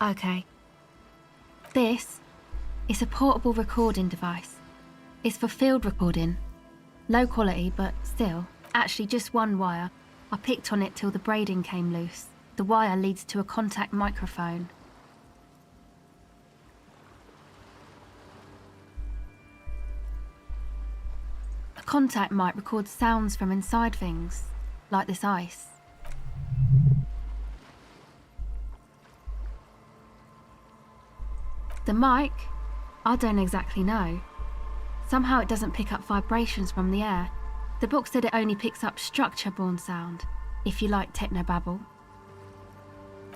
Okay. This is a portable recording device. It's for field recording. Low quality, but still. Actually, just one wire. I picked on it till the braiding came loose. The wire leads to a contact microphone. A contact mic records sounds from inside things, like this ice. The mic? I don't exactly know. Somehow it doesn't pick up vibrations from the air. The book said it only picks up structure-borne sound, if you like technobabble.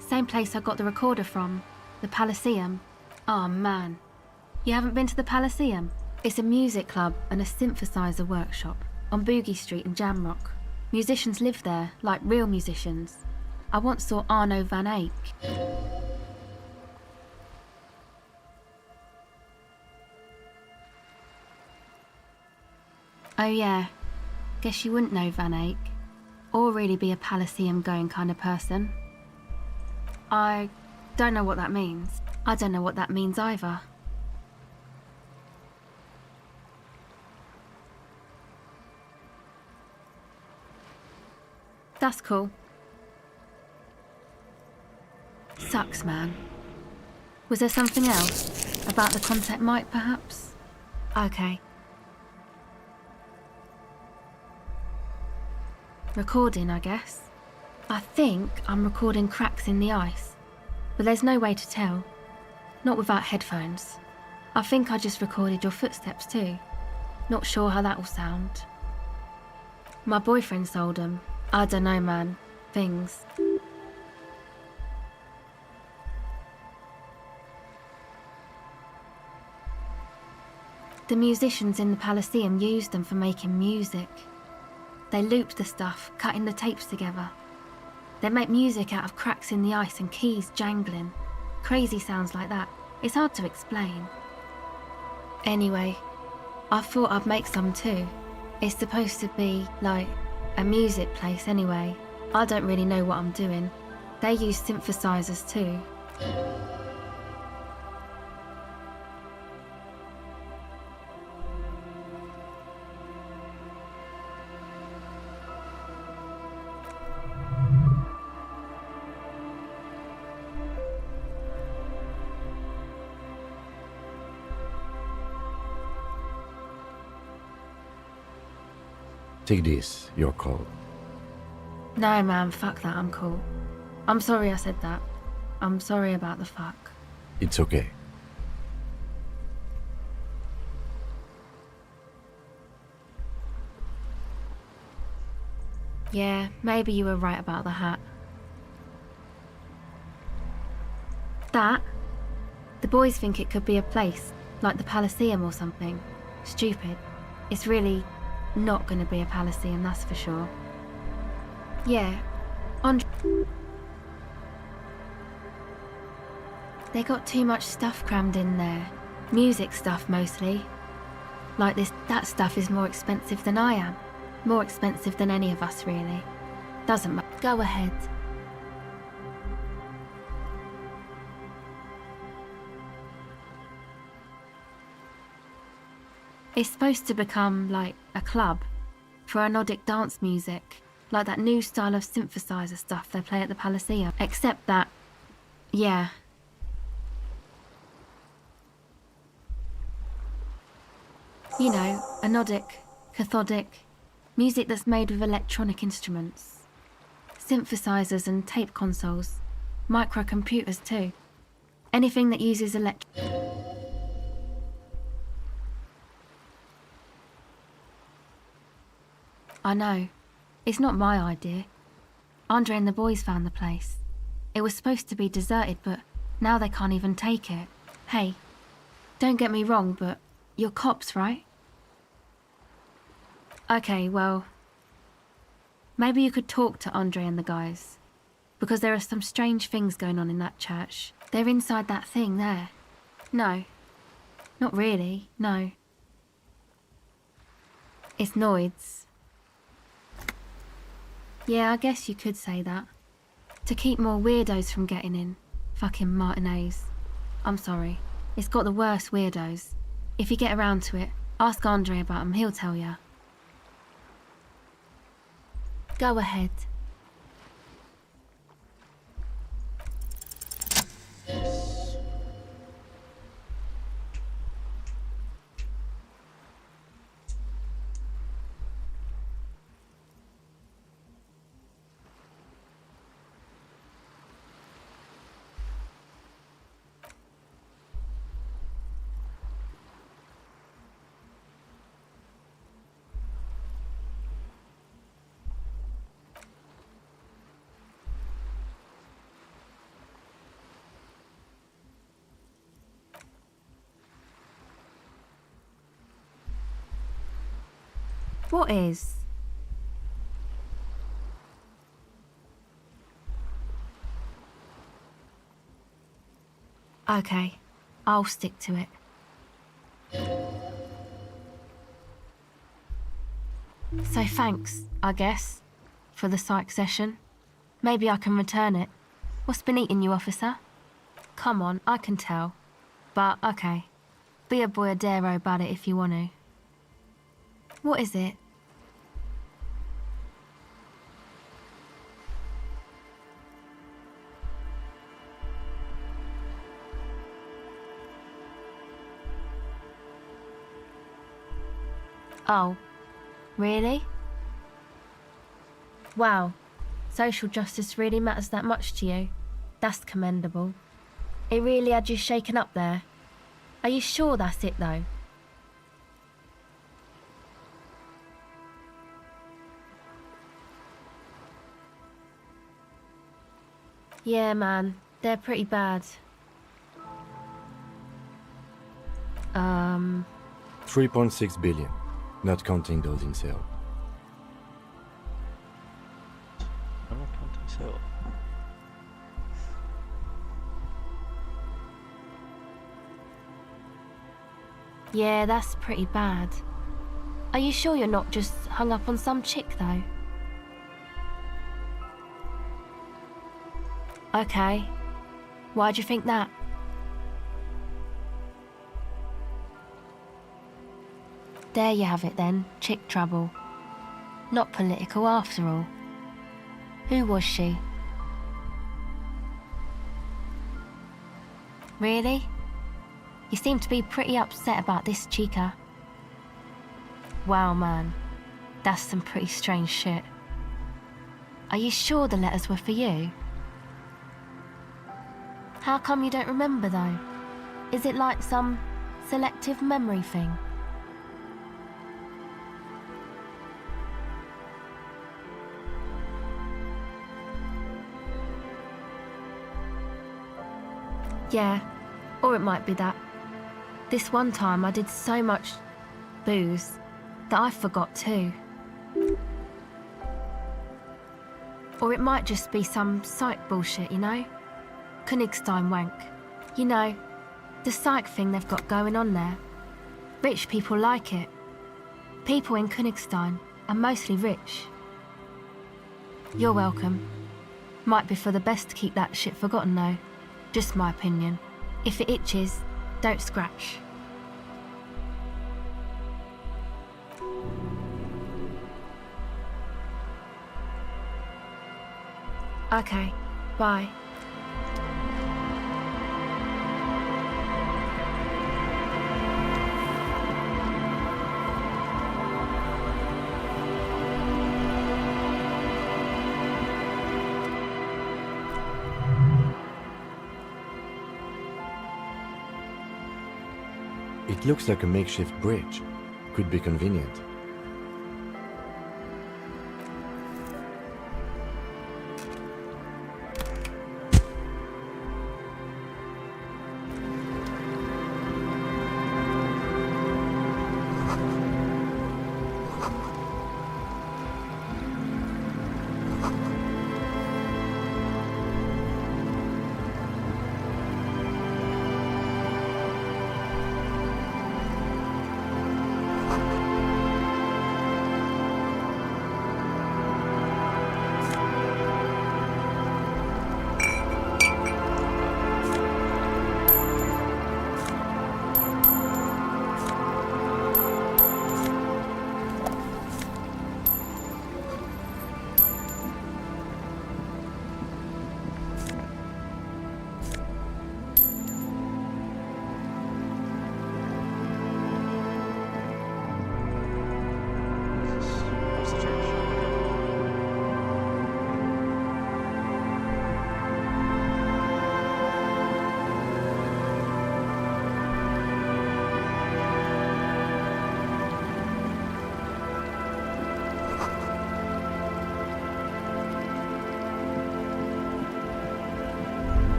Same place I got the recorder from, the Palaceum. Oh man. You haven't been to the Palaceum? It's a music club and a synthesizer workshop on Boogie Street in Jamrock. Musicians live there, like real musicians. I once saw Arno van Eyck. Oh yeah, guess you wouldn't know Van Eyck, or really be a Palaceum going kind of person. I don't know what that means. I don't know what that means either. That's cool. Sucks, man. Was there something else? About the contact mic, perhaps? Okay. Recording, I guess. I think I'm recording cracks in the ice, but there's no way to tell. Not without headphones. I think I just recorded your footsteps too. Not sure how that will sound. My boyfriend sold them. I don't know, man. Things. The musicians in the Palaceum used them for making music. They looped the stuff, cutting the tapes together. They make music out of cracks in the ice and keys jangling. Crazy sounds like that. It's hard to explain. Anyway, I thought I'd make some too. It's supposed to be, like, a music place anyway. I don't really know what I'm doing. They use synthesizers too. Take this, your call. No, man, fuck that, I'm cool. I'm sorry I said that. I'm sorry about the fuck. It's okay. Yeah, maybe you were right about the hat. That? The boys think it could be a place, like the Palaceum or something. Stupid. It's really not gonna be a Palaceum, that's for sure. Yeah, they got too much stuff crammed in there. Music stuff mostly. Like that stuff is more expensive than I am. More expensive than any of us, really. Doesn't matter. Go ahead. It's supposed to become like a club for anodic dance music, like that new style of synthesizer stuff they play at the Palaceum. Except that, yeah. You know, anodic, cathodic, music that's made with electronic instruments. Synthesizers and tape consoles, microcomputers too. Anything that uses I know. It's not my idea. Andre and the boys found the place. It was supposed to be deserted, but now they can't even take it. Hey, don't get me wrong, but you're cops, right? Okay, well, maybe you could talk to Andre and the guys, because there are some strange things going on in that church. They're inside that thing there. No, not really, no. It's Noids. Yeah, I guess you could say that. To keep more weirdos from getting in. Fucking Martinez. I'm sorry. It's got the worst weirdos. If you get around to it, ask Andre about him, he'll tell ya. Go ahead. What is? Okay, I'll stick to it. So thanks, I guess, for the psych session. Maybe I can return it. What's been eating you, officer? Come on, I can tell. But, okay. Be a boyadero about it if you want to. What is it? Oh, really? Wow, social justice really matters that much to you? That's commendable. It really had you shaken up there. Are you sure that's it, though? Yeah, man, they're pretty bad. 3.6 billion, not counting those in sale. I'm not counting sale. Yeah, that's pretty bad. Are you sure you're not just hung up on some chick, though? Okay. Why'd you think that? There you have it then, chick trouble. Not political after all. Who was she? Really? You seem to be pretty upset about this, chica. Wow, man. That's some pretty strange shit. Are you sure the letters were for you? How come you don't remember, though? Is it like some selective memory thing? Yeah, or it might be that. This one time I did so much booze that I forgot too. Or it might just be some psych bullshit, you know? Königstein wank. You know, the psych thing they've got going on there. Rich people like it. People in Königstein are mostly rich. You're welcome. Might be for the best to keep that shit forgotten though. Just my opinion. If it itches, don't scratch. Okay, bye. It looks like a makeshift bridge. Could be convenient.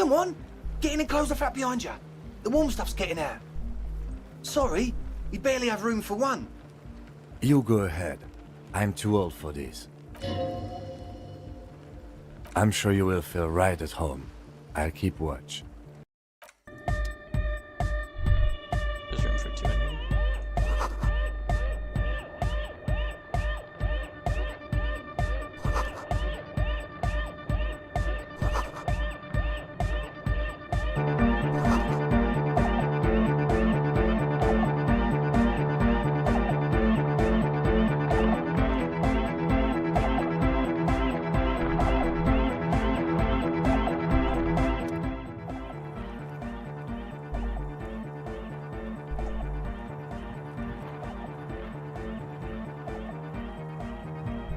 Come on, get in and close the flap behind you. The warm stuff's getting out. Sorry, we barely have room for one. You go ahead. I'm too old for this. I'm sure you will feel right at home. I'll keep watch. There's room for two in here.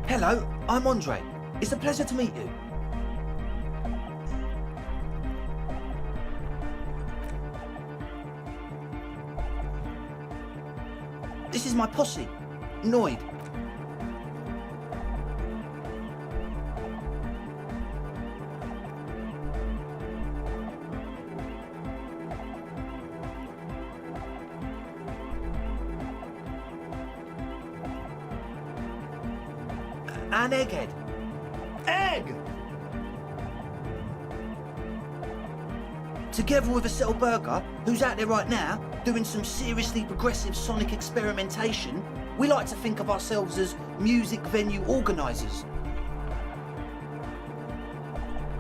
Hello, I'm Andre. It's a pleasure to meet you. This is my posse, Noid. And Egghead. Egg! Together with a Settle Burger, who's out there right now, doing some seriously progressive sonic experimentation, we like to think of ourselves as music venue organisers.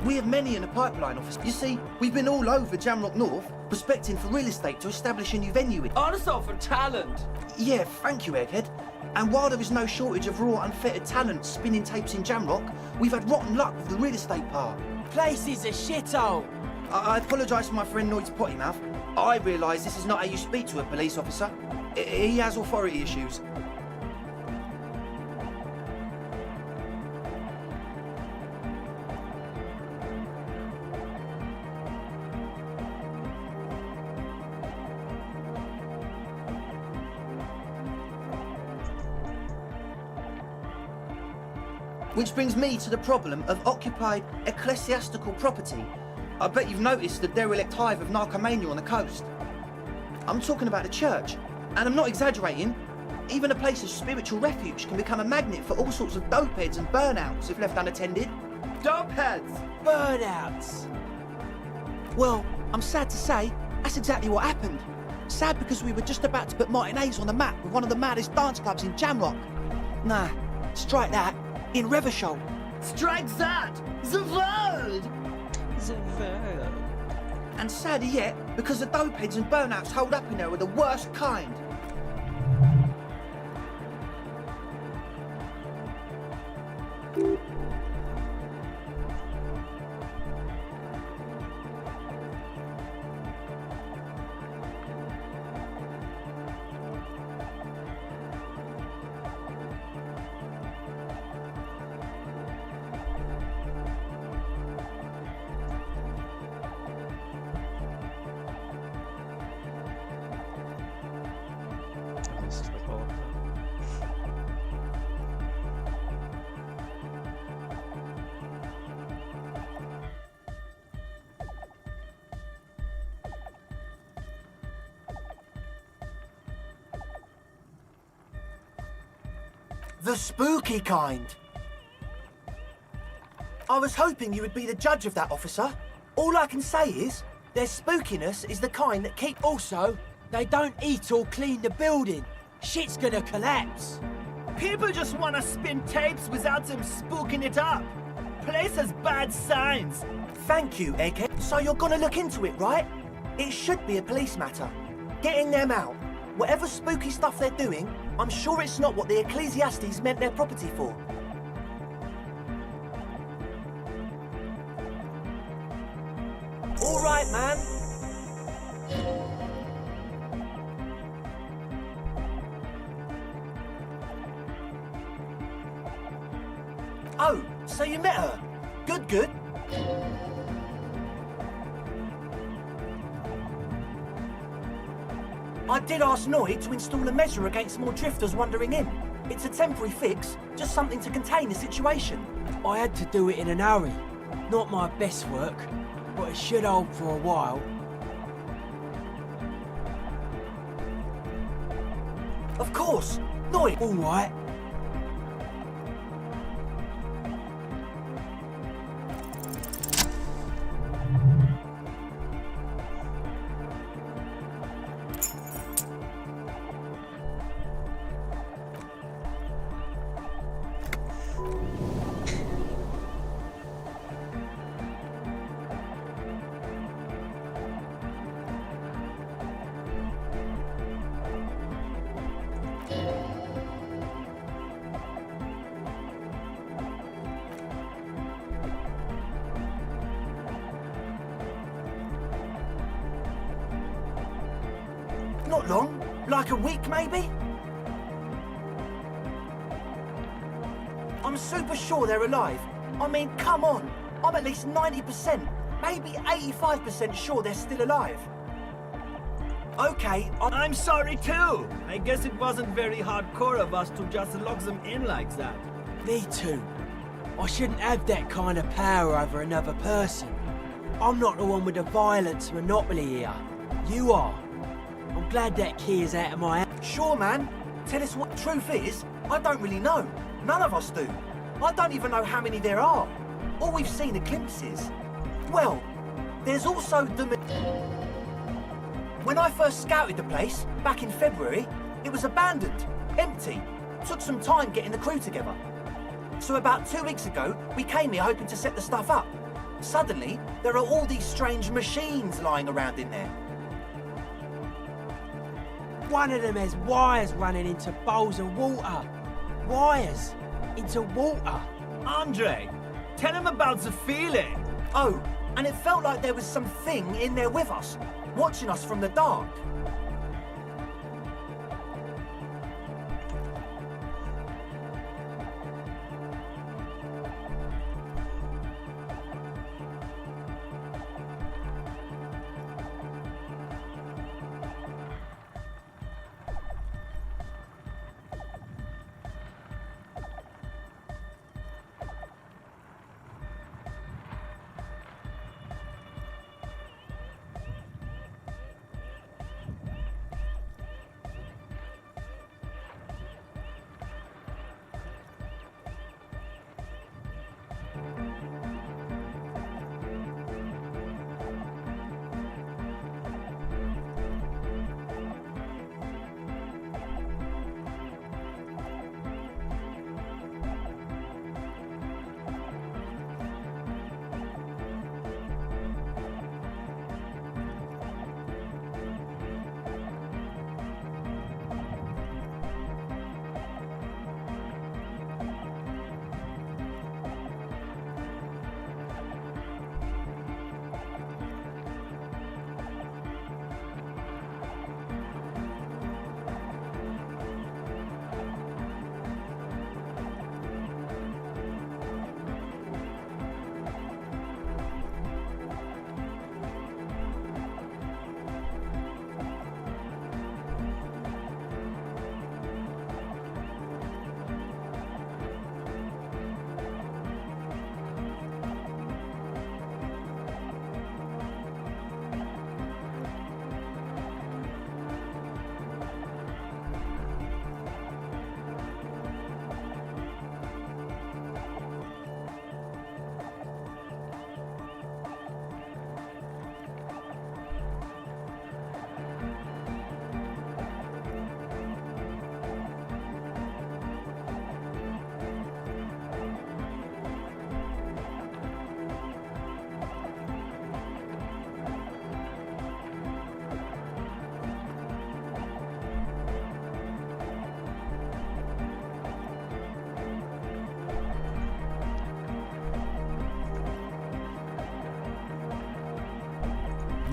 We have many in the pipeline office. You see, we've been all over Jamrock North, prospecting for real estate to establish a new venue. Also for talent! Yeah, thank you, Egghead. And while there is no shortage of raw, unfettered talent spinning tapes in Jamrock, we've had rotten luck with the real estate part. Place is a shithole! I apologise for my friend Noid's potty mouth. I realise this is not how you speak to a police officer. He has authority issues. Which brings me to the problem of occupied ecclesiastical property. I bet you've noticed the derelict hive of narcomania on the coast. I'm talking about the church, and I'm not exaggerating. Even a place of spiritual refuge can become a magnet for all sorts of dopeheads and burnouts if left unattended. Dopeheads! Burnouts! Well, I'm sad to say, that's exactly what happened. Sad because we were just about to put Martinez on the map with one of the maddest dance clubs in Jamrock. Nah, strike that. In Revachol. Strike that! The word! The word. And sadder yet, because the dopeheads and burnouts hold up in there are the worst kind. This is like all of them. The spooky kind. I was hoping you would be the judge of that, officer. All I can say is, their spookiness is the kind that keep... Also, they don't eat or clean the building. Shit's gonna collapse. People just wanna spin tapes without them spooking it up. Place has bad signs. Thank you, Egghead. So you're gonna look into it, right? It should be a police matter. Getting them out. Whatever spooky stuff they're doing, I'm sure it's not what the Ecclesiastes meant their property for. All right, man. Oh, so you met her? Good, good. I did ask Noid to install a measure against more drifters wandering in. It's a temporary fix, just something to contain the situation. I had to do it in an hurry. Not my best work. but it should hold for a while. Of course! No, All right. not long. Like a week, maybe? I'm super sure they're alive. I mean, come on. I'm at least 90%, maybe 85% sure they're still alive. Okay, I'm sorry too. I guess it wasn't very hardcore of us to just lock them in like that. Me too. I shouldn't have that kind of power over another person. I'm not the one with the violence monopoly here. You are. I'm glad that key is out of my hand. Sure, man. Tell us what the truth is. I don't really know. None of us do. I don't even know how many there are. All we've seen are glimpses. Well, there's also the... When I first scouted the place, back in February, it was abandoned, empty. Took some time getting the crew together. So about 2 weeks ago, we came here hoping to set the stuff up. Suddenly, there are all these strange machines lying around in there. One of them has wires running into bowls of water. Wires into water. Andre, tell him about the feeling. Oh, and it felt like there was something in there with us, watching us from the dark.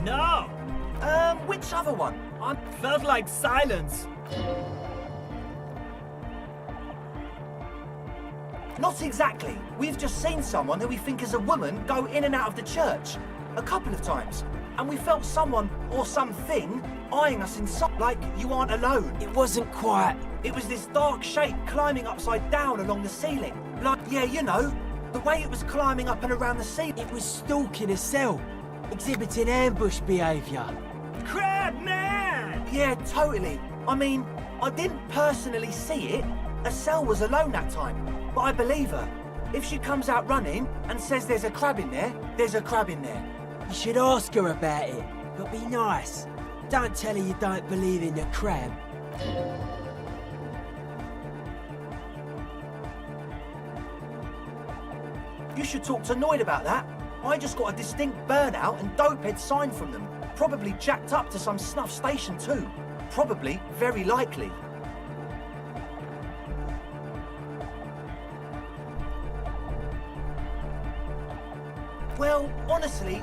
No! Which other one? I felt like silence. Not exactly. We've just seen someone who we think is a woman go in and out of the church. A couple of times. And we felt someone, or something, eyeing us inside. Like you aren't alone. It wasn't quiet. It was this dark shape climbing upside down along the ceiling. Like, yeah, you know, the way it was climbing up and around the ceiling. It was stalking a cell. exhibiting ambush behaviour. Crab man! Yeah, totally. I mean, I didn't personally see it. Estelle was alone that time, but I believe her. If she comes out running and says there's a crab in there, there's a crab in there. You should ask her about it, but be nice. Don't tell her you don't believe in the crab. You should talk to Noid about that. I just got a distinct burnout and dopehead sign from them. Probably jacked up to some snuff station too. Probably, very likely. Well, honestly,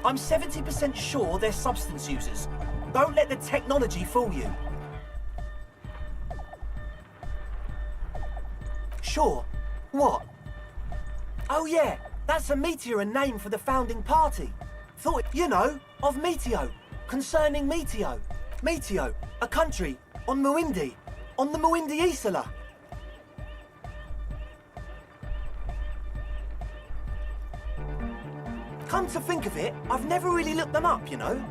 I'm 70% sure they're substance users. Don't let the technology fool you. Sure. What? Oh yeah, that's a Meteor name for the founding party. Thought, you know, of Meteo. Concerning Meteo. Meteo, a country on Muindi. On the Muindi Isla. Come to think of it, I've never really looked them up, you know.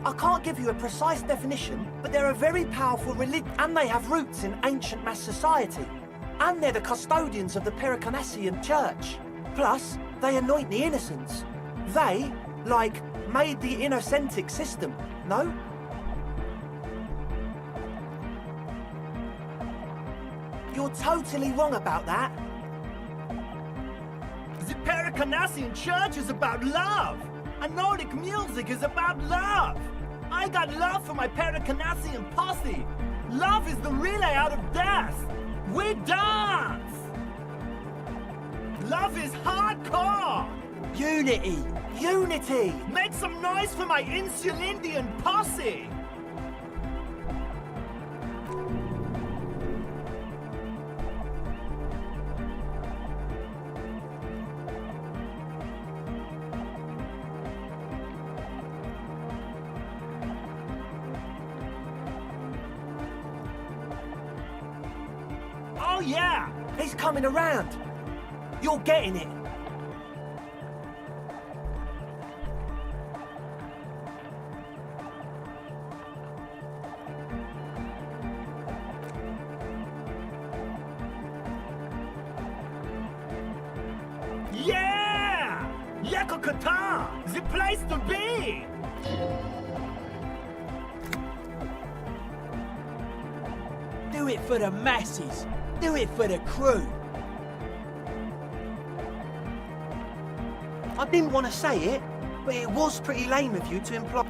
I can't give you a precise definition, but they're a very powerful religion, and they have roots in ancient mass society. And they're the custodians of the Pericanassian Church. Plus, they anoint the innocents. They, like, made the Innocentic system, no? You're totally wrong about that. The Pericanassian Church is about love. And Nordic music is about love. I got love for my Pericanassian posse. Love is the relay out of death. We dance! Love is hardcore! Unity! Unity! Make some noise for my Insulindian posse! Oh yeah! He's coming around! You're getting it! Yeah! Yakokata! The place to be! Do it for the masses! Do it for the crew! I didn't want to say it, but it was pretty lame of you to imply...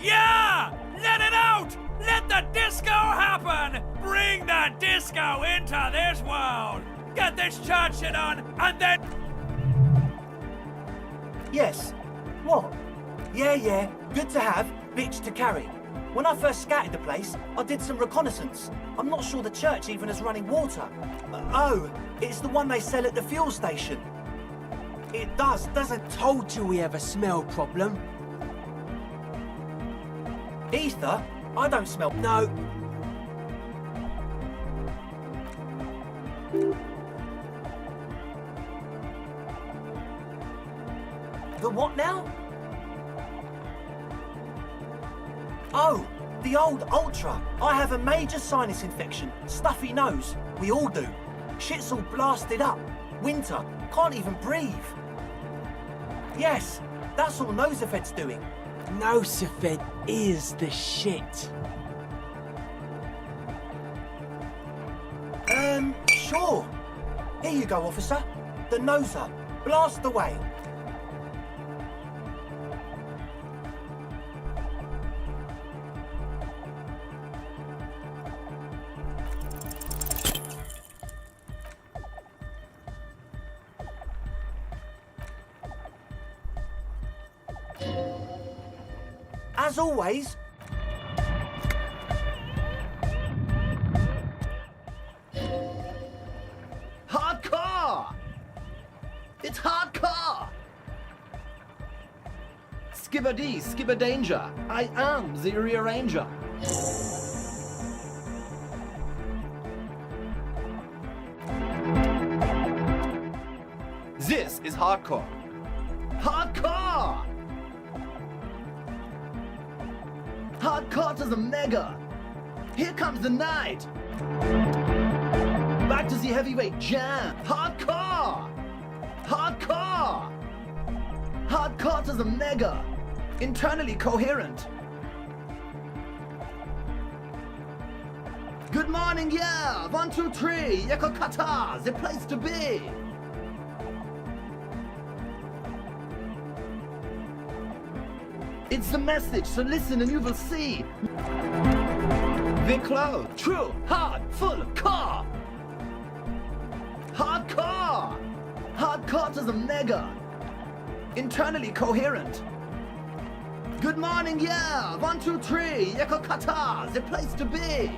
Yeah! Let it out! Let the disco happen! Bring the disco into this world! Get this church shit on, and then... Yes. What? Yeah, good to have, bitch to carry. When I first scouted the place, I did some reconnaissance. I'm not sure the church even has running water. Oh, it's the one they sell at the fuel station. It does, doesn't... Told you we have a smell problem. Ether? I don't smell... No. The what now? Oh, the old Ultra. I have a major sinus infection. Stuffy nose. We all do. Shit's all blasted up. Winter. Can't even breathe. Yes, that's all Nosefed's doing. Nosefed is the shit. Sure. Here you go, officer. The Noser. Blast away. As always, Hardcore! It's hardcore! Skibbity, skibberdanger. I am the rearranger. This is hardcore. Hardcore! Hardcore to the mega. Here comes the night. Back to the heavyweight jam. Hardcore! Hardcore! Hardcore to the mega. Internally coherent. Good morning, yeah! 1, 2, 3, Yakokata, the place to be! It's the message, so listen and you will see. Big close, true, hard, full, core! Hardcore! Hardcore to the mega. Internally coherent. Good morning, yeah! 1, 2, 3, Yakokata, the place to be!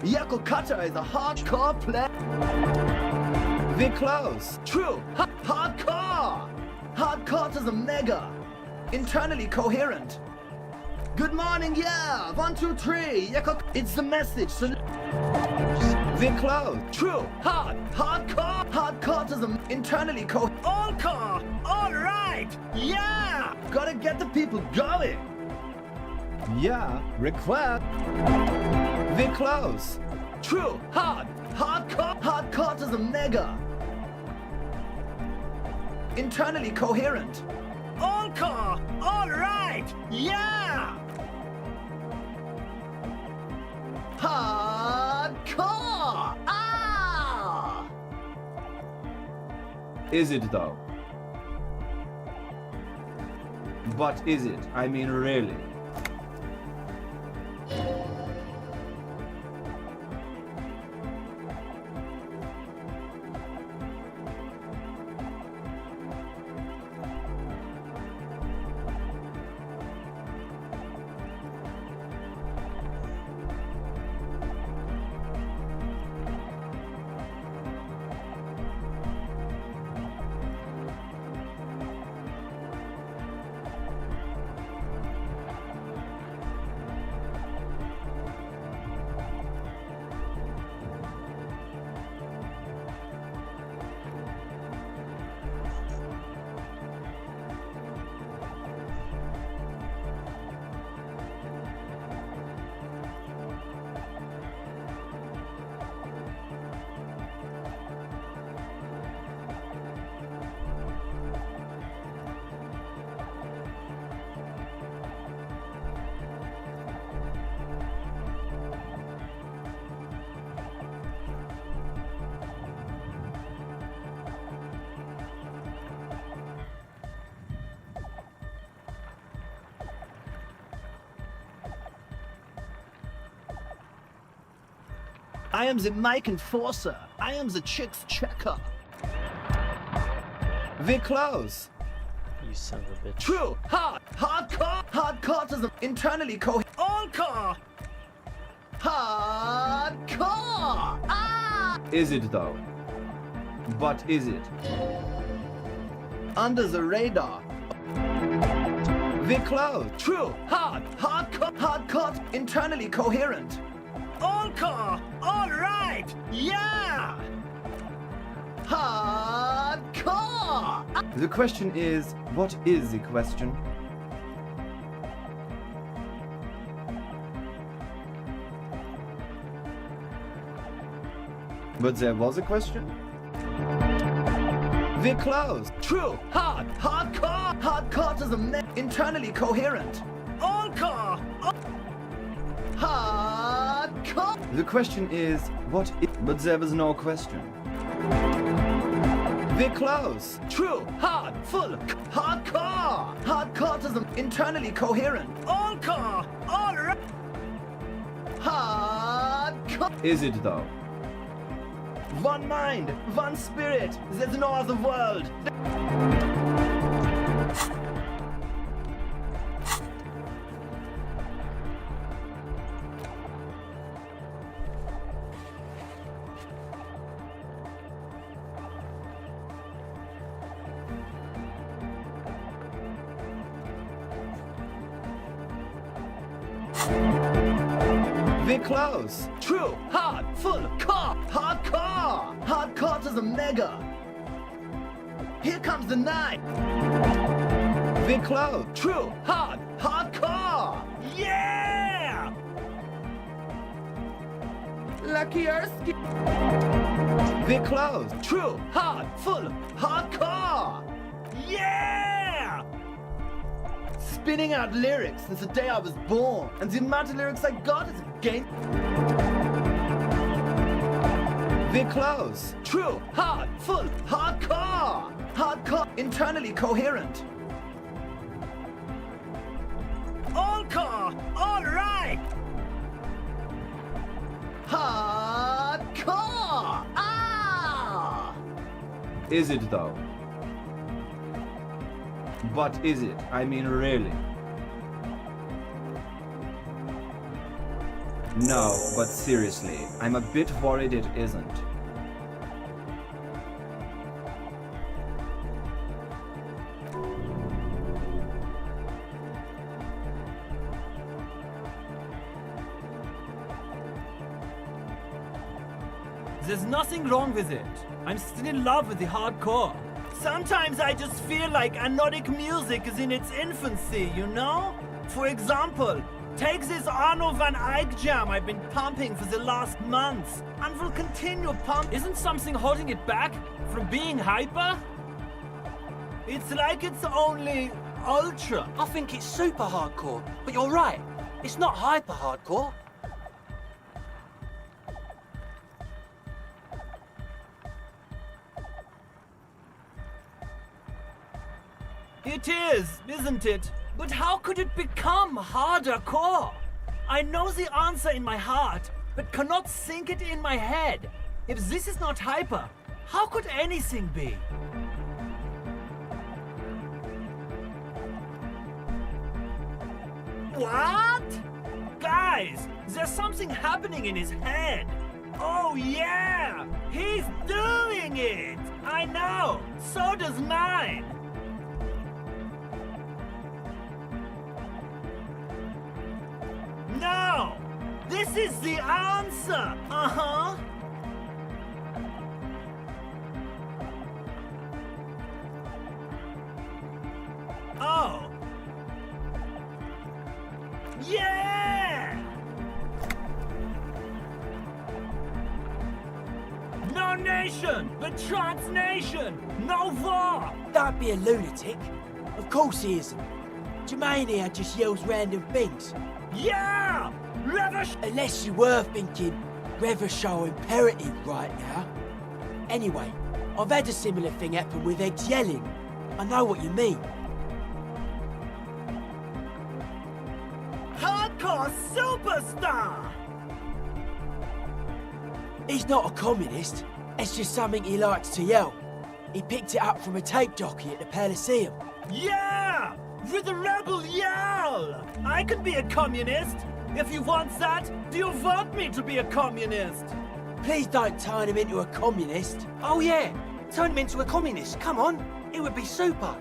Yakokata is a hardcore play. Big close. True. Hardcore. Hardcore to the mega. Internally coherent. Good morning, yeah. 1, 2, 3. It's the message. So Big close. True. Hardcore. Hardcore to the internally coherent. All core. All right. Yeah. Gotta get the people going. Yeah. Request. Big close. True. Hardcore. Hardcore to the mega. Internally coherent. All core. All right. Yeah. Hardcore. Ah. Is it though? But is it? I mean, really? I am the mic enforcer. I am the chicks checker. We're close. You son of a bitch. True. Hardcore. Hardcore to the internally all core. Hardcore. Ah. Is it though? But is it? Under the radar. We're close. True. Hardcore. Hardcore. Internally coherent. All core. All right. Yeah. Hardcore. The question is, what is the question? But there was a question? We're close. True. Hardcore. Hardcore to the internally coherent. All core. Hardcore. The question is, what is... But there was no question. We're close. True. Full. Hardcore. Hardcore to the internally coherent. All core. All right. Hardcore. Is it though? One mind, one spirit. There's no other world. We're close. True. Full. Core. Hardcore. Hardcore to the mega. Here comes the night. The clothes. True. Hardcore. Yeah! Lucky Ersky. The clothes. True. Full. Hardcore. Yeah! Spinning out lyrics since the day I was born. And the amount of lyrics I got is a game. The clothes. True. Full. Hardcore. Hardcore. Internally coherent. All car. All right. Hardcore. Ah! Is it though? But is it? I mean, really? No, but seriously, I'm a bit worried it isn't. There's nothing wrong with it. I'm still in love with the hardcore. Sometimes I just feel like anodic music is in its infancy, you know? For example, take this Arno van Eyck jam I've been pumping for the last months, and will continue pump. Isn't something holding it back from being hyper? It's like it's only ultra. I think it's super hardcore, but you're right. It's not hyper hardcore. It is, isn't it? But how could it become harder core? I know the answer in my heart, but cannot think it in my head. If this is not hyper, how could anything be? What? Guys, there's something happening in his head. Oh yeah! He's doing it! I know! So does mine! No! This is the answer! Uh-huh! Oh! Yeah! No nation, but trans nation! No war! Don't be a lunatic. Of course he isn't. Jermaine here just yells random things. Yeah! Unless you were thinking Revershow imperative right now. Anyway, I've had a similar thing happen with Eggs yelling. I know what you mean. Hardcore superstar! He's not a communist. It's just something he likes to yell. He picked it up from a tape jockey at the Palaceum. Yeah! With a rebel yell! I can be a communist! If you want that, do you want me to be a communist? Please don't turn him into a communist. Oh yeah, turn him into a communist. Come on, it would be super.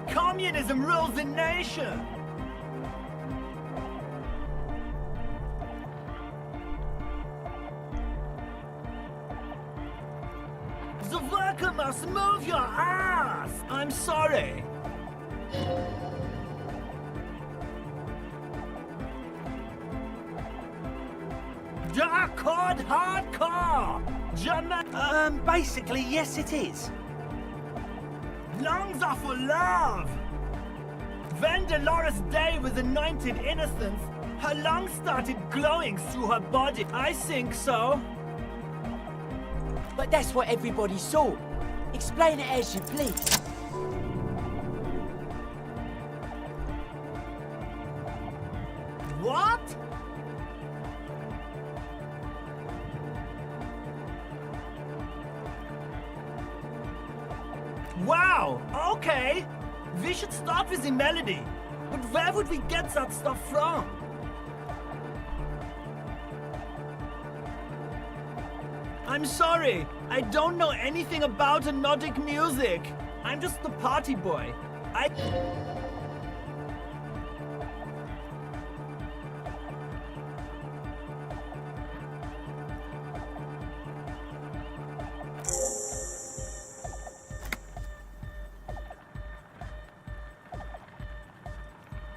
Communism rules the nation! The worker must move your ass! I'm sorry. Dark Horde Hardcore! Basically, yes it is. Lungs are for love! When Dolores Day was anointed innocence, her lungs started glowing through her body. I think so. But that's what everybody saw. Explain it as you please. What? Wow, okay. We should start with the melody. But where would we get that stuff from? I'm sorry, I don't know anything about Nordic music. I'm just the party boy.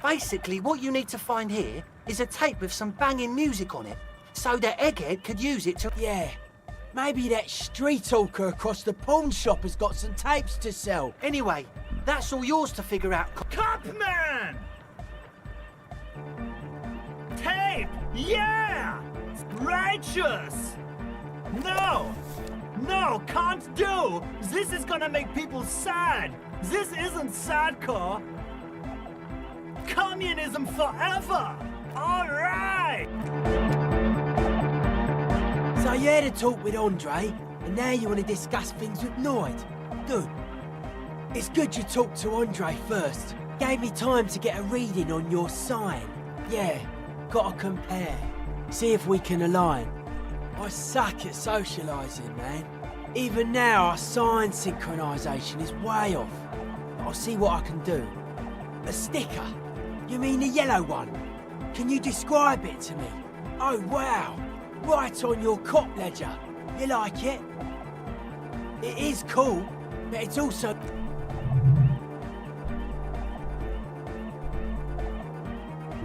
Basically, what you need to find here is a tape with some banging music on it, so that Egghead could use it to... Yeah, maybe that street talker across the pawn shop has got some tapes to sell. Anyway, that's all yours to figure out. Copman! Tape! Yeah! Righteous! No! No, can't do! This is gonna make people sad! This isn't sadcore! Communism forever! Alright! So you had a talk with Andre, and now you want to discuss things with Noid. Good. It's good you talked to Andre first. Gave me time to get a reading on your sign. Yeah, gotta compare. See if we can align. I suck at socialising, man. Even now, our sign synchronisation is way off. But I'll see what I can do. A sticker? You mean the yellow one? Can you describe it to me? Oh, wow. Right on your cop ledger. You like it? It is cool, but it's also...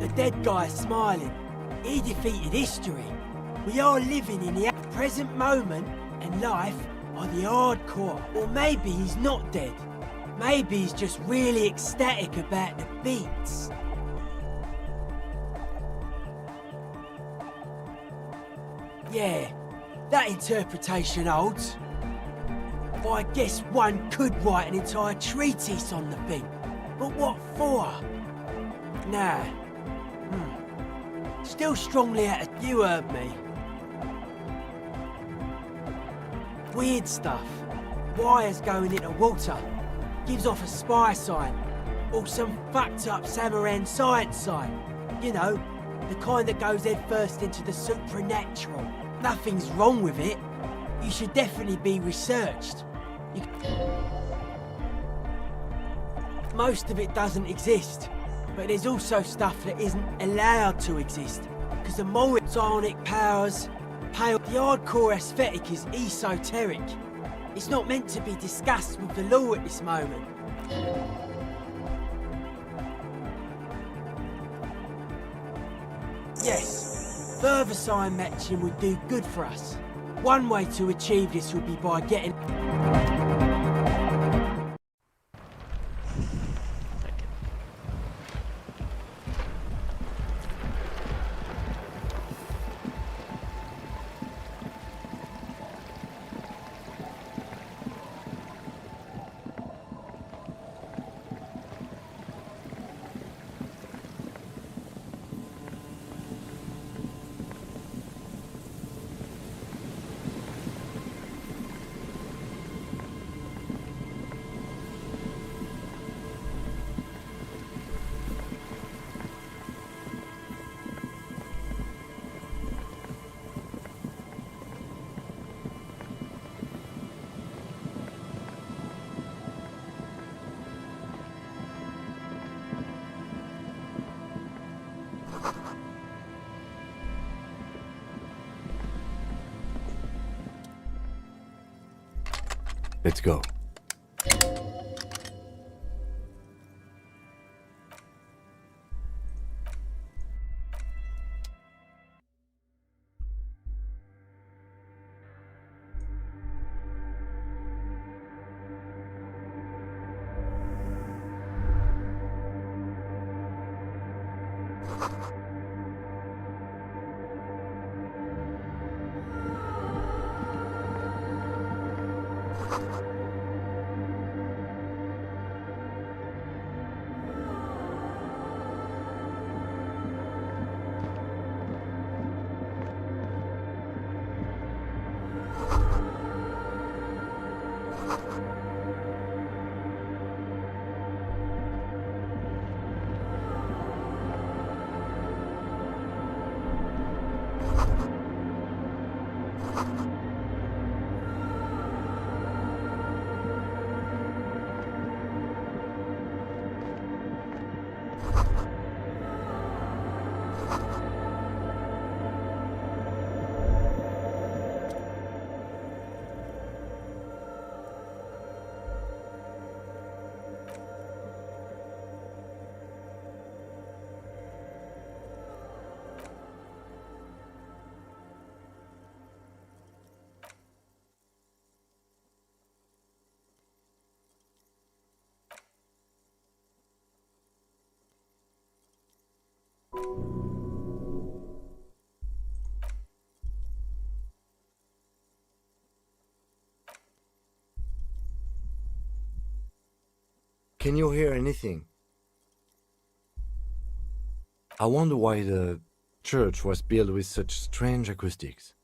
The dead guy smiling. He defeated history. We are living in the present moment, and life are the hardcore. Or maybe he's not dead. Maybe he's just really ecstatic about the beats. Yeah, that interpretation holds. I guess one could write an entire treatise on the thing. But what for? Nah. Still strongly at it. You heard me. Weird stuff. Wires going into water. Gives off a spy sign. Or some fucked up Samaran science sign. You know, the kind that goes head first into the supernatural. Nothing's wrong with it. You should definitely be researched. Most of it doesn't exist, but there's also stuff that isn't allowed to exist, because the more psionic powers, the hardcore aesthetic is esoteric. It's not meant to be discussed with the law at this moment. Yes, further sign matching would do good for us. One way to achieve this would be by getting... Let's go. Can you hear anything? I wonder why the church was built with such strange acoustics.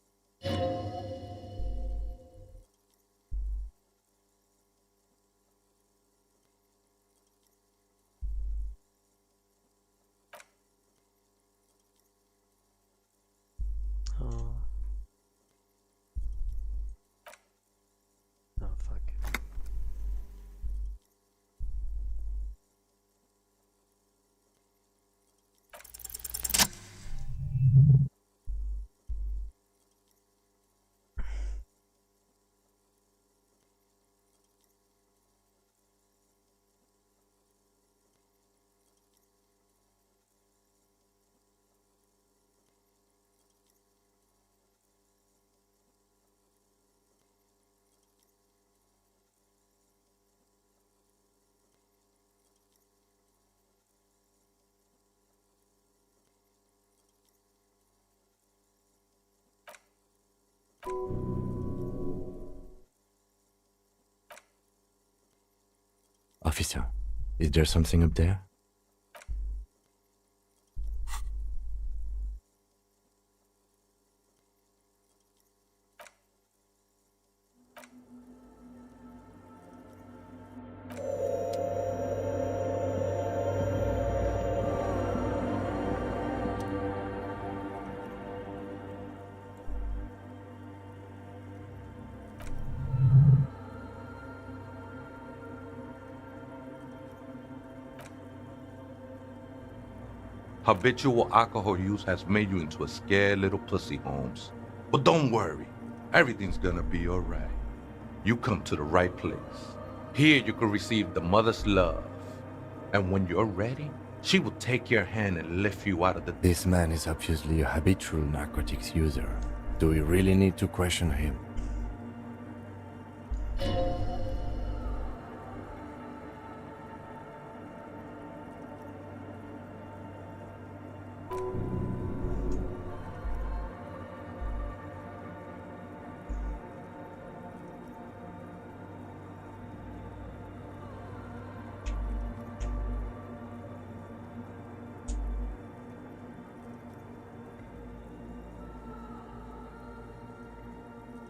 Oh. Oh, fuck. Officer, is there something up there? Habitual alcohol use has made you into a scared little pussy, Holmes. But don't worry, everything's gonna be alright. You come to the right place. Here you can receive the mother's love. And when you're ready, she will take your hand and lift you out of the... This man is obviously a habitual narcotics user. Do we really need to question him?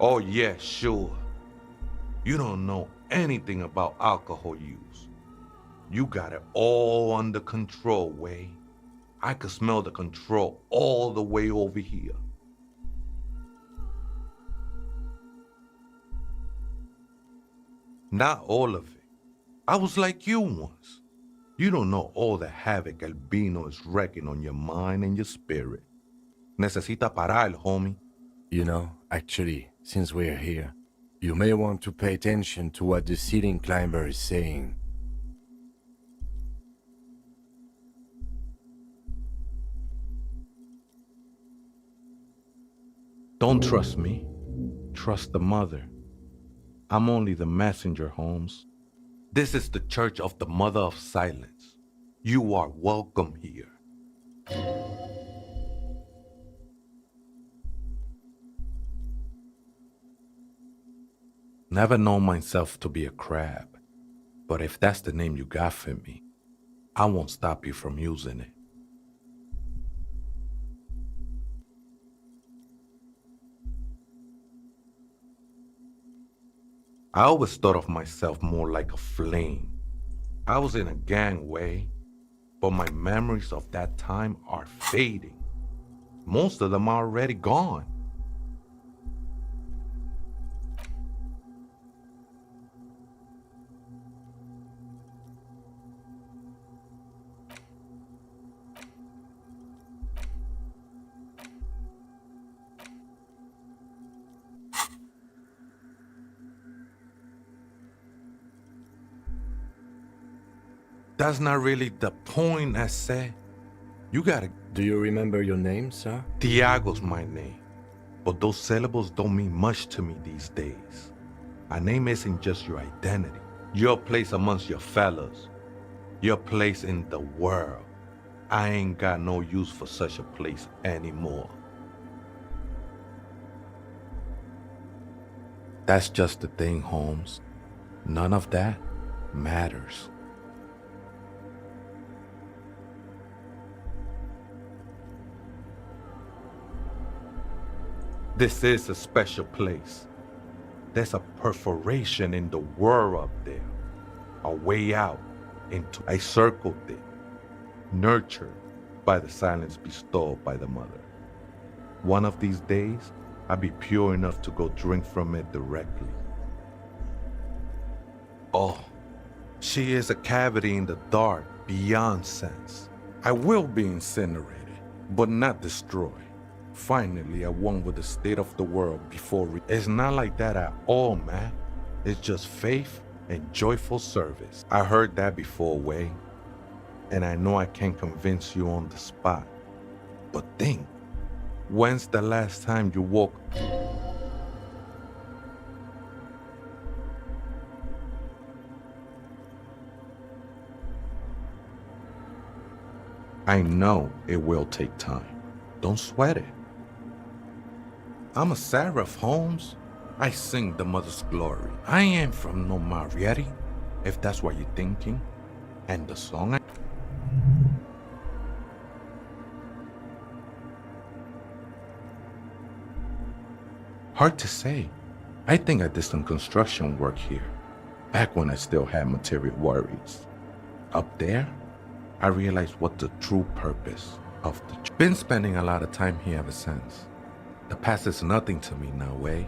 Oh yeah, sure. You don't know anything about alcohol use. You got it all under control, Way. I could smell the control all the way over here. Not all of it. I was like you once. You don't know all the havoc Albino is wrecking on your mind and your spirit. Necesita parar, homie. You know, actually, since we're here, you may want to pay attention to what the ceiling climber is saying. Don't trust me. Trust the mother. I'm only the messenger, Holmes. This is the Church of the Mother of Silence. You are welcome here. Never known myself to be a crab, but if that's the name you got for me, I won't stop you from using it. I always thought of myself more like a flame. I was in a gang way, but my memories of that time are fading. Most of them are already gone. That's not really the point, I said. You gotta... Do you remember your name, sir? Tiago's my name. But those syllables don't mean much to me these days. A name isn't just your identity. Your place amongst your fellows. Your place in the world. I ain't got no use for such a place anymore. That's just the thing, Holmes. None of that matters. This is a special place. There's a perforation in the world up there. A way out into. I circled it, nurtured by the silence bestowed by the mother. One of these days, I'll be pure enough to go drink from it directly. Oh, she is a cavity in the dark beyond sense. I will be incinerated, but not destroyed. Finally, at one with the state of the world before it's not like that at all, man. It's just faith and joyful service. I heard that before, Way, and I know I can't convince you on the spot. But think, when's the last time you woke? I know it will take time. Don't sweat it. I'm a seraph, Holmes. I sing the mother's glory. I ain't from no Mariette, if that's what you're thinking. And the song hard to say. I think I did some construction work here, back when I still had material worries. Up there, I realized what the true purpose of the been spending a lot of time here ever since. The past is nothing to me now, Way.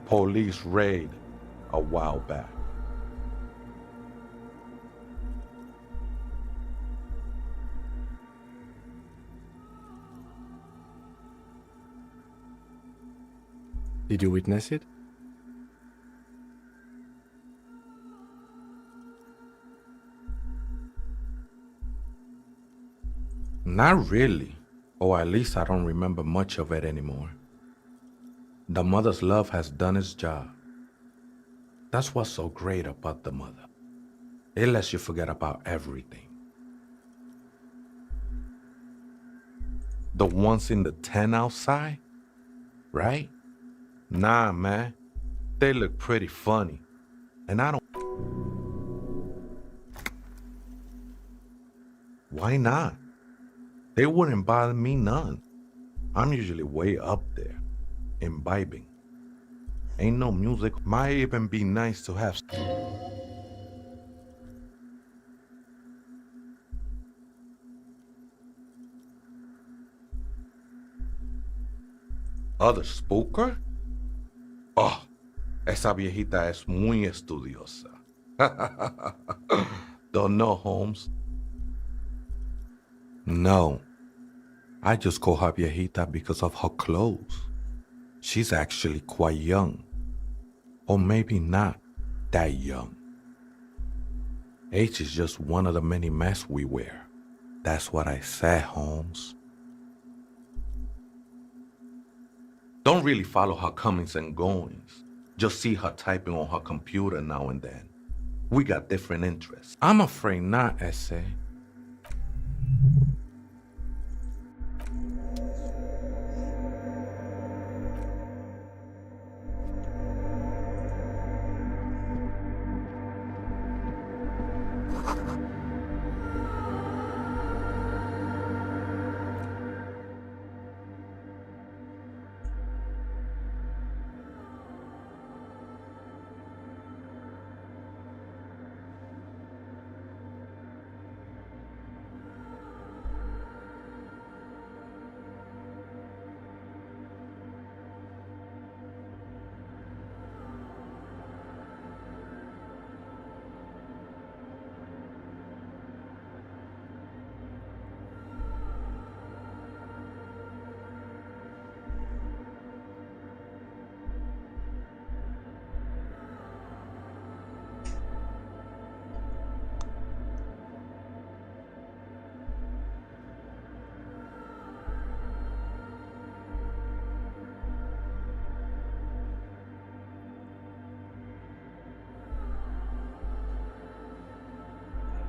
Police raid a while back. Did you witness it? Not really, or at least I don't remember much of it anymore. The mother's love has done its job. That's what's so great about the mother. It lets you forget about everything. The ones in the tent outside, right? Nah, man. They look pretty funny. And I don't... Why not? They wouldn't bother me none. I'm usually way up there, imbibing. Ain't no music. Might even be nice to have. Other spooker? Oh, esa viejita es muy estudiosa. Don't know, Holmes. No, I just call her viejita because of her clothes. She's actually quite young. Or maybe not that young. Age is just one of the many masks we wear. That's what I said, Holmes. Don't really follow her comings and goings. Just see her typing on her computer now and then. We got different interests. I'm afraid not, Essay.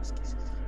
Excuses.